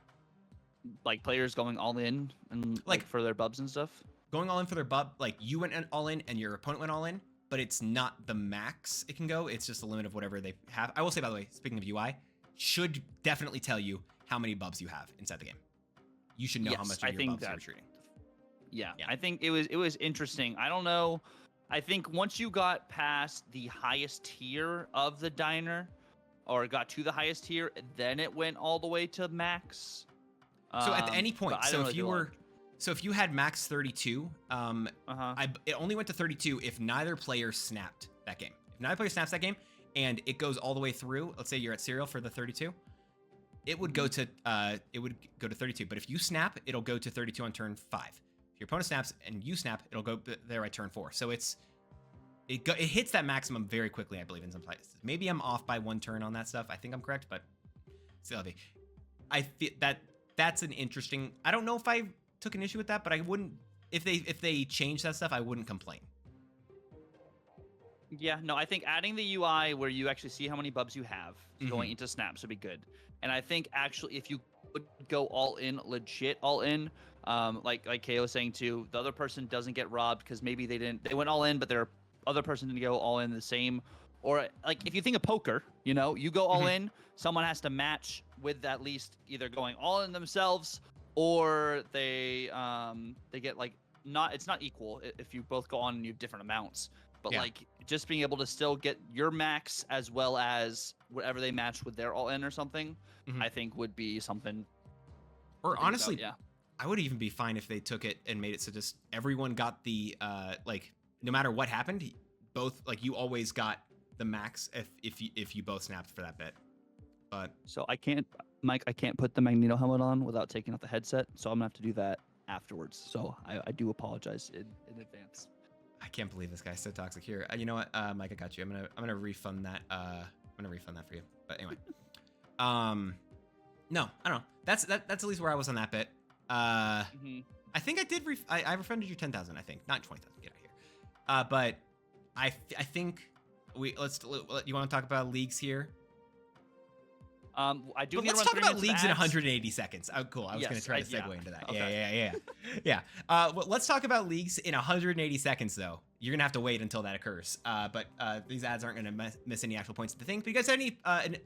Like players going all in and like for their bubs and stuff? Going all in for their bub, like you went all in and your opponent went all in, but it's not the max it can go, it's just the limit of whatever they have. I will say, by the way, speaking of UI, should definitely tell you how many bubs you have inside the game. You should know how much of your bubs you're retreating. Yeah, I think it was interesting. I don't know. I think once you got past the highest tier of the diner, or got to the highest tier, then it went all the way to max. So at any point, if you had max 32, it only went to 32 if neither player snapped that game. If neither player snaps that game and it goes all the way through, let's say you're at serial for the 32, it would go to 32. But if you snap, it'll go to 32 on turn 5. If your opponent snaps and you snap, it'll go there at turn 4. So it hits that maximum very quickly, I believe, in some places. Maybe I'm off by 1 turn on that stuff. I think I'm correct, but still, I feel that's an interesting. I don't know if I took an issue with that, but I wouldn't. If they change that stuff, I wouldn't complain. Yeah, no, I think adding the UI where you actually see how many bubs you have going into snaps would be good. And I think actually if you would go all in, legit all in, like Kay was saying too, the other person doesn't get robbed because maybe they went all in, but their other person didn't go all in the same. Or like if you think of poker, you know, you go all in, someone has to match with at least either going all in themselves or they get like it's not equal if you both go on and you have different amounts. But like just being able to still get your max as well as whatever they match with their all in or something, I think would be something. Or honestly, I would even be fine if they took it and made it so just everyone got the like no matter what happened, both, like, you always got the max if you both snapped for that bit. But So I can't, Mike, I can't put the Magneto helmet on without taking off the headset. So I'm gonna have to do that afterwards. So I do apologize in advance. I can't believe this guy's so toxic here. You know what, Mike, I got you. I'm gonna refund that. I'm gonna refund that for you. But anyway, no, I don't know. That's at least where I was on that bit. I think I did. I refunded you 10,000. I think, not 20,000. Get out of here. But I think you want to talk about leagues here? I do. But let's talk about leagues in 180 seconds. Oh, cool. I was going to try to segue into that. Okay. Yeah. Well, let's talk about leagues in 180 seconds, though. You're going to have to wait until that occurs. But these ads aren't going to miss any actual points of the thing. But you guys have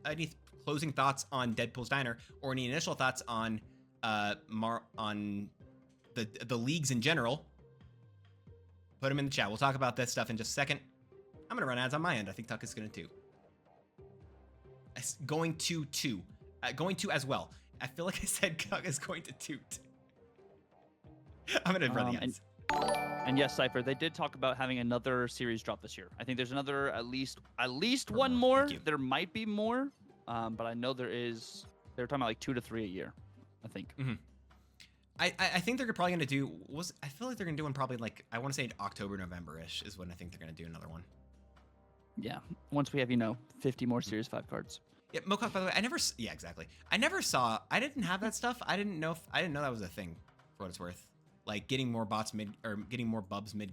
any closing thoughts on Deadpool's Diner, or any initial thoughts on the leagues in general? Put them in the chat. We'll talk about that stuff in just a second. I'm going to run ads on my end. I think Tuck is going to too. Going to as well. I feel like I said Tuck is going to toot. I'm going to run the ads. And yes, Cypher, they did talk about having another series drop this year. I think there's another at least one more. There might be more, but I know there is. They're talking about like 2 to 3 a year, I think. I think they're probably going to do. I feel like they're going to do one probably like, I want to say October, November-ish is when I think they're going to do another one. Yeah, once we have 50 more Series 5 cards. Yeah, Mokok, by the way, yeah, exactly. I didn't have that stuff. I didn't know that was a thing, for what it's worth. Like getting more bubs mid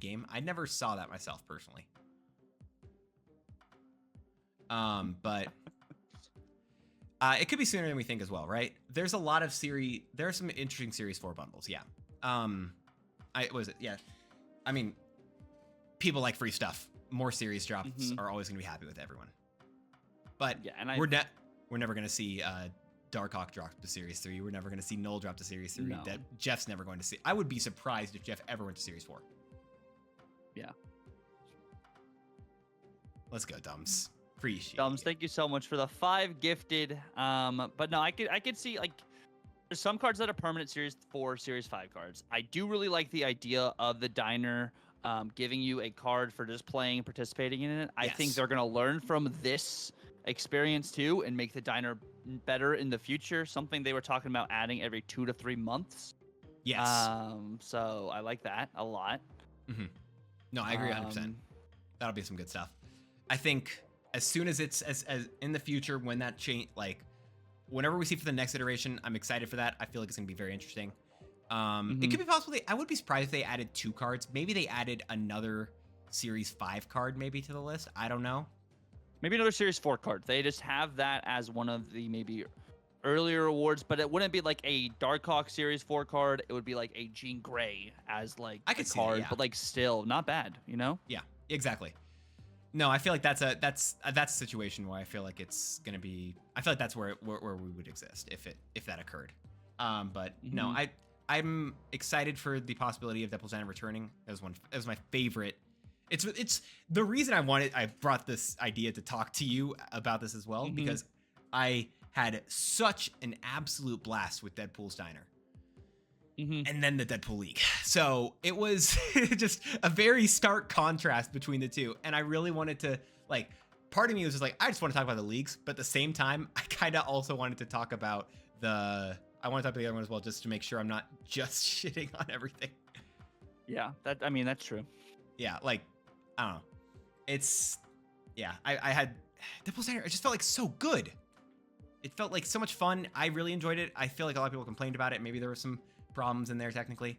game. I never saw that myself personally. But it could be sooner than we think as well, right? There are some interesting Series 4 bundles, yeah. I mean, people like free stuff. More series drops are always going to be happy with everyone. But yeah, and we're never going to see Darkhawk drop to Series 3. We're never going to see Null drop to Series 3. No. Jeff's never going to see. I would be surprised if Jeff ever went to Series 4. Yeah. Let's go, Dums. Appreciate Dums, thank you so much for the 5 gifted. But no, I could see, like, there's some cards that are permanent Series 4, Series 5 cards. I do really like the idea of the Diner giving you a card for just playing and participating in it. I think they're going to learn from this experience too and make the Diner better in the future. Something they were talking about adding every 2 to 3 months. Yes. So I like that a lot. No, I agree 100%. That'll be some good stuff. I think as soon as it's as in the future, when that change, like whenever we see for the next iteration, I'm excited for that. I feel like it's going to be very interesting. It could be possible. I would be surprised if they added 2 cards. Maybe they added another Series 5 card maybe to the list. I don't know. Maybe another Series 4 card. They just have that as one of the maybe earlier awards, but it wouldn't be like a Darkhawk Series 4 card. It would be like a Jean Grey as like a card, but like still not bad, you know? Yeah, exactly. No, I feel like that's a situation where I feel like it's gonna be. I feel like that's where we would exist if that occurred. But no, I'm excited for the possibility of Deadpool's Diner returning as my favorite. It's the reason I brought this idea to talk to you about this as well, because I had such an absolute blast with Deadpool's Diner. And then the Deadpool League. So it was just a very stark contrast between the two. And I really wanted to, like, part of me was just like, I just want to talk about the leagues, but at the same time, I kind of also wanted to talk about I want to talk about the other one as well, just to make sure I'm not just shitting on everything. Yeah, that's true. Yeah, like, I don't know. It's, yeah, I had Deadpool's Diner. It just felt like so good. It felt like so much fun. I really enjoyed it. I feel like a lot of people complained about it. Maybe there were some problems in there technically.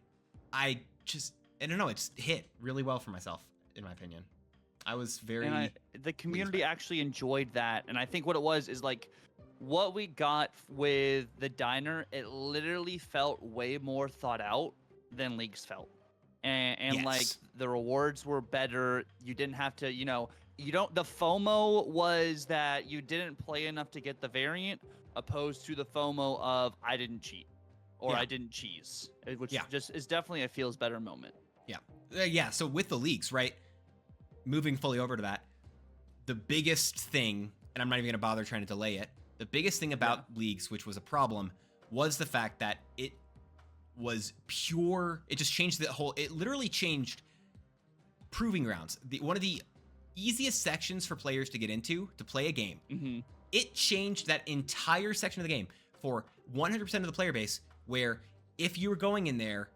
I don't know. It just hit really well for myself, in my opinion. I was very. The community actually enjoyed that, and I think what it was is like what we got with the Diner. It literally felt way more thought out than leagues felt, and like the rewards were better. You didn't have to, the FOMO was that you didn't play enough to get the variant, opposed to the FOMO of I didn't cheat. Or I didn't cheese, which just is definitely a feels better moment. Yeah. So with the leagues, right? Moving fully over to that, the biggest thing, and I'm not even going to bother trying to delay it, the biggest thing about leagues, which was a problem, was the fact that it was pure. It just changed it literally changed Proving Grounds. One of the easiest sections for players to get into to play a game. Mm-hmm. It changed that entire section of the game for 100% of the player base, where if you were going in there,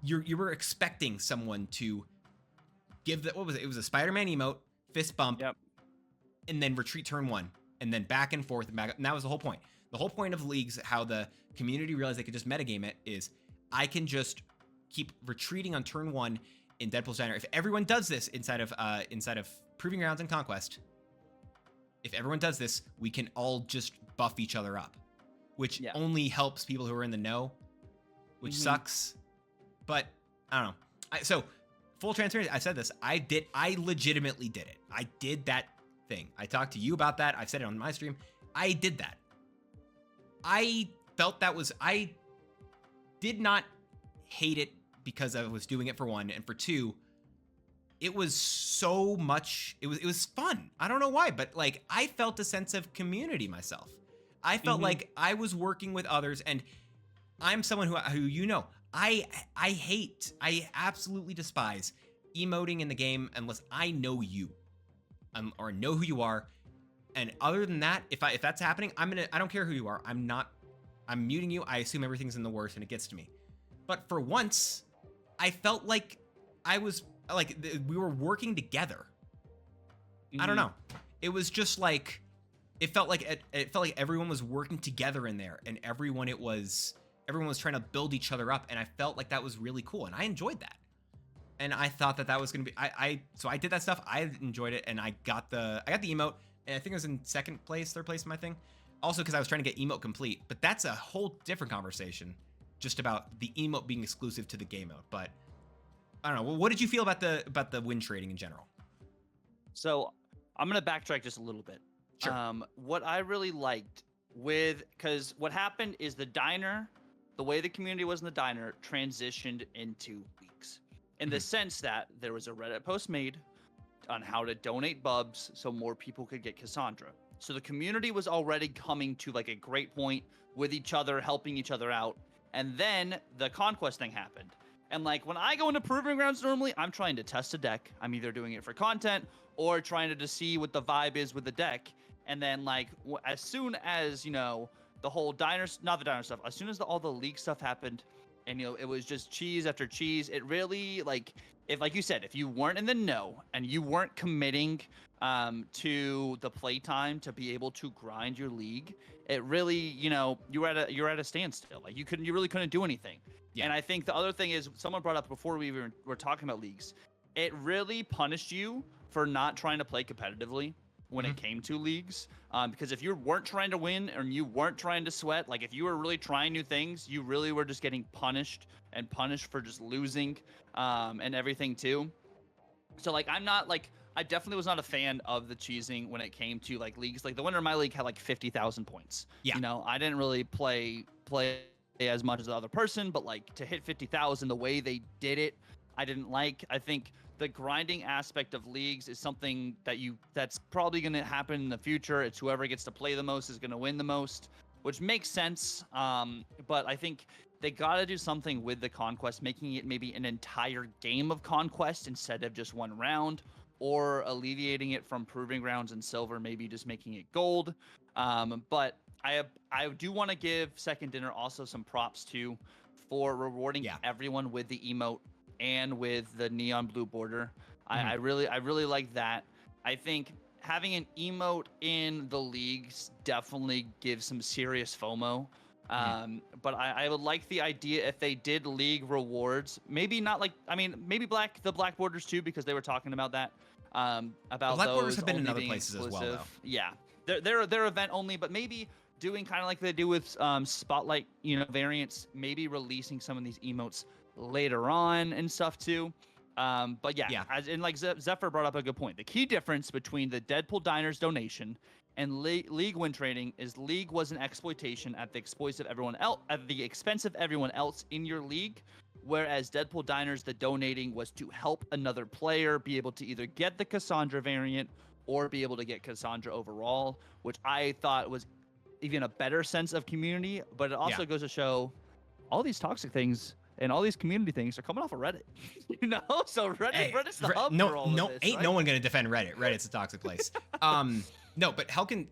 you were expecting someone to give what was it? It was a Spider-Man emote, fist bump, and then retreat turn 1, and then back and forth and back. And that was the whole point. The whole point of leagues, how the community realized they could just metagame it, is I can just keep retreating on turn 1 in Deadpool's Diner. If everyone does this inside of Proving Grounds and Conquest, if everyone does this, we can all just buff each other up, which only helps people who are in the know, which sucks. But I don't know. So full transparency, I said this. I legitimately did it. I did that thing. I talked to you about that. I've said it on my stream. I did that. I felt I did not hate it because I was doing it for one, and for two, it was so much. It was fun. I don't know why, but like I felt a sense of community myself. I felt like I was working with others, and I'm someone who you know I absolutely despise emoting in the game unless I know you, or know who you are. And other than that, if that's happening, I don't care who you are. I'm muting you. I assume everything's in the worst, and it gets to me. But for once, I felt like I was like we were working together. I don't know. It was just like it felt like everyone was working together in there, and everyone was trying to build each other up, and I felt like that was really cool, and I enjoyed that. And I thought that was gonna be so I did that stuff. I enjoyed it, and I got the emote, and I think I was in third place in my thing. Also because I was trying to get emote complete, but that's a whole different conversation, just about the emote being exclusive to the game mode. But I don't know. Well, what did you feel about the win trading in general? So I'm gonna backtrack just a little bit. Sure. What I really liked because what happened is the diner, the way the community was in the diner, transitioned into leagues, in the sense that there was a Reddit post made on how to donate bubs so more people could get Cassandra. So the community was already coming to like a great point with each other, helping each other out. And then the conquest thing happened. And like when I go into Proving Grounds normally, I'm trying to test a deck. I'm either doing it for content or trying to just see what the vibe is with the deck. And then like as soon as, the whole not the diner stuff, as soon as all the league stuff happened, and it was just cheese after cheese, it really like you said, if you weren't in the know and you weren't committing to the playtime to be able to grind your league, it really, you're at a standstill. Like you really couldn't do anything. Yeah. And I think the other thing is, someone brought up before we were talking about leagues, it really punished you for not trying to play competitively when it came to leagues. Because if you weren't trying to win and you weren't trying to sweat, like if you were really trying new things, you really were just getting punished for just losing and everything too. So like I definitely was not a fan of the cheesing when it came to like leagues. Like the winner of my league had like 50,000 points. Yeah. I didn't really play as much as the other person, but like to hit 50,000 the way they did it, I didn't like. I think the grinding aspect of leagues is something that's probably going to happen in the future. It's whoever gets to play the most is going to win the most, which makes sense. But I think they got to do something with the conquest, making it maybe an entire game of conquest instead of just one round, or alleviating it from Proving Grounds and Silver, maybe just making it gold. But I do want to give Second Dinner also some props too for rewarding everyone with the emote and with the neon blue border. I really like that. I think having an emote in the leagues definitely gives some serious FOMO. But I would like the idea if they did league rewards, maybe not like, maybe the black borders too, because they were talking about that. About the black borders have been in other places exclusive. As well, though. Yeah, they're event only, but maybe doing kind of like they do with Spotlight, variants, maybe releasing some of these emotes later on and stuff too. But yeah. Like Zephyr brought up a good point. The key difference between the Deadpool Diners donation and league win trading is league was an exploitation at the expense of everyone else in your league, whereas Deadpool Diners, the donating was to help another player be able to either get the Cassandra variant or be able to get Cassandra overall, which I thought was even a better sense of community. But it also goes to show all these toxic things And all these community things are coming off of Reddit, So Reddit's the hub no, for all no, of this, ain't right? no one gonna defend Reddit. Reddit's a toxic place. No, but Helgen,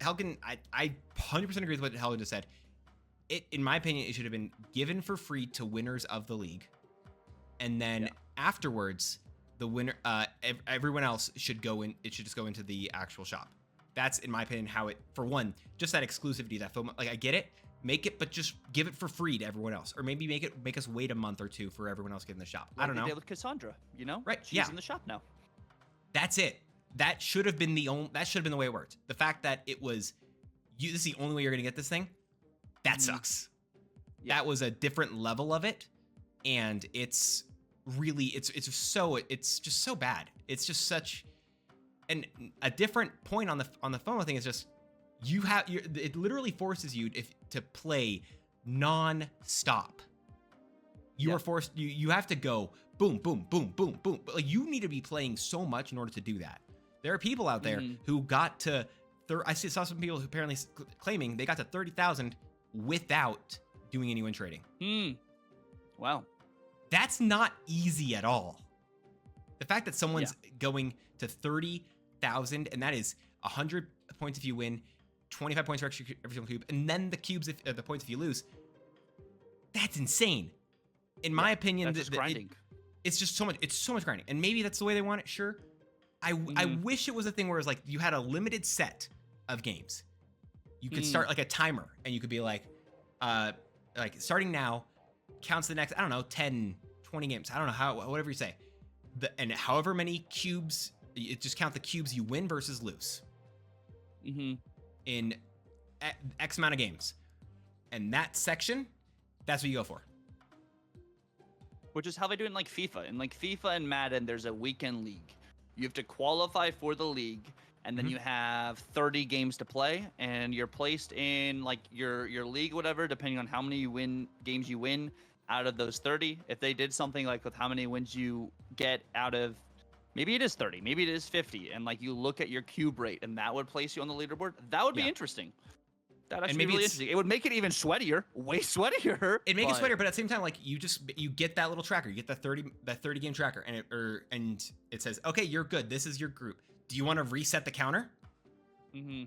I 100% agree with what Helgen just said. In my opinion, it should have been given for free to winners of the league, and then afterwards, the winner, everyone else should go in. It should just go into the actual shop. That's, in my opinion, how it. For one, just that exclusivity, that film. Like, I get it. Make it, but just give it for free to everyone else, or maybe make us wait a month or two for everyone else to get in the shop. I don't know. They did with Cassandra, Right? She's in the shop now. That's it. That should have been the way it worked. The fact that it was, this is the only way you're gonna get this thing. That sucks. Yeah. That was a different level of it, and it's really it's just so bad. It's just such, and a different point on the FOMO thing is just it literally forces you to play non-stop. You are forced. You have to go boom, boom, boom, boom, boom. But like, you need to be playing so much in order to do that. There are people out there who got to. I saw some people who apparently claiming they got to 30,000 without doing any win trading. Wow. That's not easy at all. The fact that someone's going to 30,000, and that is 100 points if you win, 25 points for every single cube, and then the cubes the points if you lose. That's insane. In my opinion, that's just grinding. It's just so much. It's so much grinding, and maybe that's the way they want it. Sure. I wish it was a thing where it's like you had a limited set of games. You could start like a timer, and you could be like starting now counts the next, I don't know, 10, 20 games. I don't know whatever you say. And however many cubes, it just count the cubes you win versus lose. In X amount of games. And that section, that's what you go for. Which is how they do it in like FIFA. In like FIFA and Madden, there's a weekend league. You have to qualify for the league, and then you have 30 games to play, and you're placed in like your league, whatever, depending on how many games you win out of those 30. If they did something like with how many wins you get out of, maybe it is 30, maybe it is 50, and like you look at your cube rate, and that would place you on the leaderboard. That would be interesting. That actually be really interesting. It would make it even sweatier, way sweatier. It'd make it sweatier, but at the same time, like you get that little tracker, you get that 30 game tracker, and it says, okay, you're good. This is your group. Do you want to reset the counter? Do you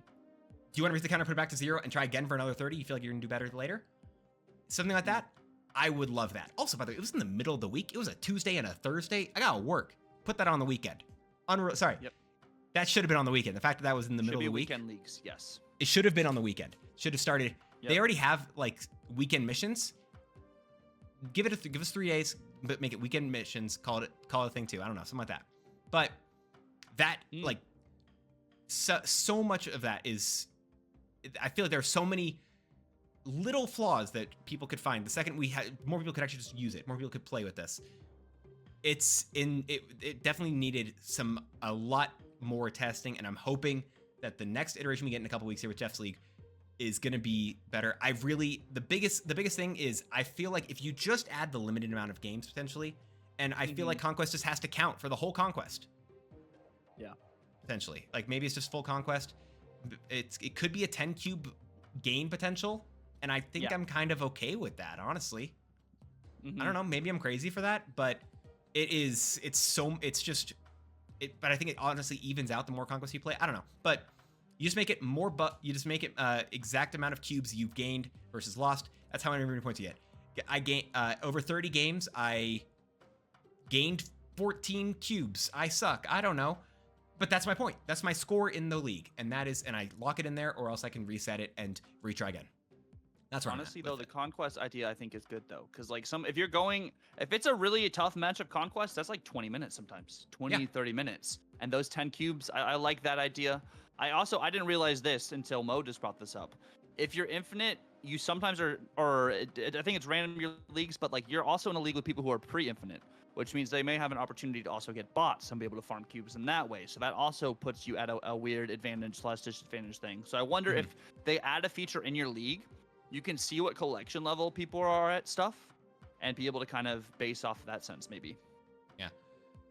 want to reset the counter, put it back to 0, and try again for another 30? You feel like you're gonna do better later? Something like that. I would love that. Also, by the way, it was in the middle of the week. It was a Tuesday and a Thursday. I gotta work. Put that on the weekend. Sorry. Yep. That should have been on the weekend. The fact that was in the middle of the week. Weekend leagues, yes. It should have been on the weekend. Should have started. Yep. They already have like weekend missions. Give us 3 days, but make it weekend missions. Call it a thing too. I don't know, something like that. But that like so much of that is. I feel like there are so many little flaws that people could find. The second we had more people could actually just use it. More people could play with this. It definitely needed a lot more testing, and I'm hoping that the next iteration we get in a couple weeks here with Jeff's League is going to be better. The biggest thing is I feel like if you just add the limited amount of games potentially, and I feel like Conquest just has to count for the whole Conquest. Yeah. Potentially. Like maybe it's just full Conquest. It could be a 10 cube game potential, and I think I'm kind of okay with that, honestly. I don't know, maybe I'm crazy for that, but but I think it honestly evens out the more Conquest you play. I don't know, but you just make it exact amount of cubes you've gained versus lost. That's how many points you get. I gained over 30 games. I gained 14 cubes. I suck. I don't know, but that's my point. That's my score in the league, and I lock it in there, or else I can reset it and retry again. That's right. Honestly, though, the Conquest idea I think is good though, because like if it's a really tough match of Conquest, that's like 20 minutes sometimes, 30 minutes, and those 10 cubes, I like that idea. I didn't realize this until Mo just brought this up. If you're infinite, you sometimes I think it's random in your leagues, but like you're also in a league with people who are pre-infinite, which means they may have an opportunity to also get bots and be able to farm cubes in that way. So that also puts you at a weird advantage/disadvantage thing. So I wonder if they add a feature in your league, you can see what collection level people are at stuff and be able to kind of base off of that sense, maybe. Yeah.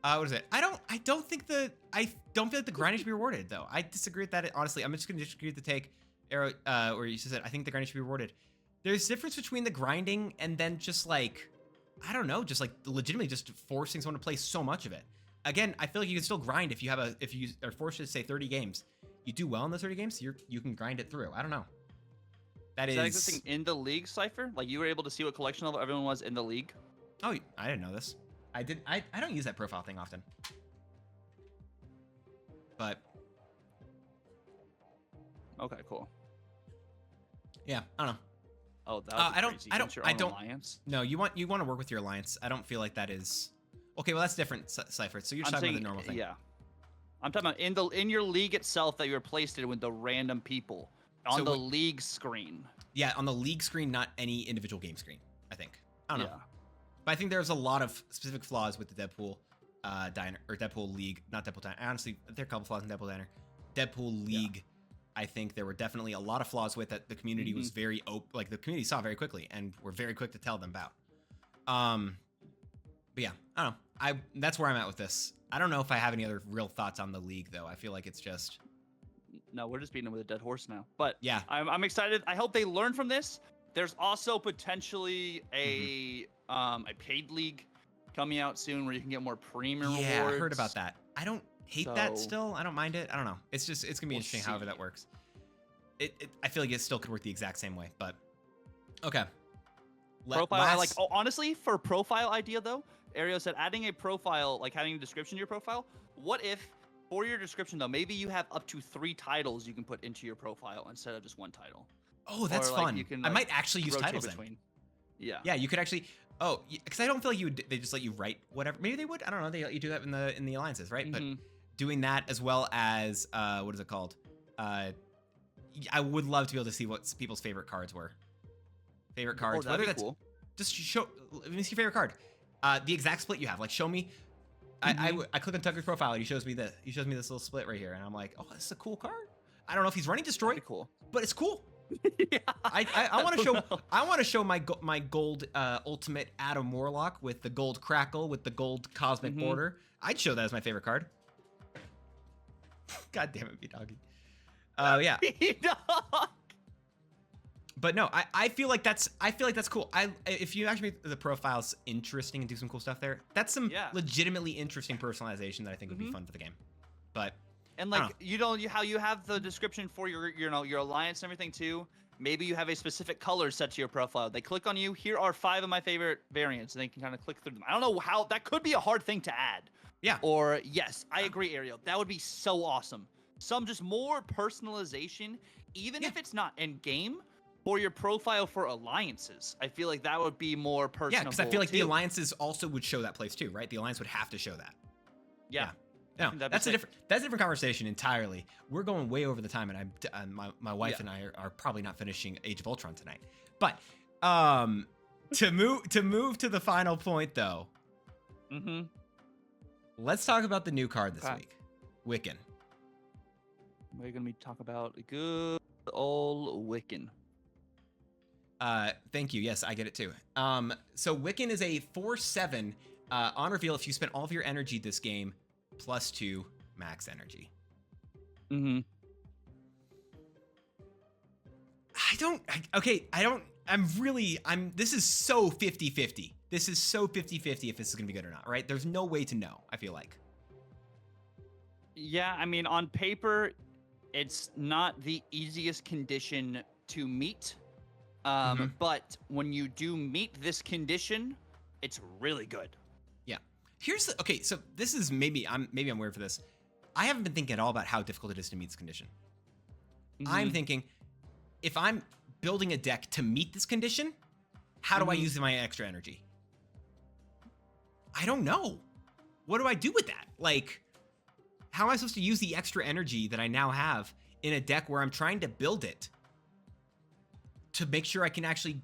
What is it? I don't feel like the grinding should be rewarded though. I disagree with that. Honestly, I'm just going to disagree with the take, Arrow, where you said, I think the grinding should be rewarded. There's a difference between the grinding and then just like, I don't know, just like legitimately just forcing someone to play so much of it. Again, I feel like you can still grind if you are forced to say 30 games. You do well in those 30 games, you can grind it through. I don't know. Is that existing in the league, Cypher? Like you were able to see what collection level everyone was in the league? Oh, I didn't know this. I don't use that profile thing often. But okay, cool. Yeah, I don't know. Oh, that would be crazy. I don't. Alliance? No, you want to work with your alliance. I don't feel like that is. Okay, well that's different, Cypher. So you're talking about the normal thing. Yeah, I'm talking about in your league itself that you're placed in with the random people on the league screen. Yeah, on the league screen, not any individual game screen. I think. I don't know. But I think there's a lot of specific flaws with the Deadpool Diner or Deadpool League, not Deadpool Diner. Honestly, there are a couple flaws in Deadpool Diner. Deadpool League. Yeah. I think there were definitely a lot of flaws with it. The community was very open, like the community saw very quickly and were very quick to tell them about. But yeah, I don't know. That's where I'm at with this. I don't know if I have any other real thoughts on the league though. I feel like it's just. No, we're just beating them with a dead horse now. But yeah, I'm excited. I hope they learn from this. There's also potentially a paid league coming out soon where you can get more premium rewards. Yeah, I heard about that. I don't hate that still. I don't mind it. I don't know. It's gonna be interesting however that works. I feel like it still could work the exact same way, but okay. Profile, honestly, for profile idea though, Ario said adding a profile, like having a description to your profile. What if for your description though, maybe you have up to 3 titles you can put into your profile instead of just 1 title? Oh, that's fun. You can, I might actually use titles then. Yeah. Yeah, you could actually. Oh, because I don't feel like they just let you write whatever. Maybe they would. I don't know. They let you do that in the alliances, right? But doing that as well as what is it called? I would love to be able to see what people's favorite cards were. Favorite cards. Whether that's cool. Just show. Let me see your favorite card. The exact split you have. Like show me. I click on Tucker's profile and he shows me this little split right here, and I'm like, oh, this is a cool card. I don't know if he's running Destroy. Cool. But it's cool. Yeah, I want to show. I want to show my gold ultimate Adam Warlock with the gold crackle with the gold cosmic border. I'd show that as my favorite card. God damn it, B-Doggy. Yeah. B-Dog. But no, I feel like that's cool. If you actually make the profiles interesting and do some cool stuff there, that's some legitimately interesting personalization that I think would be fun for the game. But and like how you have the description for your alliance and everything too. Maybe you have a specific color set to your profile. They click on you. Here are 5 of my favorite variants, and they can kind of click through them. I don't know how that could be a hard thing to add. Yeah. Or yes, I agree, Ariel. That would be so awesome. Some just more personalization, even if it's not in game, for your profile for alliances. I feel like that would be more personal. Yeah, because I feel like the alliances also would show that place too, right? The alliance would have to show that. Yeah. No, that's a different conversation entirely. We're going way over the time, and my wife and I are probably not finishing Age of Ultron tonight. But to move to the final point though, let's talk about the new card this week, Wiccan. We're gonna be talking about good old Wiccan. Thank you. Yes, I get it too. So Wiccan is a 4/7 on reveal. If you spend all of your energy this game, +2 max energy. This is so 50-50. This is so 50-50 if this is gonna be good or not, right? There's no way to know, I feel like. Yeah, I mean, on paper, it's not the easiest condition to meet. But when you do meet this condition, it's really good. Yeah. So this is maybe I'm weird for this. I haven't been thinking at all about how difficult it is to meet this condition. I'm thinking, if I'm building a deck to meet this condition, how do I use my extra energy? I don't know. What do I do with that? Like, how am I supposed to use the extra energy that I now have in a deck where I'm trying to build it to make sure I can actually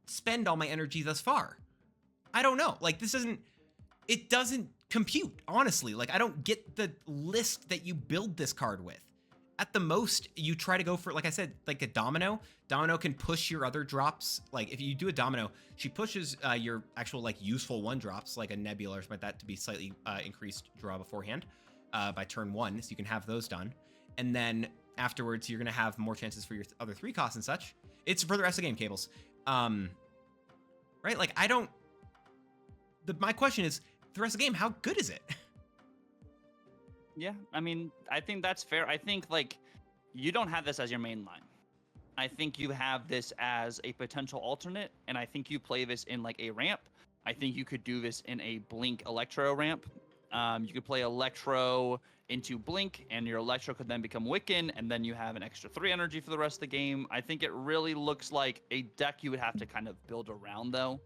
spend all my energy thus far? I don't know. Like, it doesn't compute, honestly. Like, I don't get the list that you build this card with. At the most, you try to go for, like I said, like a domino. Domino can push your other drops. Like, if you do a domino, she pushes your actual, like, useful 1-drops, like a nebula or something like that, to be slightly increased draw beforehand by turn 1, so you can have those done. And then afterwards, you're going to have more chances for your other 3 costs and such. It's for the rest of the game, Cables. Right? Like, I don't my question is, the rest of the game, how good is it? Yeah, I mean, I think that's fair. I think like you don't have this as your main line. I think you have this as a potential alternate, and I think you play this in like a ramp. I think you could do this in a Blink Electro ramp. You could play Electro into Blink, and your Electro could then become Wiccan, and then you have an extra 3 energy for the rest of the game. I think it really looks like a deck you would have to kind of build around, though.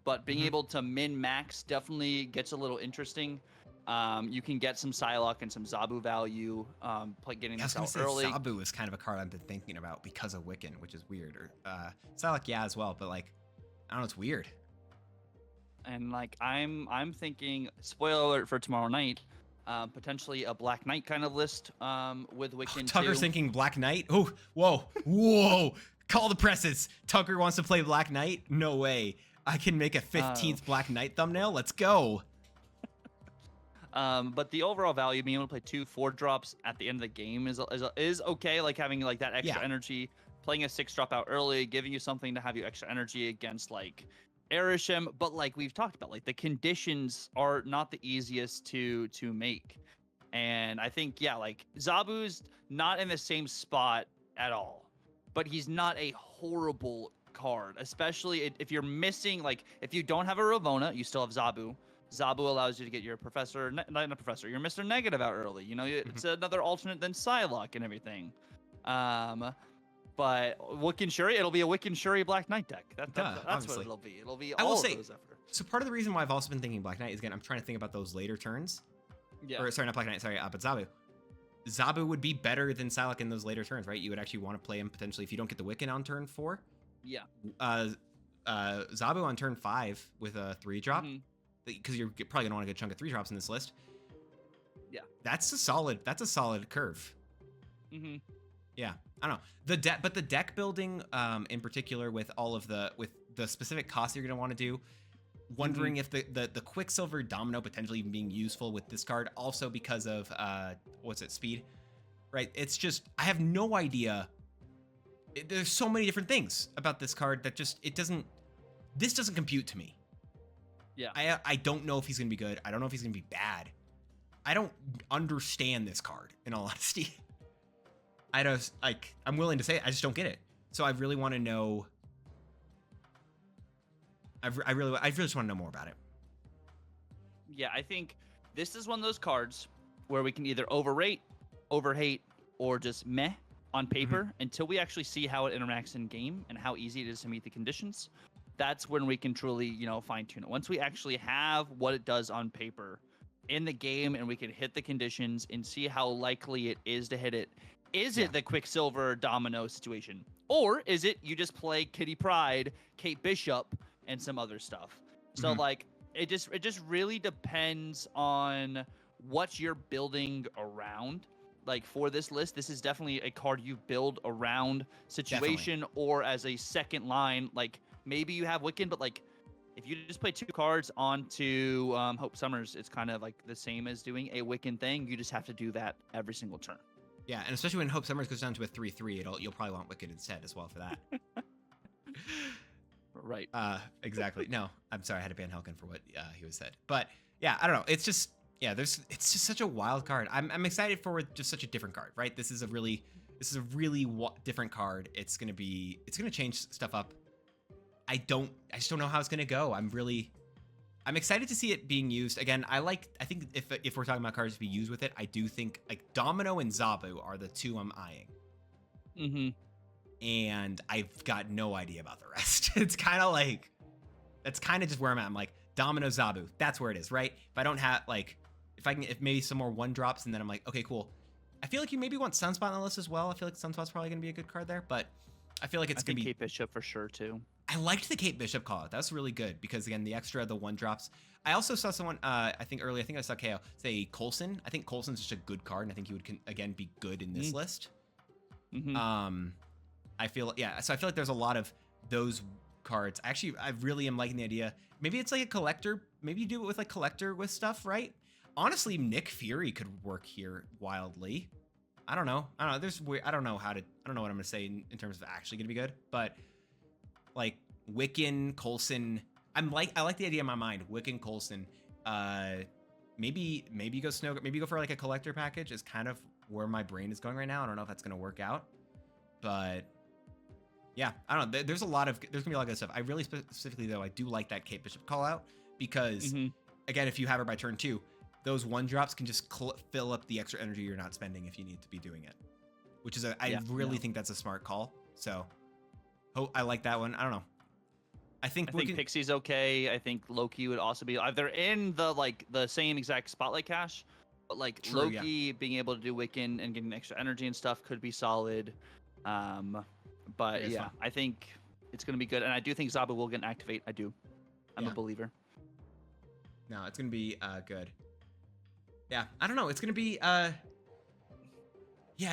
But being able to min-max definitely gets a little interesting. You can get some Psylocke and some Zabu value, getting this out early. Zabu is kind of a card I've been thinking about because of Wiccan, which is weird. Or Psylocke, yeah, as well, but like, I don't know, it's weird. And like, I'm thinking, spoiler alert for tomorrow night, potentially a Black Knight kind of list with Wiccan. Tucker's thinking Black Knight. Oh, whoa! Call the presses. Tucker wants to play Black Knight. No way. I can make a 15th Black Knight thumbnail. Let's go. But the overall value, being able to play 2 4-drops at the end of the game is okay. Like having like that extra energy, playing a 6 drop out early, giving you something to have you extra energy against like Erisham. But like we've talked about, like the conditions are not the easiest to make. And I think, yeah, like Zabu's not in the same spot at all, but he's not a horrible card, especially if you're missing, like if you don't have a Ravona, you still have Zabu. Zabu allows you to get your Professor, not a Professor, your Mr. Negative out early. You know, it's another alternate than Psylocke and everything. But Wiccan Shuri, it'll be a Wiccan Shuri Black Knight deck. That's what it'll be. It'll be all of those efforts. So part of the reason why I've also been thinking Black Knight is, again, I'm trying to think about those later turns. Yeah. Or sorry, not Black Knight. Sorry, but Zabu. Zabu would be better than Psylocke in those later turns, right? You would actually want to play him potentially if you don't get the Wiccan on turn 4. Yeah. Zabu on turn 5 with a 3-drop, because you're probably gonna want to get a chunk of 3-drops in this list. Yeah. That's a solid curve. Yeah, I don't know but the deck building in particular with all of the specific costs you're gonna want to do. Wondering if the Quicksilver Domino potentially even being useful with this card, also because of speed, right? It's just, I have no idea. There's so many different things about this card that just this doesn't compute to me. Yeah. I don't know if he's gonna be good. I don't know if he's gonna be bad. I don't understand this card, in all honesty. I'm willing to say it, I just don't get it. So I really want to know. I really just want to know more about it. Yeah, I think this is one of those cards where we can either overrate, overhate, or just meh on paper until we actually see how it interacts in game and how easy it is to meet the conditions. That's when we can truly, fine tune it. Once we actually have what it does on paper in the game and we can hit the conditions and see how likely it is to hit it. Is it the Quicksilver Domino situation? Or is it you just play Kitty Pryde, Kate Bishop, and some other stuff? So like it just really depends on what you're building around. Like for this list, this is definitely a card you build around situation or as a second line. Like maybe you have Wiccan, but like if you just play 2 cards onto Hope Summers, it's kind of like the same as doing a Wiccan thing. You just have to do that every single turn. Yeah, and especially when Hope Summers goes down to a 3/3, you'll probably want Wiccan instead as well for that. Right. Exactly. No, I'm sorry, I had to ban Helkin for what he was said. But yeah, I don't know. It's just it's just such a wild card. I'm excited for just such a different card, right? This is a really different card. It's gonna change stuff up. I just don't know how it's gonna go. I'm excited to see it being used. Again, I think if we're talking about cards to be used with it, I do think like Domino and Zabu are the 2 I'm eyeing. And I've got no idea about the rest. It's kind of just where I'm at. I'm like, Domino, Zabu, that's where it is, right? If I don't have if maybe some more 1-drops, and then I'm like, okay, cool. I feel like you maybe want Sunspot on the list as well. I feel like Sunspot's probably gonna be a good card there, but I feel like it's gonna be Kate Bishop for sure too. I liked the Kate Bishop call. That was really good because, again, the 1-drops. I also saw someone, I think I saw KO say Coulson. I think Coulson's just a good card, and I think he would, again, be good in this list. I feel like there's a lot of those cards. Actually, I really am liking the idea. Maybe it's like a collector. Maybe you do it with like collector with stuff, right? Honestly, Nick Fury could work here wildly. I don't know. I don't know what I'm going to say in terms of actually going to be good, but like Wiccan, Coulson, I like the idea in my mind. Wiccan Coulson. Maybe go snow. Maybe go for like a collector package is kind of where my brain is going right now. I don't know if that's gonna work out, but yeah, I don't know. There's gonna be a lot of good stuff. I really specifically though, I do like that Kate Bishop call out because again, if you have her by turn 2, those 1-drops can just fill up the extra energy you're not spending if you need to be doing it, which is I really think that's a smart call. So, I like that one. I don't know. I think Pixie's okay. I think Loki would also be. They're in the same exact spotlight cache, but like True, Loki being able to do Wiccan and getting extra energy and stuff could be solid. But yeah, I think it's gonna be good, and I do think Zabu will get an activate. I do. I'm a believer. No, it's gonna be good. Yeah, I don't know. It's gonna be yeah,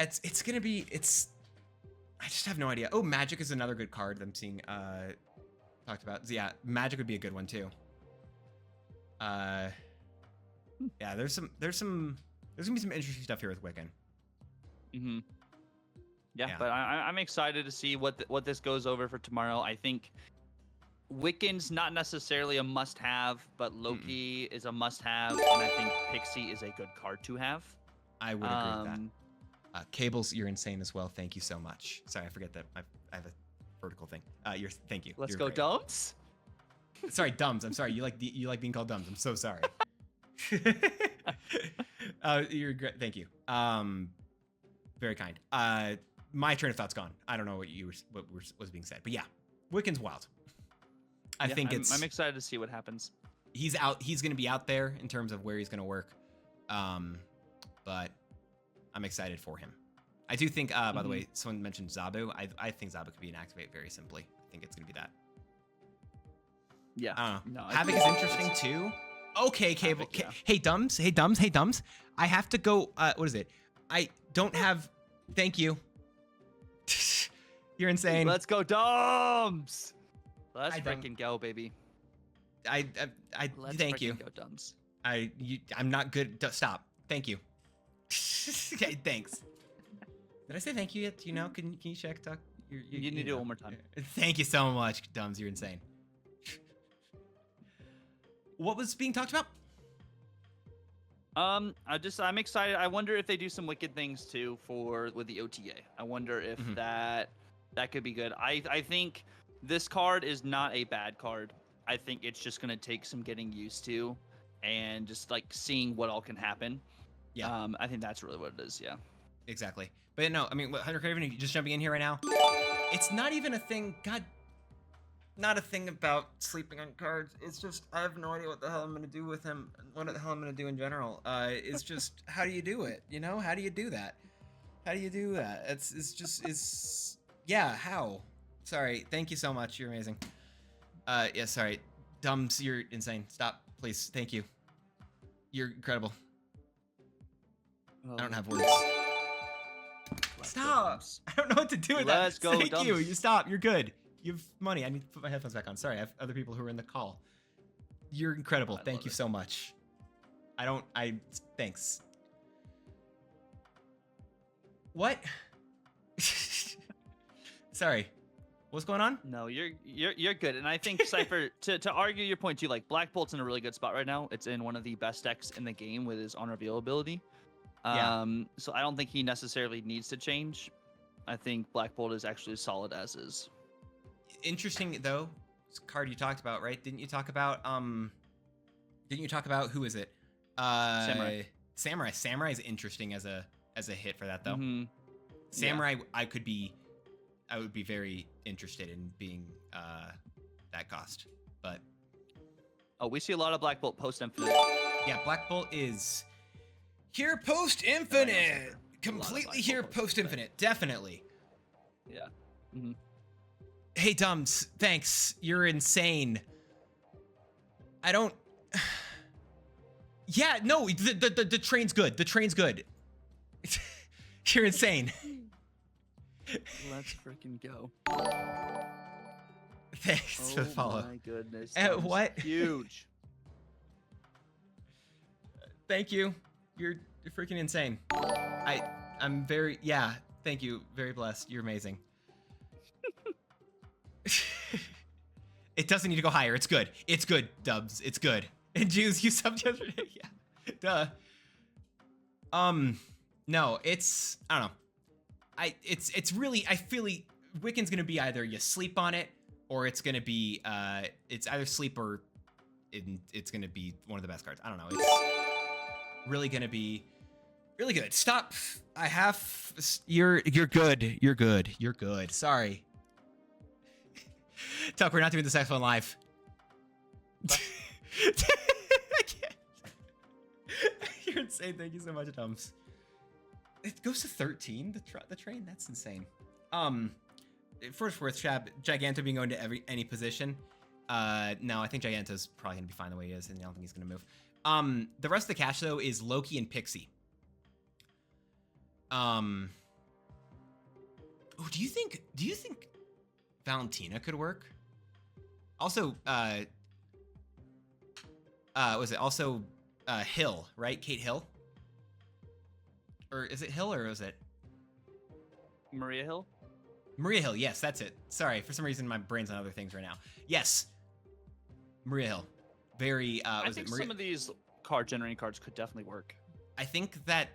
it's gonna be I just have no idea. Oh, Magic is another good card that I'm seeing talked about. Yeah, Magic would be a good one too. Yeah, there's gonna be some interesting stuff here with Wiccan. Yeah, but I'm excited to see what this goes over for tomorrow. I think Wiccan's not necessarily a must-have, but Loki is a must-have, and I think Pixie is a good card to have. I would agree with that. Cables, you're insane as well. Thank you so much. Sorry, I forget that I have a vertical thing. Thank you. Let's go, Dumbs. Sorry, Dumbs. I'm sorry. You like being called Dumbs. I'm so sorry. You're great. Thank you. Very kind. My train of thought's gone. I don't know what was being said, but yeah, Wiccan's wild. I think I'm excited to see what happens. He's out. He's going to be out there in terms of where he's going to work. But I'm excited for him. I do think, by the way, someone mentioned Zabu. I think Zabu could be an activate very simply. I think it's going to be that. Yeah. I don't know. No, Havoc is interesting too. Okay, Cable. Havoc, yeah. Hey, Dumbs. I have to go. What is it? I don't have. Thank you. You're insane. Let's go, Dumbs. Let's don't- freaking go, baby. I Let's thank you. Go, Dumbs. I'm not good. Stop. Thank you. Okay, thanks. Did I say thank you yet? Do you know? Can you check? Talk. You need to do it one more time. Thank you so much, Dumbs. You're insane. What was being talked about? I'm excited. I wonder if they do some wicked things too with the OTA. I wonder if that could be good. I think this card is not a bad card. I think it's just gonna take some getting used to, and just like seeing what all can happen. Yeah. I think that's really what it is. Yeah. Exactly. But no, I mean, Hunter Craven, just jumping in here right now. It's not even a thing. God, not a thing about sleeping on cards. It's just I have no idea what the hell I'm gonna do with him. What the hell I'm gonna do in general. It's just how do you do it? You know, how do you do that? How do you do that? It's yeah. How? Sorry. Thank you so much. You're amazing. Yeah. Sorry. Dumbs, you're insane. Stop, please. Thank you. You're incredible. I don't have words. Stop! I don't know what to do with that. Let's go, Thank Dumbs. you. You stop. You're good. You have money. I need to put my headphones back on. Sorry, I have other people who are in the call. You're incredible. Thank you so much. Thanks. What? Sorry. What's going on? No, you're good, and I think Cypher to argue your point too. Like Black Bolt's in a really good spot right now. It's in one of the best decks in the game with his on reveal ability. So I don't think he necessarily needs to change. I think Black Bolt is actually solid as is. Interesting though, this card you talked about, right? Didn't you talk about who is it? Samurai. Samurai is interesting as a hit for that though. Samurai, I would be very interested in being that cost, but we see a lot of Black Bolt post Infinite. Yeah, Black Bolt is here post Infinite. Completely here post Infinite. Definitely. Yeah. Hey Dumbs, thanks. You're insane. I don't. Yeah, no, the train's good. The train's good. You're insane. Let's freaking go. Thanks for the follow. Oh my goodness. What? Huge. Thank you. You're freaking insane. I'm very, yeah, thank you. Very blessed. You're amazing. It doesn't need to go higher. It's good. It's good, Dubs. It's good. And Jews, you subbed yesterday. Yeah. Duh. No, it's, I don't know. It's really, I feel like Wiccan's gonna be either you sleep on it, or it's gonna be, it's either sleep or it's gonna be one of the best cards. I don't know. It's really gonna be really good. Stop. I have, you're good. You're good. You're good. Sorry. Tuck, we're not doing this X1 live. I can't. You're insane. Thank you so much, Tums. It goes to 13, the train? That's insane. First worth, Shab, Giganto being going to any position. No, I think Giganto's probably going to be fine the way he is, and I don't think he's going to move. The rest of the cache, though, is Loki and Pixie. Oh, do you think Valentina could work? Also, was it also Hill, right? Kate Hill? Or is it Hill or is it Maria Hill? Maria Hill, yes, that's it. Sorry, for some reason my brain's on other things right now. Yes. Maria Hill. Very I think some of these card generating cards could definitely work. I think that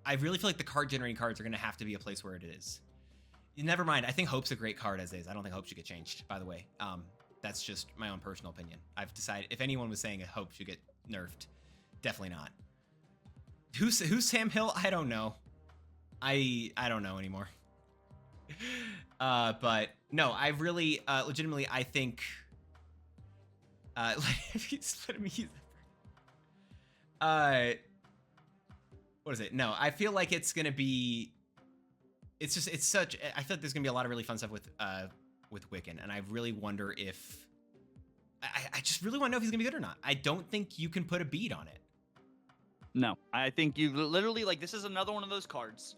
I really feel like the card generating cards are gonna have to be a place where it is. Never mind. I think Hope's a great card as is. I don't think Hope should get changed, by the way. That's just my own personal opinion. I've decided if anyone was saying a Hope should get nerfed, definitely not. Who's Sam Hill? I don't know. I don't know anymore. But no, I really legitimately I think let me use that. What is it? No, I feel like it's gonna be. It's such. I feel like there's gonna be a lot of really fun stuff with Wiccan, and I really wonder if. I just really want to know if he's gonna be good or not. I don't think you can put a bead on it. No, I think you literally like this is another one of those cards.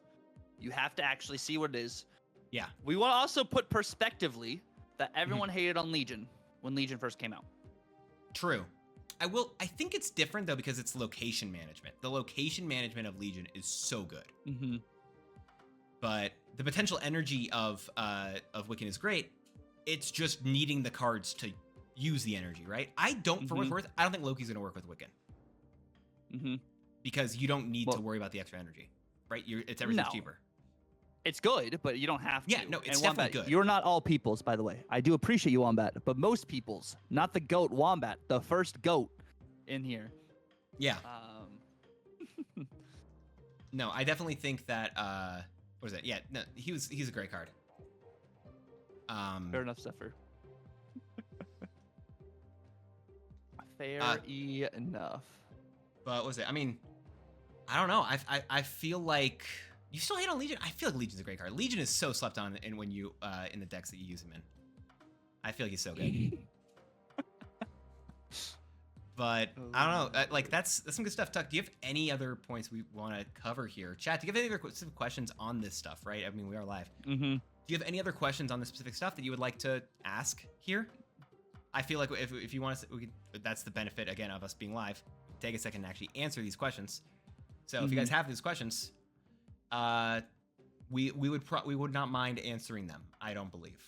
You have to actually see what it is. Yeah. We want to also put perspectively that everyone hated on Legion when Legion first came out. True. I think it's different though because it's location management. The location management of Legion is so good. Mm-hmm. But the potential energy of Wiccan is great. It's just needing the cards to use the energy, right? I don't, for what's worth, I don't think Loki's gonna work with Wiccan. Mm-hmm. Because you don't need to worry about the extra energy, right? It's everything's cheaper. It's good, but you don't have to. Yeah, no, it's definitely good. You're not all peoples, by the way. I do appreciate you, Wombat, but most peoples, not the goat Wombat, the first goat in here. Yeah. No, I definitely think that. What was it? Yeah, no, he's a great card. Fair enough, Zephyr. Fair enough. But what was it? I mean, I don't know. I feel like you still hate on Legion. I feel like Legion's a great card. Legion is so slept on in when you in the decks that you use him in. I feel like he's so good. But I don't know. Like that's some good stuff. Tuck, do you have any other points we want to cover here? Chat, do you have any other specific questions on this stuff? Right? I mean, we are live. Mm-hmm. Do you have any other questions on the specific stuff that you would like to ask here? I feel like if you want to, that's the benefit again of us being live. Take a second to actually answer these questions. So if you guys have these questions, we would not mind answering them. I don't believe.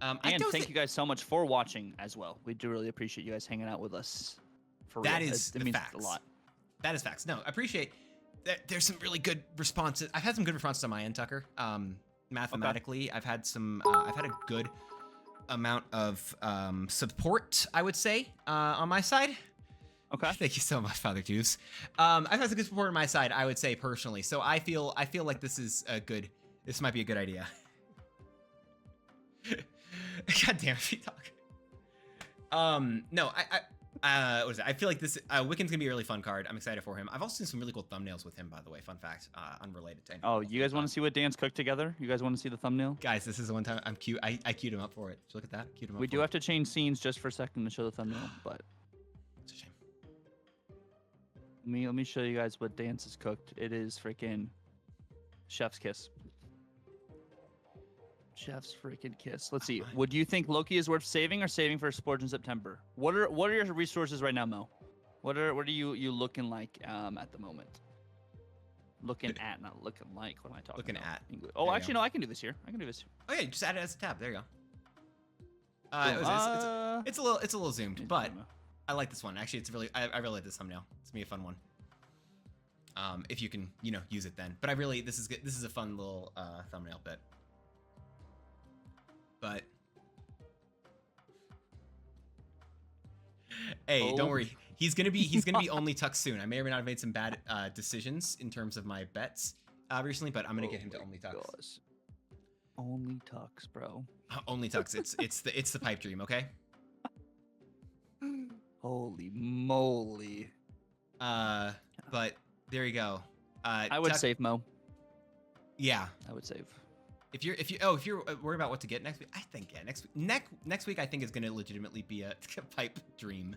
And thank you guys so much for watching as well. We do really appreciate you guys hanging out with us. For that real. is it means facts. A lot. That is facts. No, I appreciate that. There's some really good responses. I've had some good responses on my end, Tucker. Mathematically, okay. I've had a good amount of support, I would say, on my side. Okay. Thank you so much, Father Juice. I've had some good support on my side, I would say personally. So I feel like this is a good. This might be a good idea. God damn it, talk. No, what is it? I feel like this Wiccan's gonna be a really fun card. I'm excited for him. I've also seen some really cool thumbnails with him, by the way. Fun fact, unrelated to anything. Oh, you guys want to see what Dan's cooked together? You guys want to see the thumbnail? Guys, this is the one time I'm cute. I queued him up for it. So look at that. Queued him up. We do have to change scenes just for a second to show the thumbnail, but it's a shame. Let me show you guys what Dan's has cooked. It is freaking chef's kiss. Chef's freaking kiss. Let's see. Would you think Loki is worth saving or saving for Sporge in September? What are your resources right now, Mo? What are you looking like at the moment? Looking at, not looking like. What am I talking looking about? At. Oh, actually, no. I can do this here. I can do this. Oh yeah, just add it as a tab. There you go. It's a little zoomed, but I like this one. Actually, I really like this thumbnail. It's gonna be a fun one. If you can, use it then. But this is good. This is a fun little thumbnail bit. But hey, don't worry. He's gonna be only Tuck soon. I may or may not have made some bad decisions in terms of my bets recently, but I'm gonna get him to only Tucks. Gosh. Only Tucks, bro. Only Tucks. It's the pipe dream, okay? Holy moly. But there you go. I would save Mo. Yeah, I would save. If you're worried about what to get next week, I think next week I think is gonna legitimately be a pipe dream.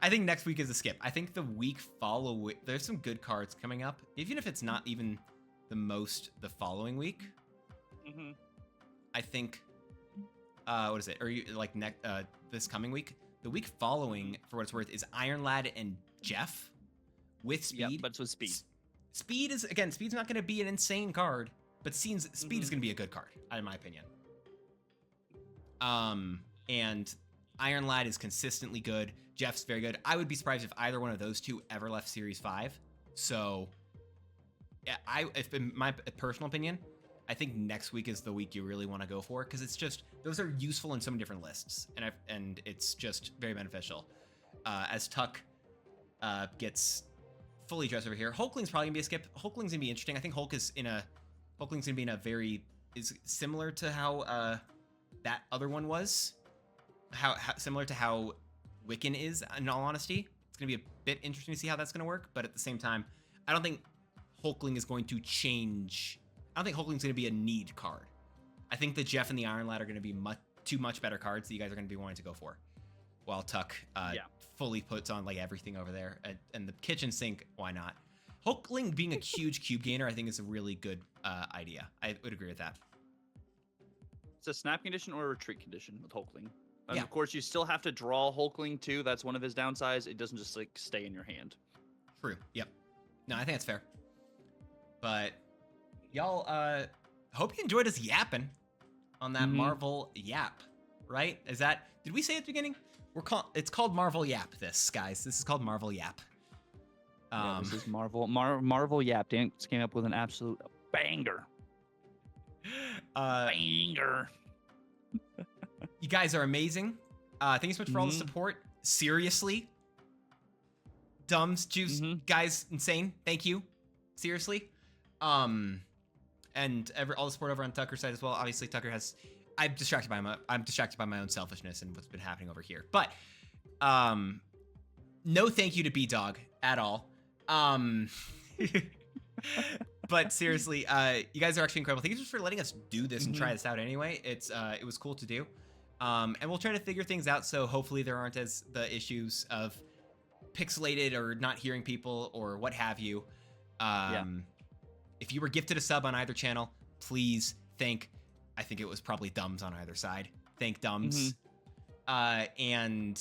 I think next week is a skip. I think the week following, there's some good cards coming up, even if it's not even the following week. I think what is it? Or you like this coming week? The week following, for what it's worth, is Iron Lad and Jeff with speed. Yeah, but it's with speed. Speed's not going to be an insane card, but speed is going to be a good card, in my opinion. And Iron Lad is consistently good. Jeff's very good. I would be surprised if either one of those two ever left Series 5. So, yeah, if in my personal opinion, I think next week is the week you really want to go for, because it's just, those are useful in so many different lists, and it's just very beneficial. As Tuck gets fully dressed over here, Hulkling's probably gonna be a skip. Hulkling's gonna be interesting. I think Hulkling's gonna be in a is similar to how that other one was, how similar to how Wiccan is. In all honesty, it's gonna be a bit interesting to see how that's gonna work. But at the same time, I don't think Hulkling is going to change. I don't think Hulkling's going to be a need card. I think the Jeff and the Iron Lad are going to be two much better cards that you guys are going to be wanting to go for. While Tuck fully puts on like everything over there. And the kitchen sink, why not? Hulkling being a huge cube gainer, I think is a really good idea. I would agree with that. It's a snap condition or a retreat condition with Hulkling. And Yeah. of course, you still have to draw Hulkling too. That's one of his downsides. It doesn't just like stay in your hand. True. Yep. No, I think that's fair. But y'all, hope you enjoyed us yapping on that Marvel Yap, right? Did we say at the beginning? It's called Marvel Yap, guys. This is called Marvel Yap. This is Marvel Yap. Dan came up with an absolute banger. Banger. You guys are amazing. Thank you so much for all the support. Seriously. Dumbs, Juice, guys, insane. Thank you. Seriously. And all the support over on Tucker's side as well. Obviously, Tucker I'm distracted by my own selfishness and what's been happening over here. But no thank you to B-Dog at all. But seriously, you guys are actually incredible. Thank you just for letting us do this and try this out anyway. It was cool to do. And we'll try to figure things out, so hopefully there aren't the issues of pixelated or not hearing people or what have you. If you were gifted a sub on either channel, please I think it was probably Dumbs on either side. Thank Dumbs. And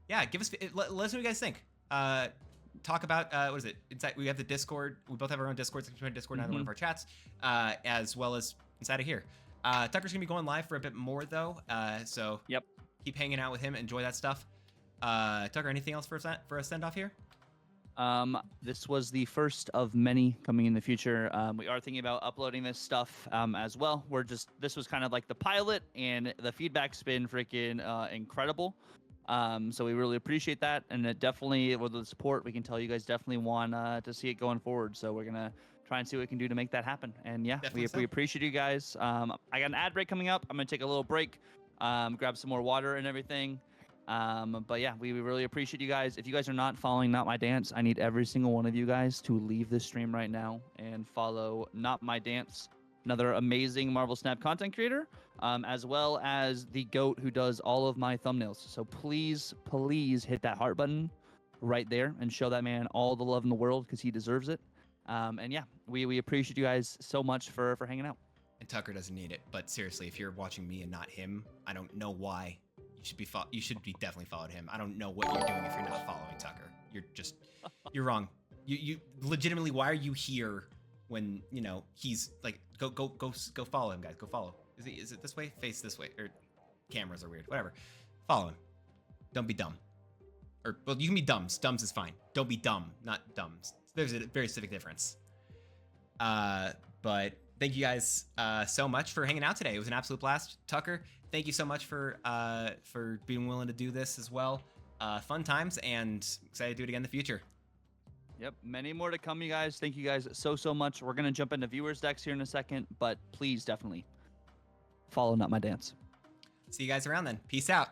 yeah, let us know what you guys think. Talk about, what is it? Inside, we have the Discord. We both have our own Discord, so you can Discord in either one of our chats, as well as inside of here. Tucker's gonna be going live for a bit more though, so keep hanging out with him. Enjoy that stuff. Tucker, anything else for a send off here? This was the first of many coming in the future. We are thinking about uploading this stuff as well. This was kind of like the pilot, and the feedback's been freaking incredible. So we really appreciate that, and it definitely, with the support, we can tell you guys definitely want to see it going forward. So we're gonna try and see what we can do to make that happen. And yeah, we appreciate you guys. I got an ad break coming up. I'm gonna take a little break, grab some more water and everything. But yeah, we really appreciate you guys. If you guys are not following Not My Dance, I need every single one of you guys to leave this stream right now and follow Not My Dance, another amazing Marvel Snap content creator, as well as the GOAT who does all of my thumbnails. So please, please hit that heart button right there and show that man all the love in the world, because he deserves it. And yeah, we appreciate you guys so much for hanging out. And Tucker doesn't need it, but seriously, if you're watching me and not him, I don't know why. You should be definitely followed him. I don't know what you're doing if you're not following Tucker. You're wrong. You legitimately, why are you here when he's like, go follow him, guys. Go follow. Is it this way? Face this way. Or cameras are weird. Whatever. Follow him. Don't be dumb. Or, well, you can be dumbs. Dumbs is fine. Don't be dumb, not dumbs. There's a very specific difference. But thank you guys so much for hanging out today. It was an absolute blast. Tucker, thank you so much for being willing to do this as well. Fun times, and excited to do it again in the future. Yep, many more to come, you guys. Thank you guys so much. We're gonna jump into viewers decks here in a second, but please definitely follow Not My Dance. See you guys around then. Peace out.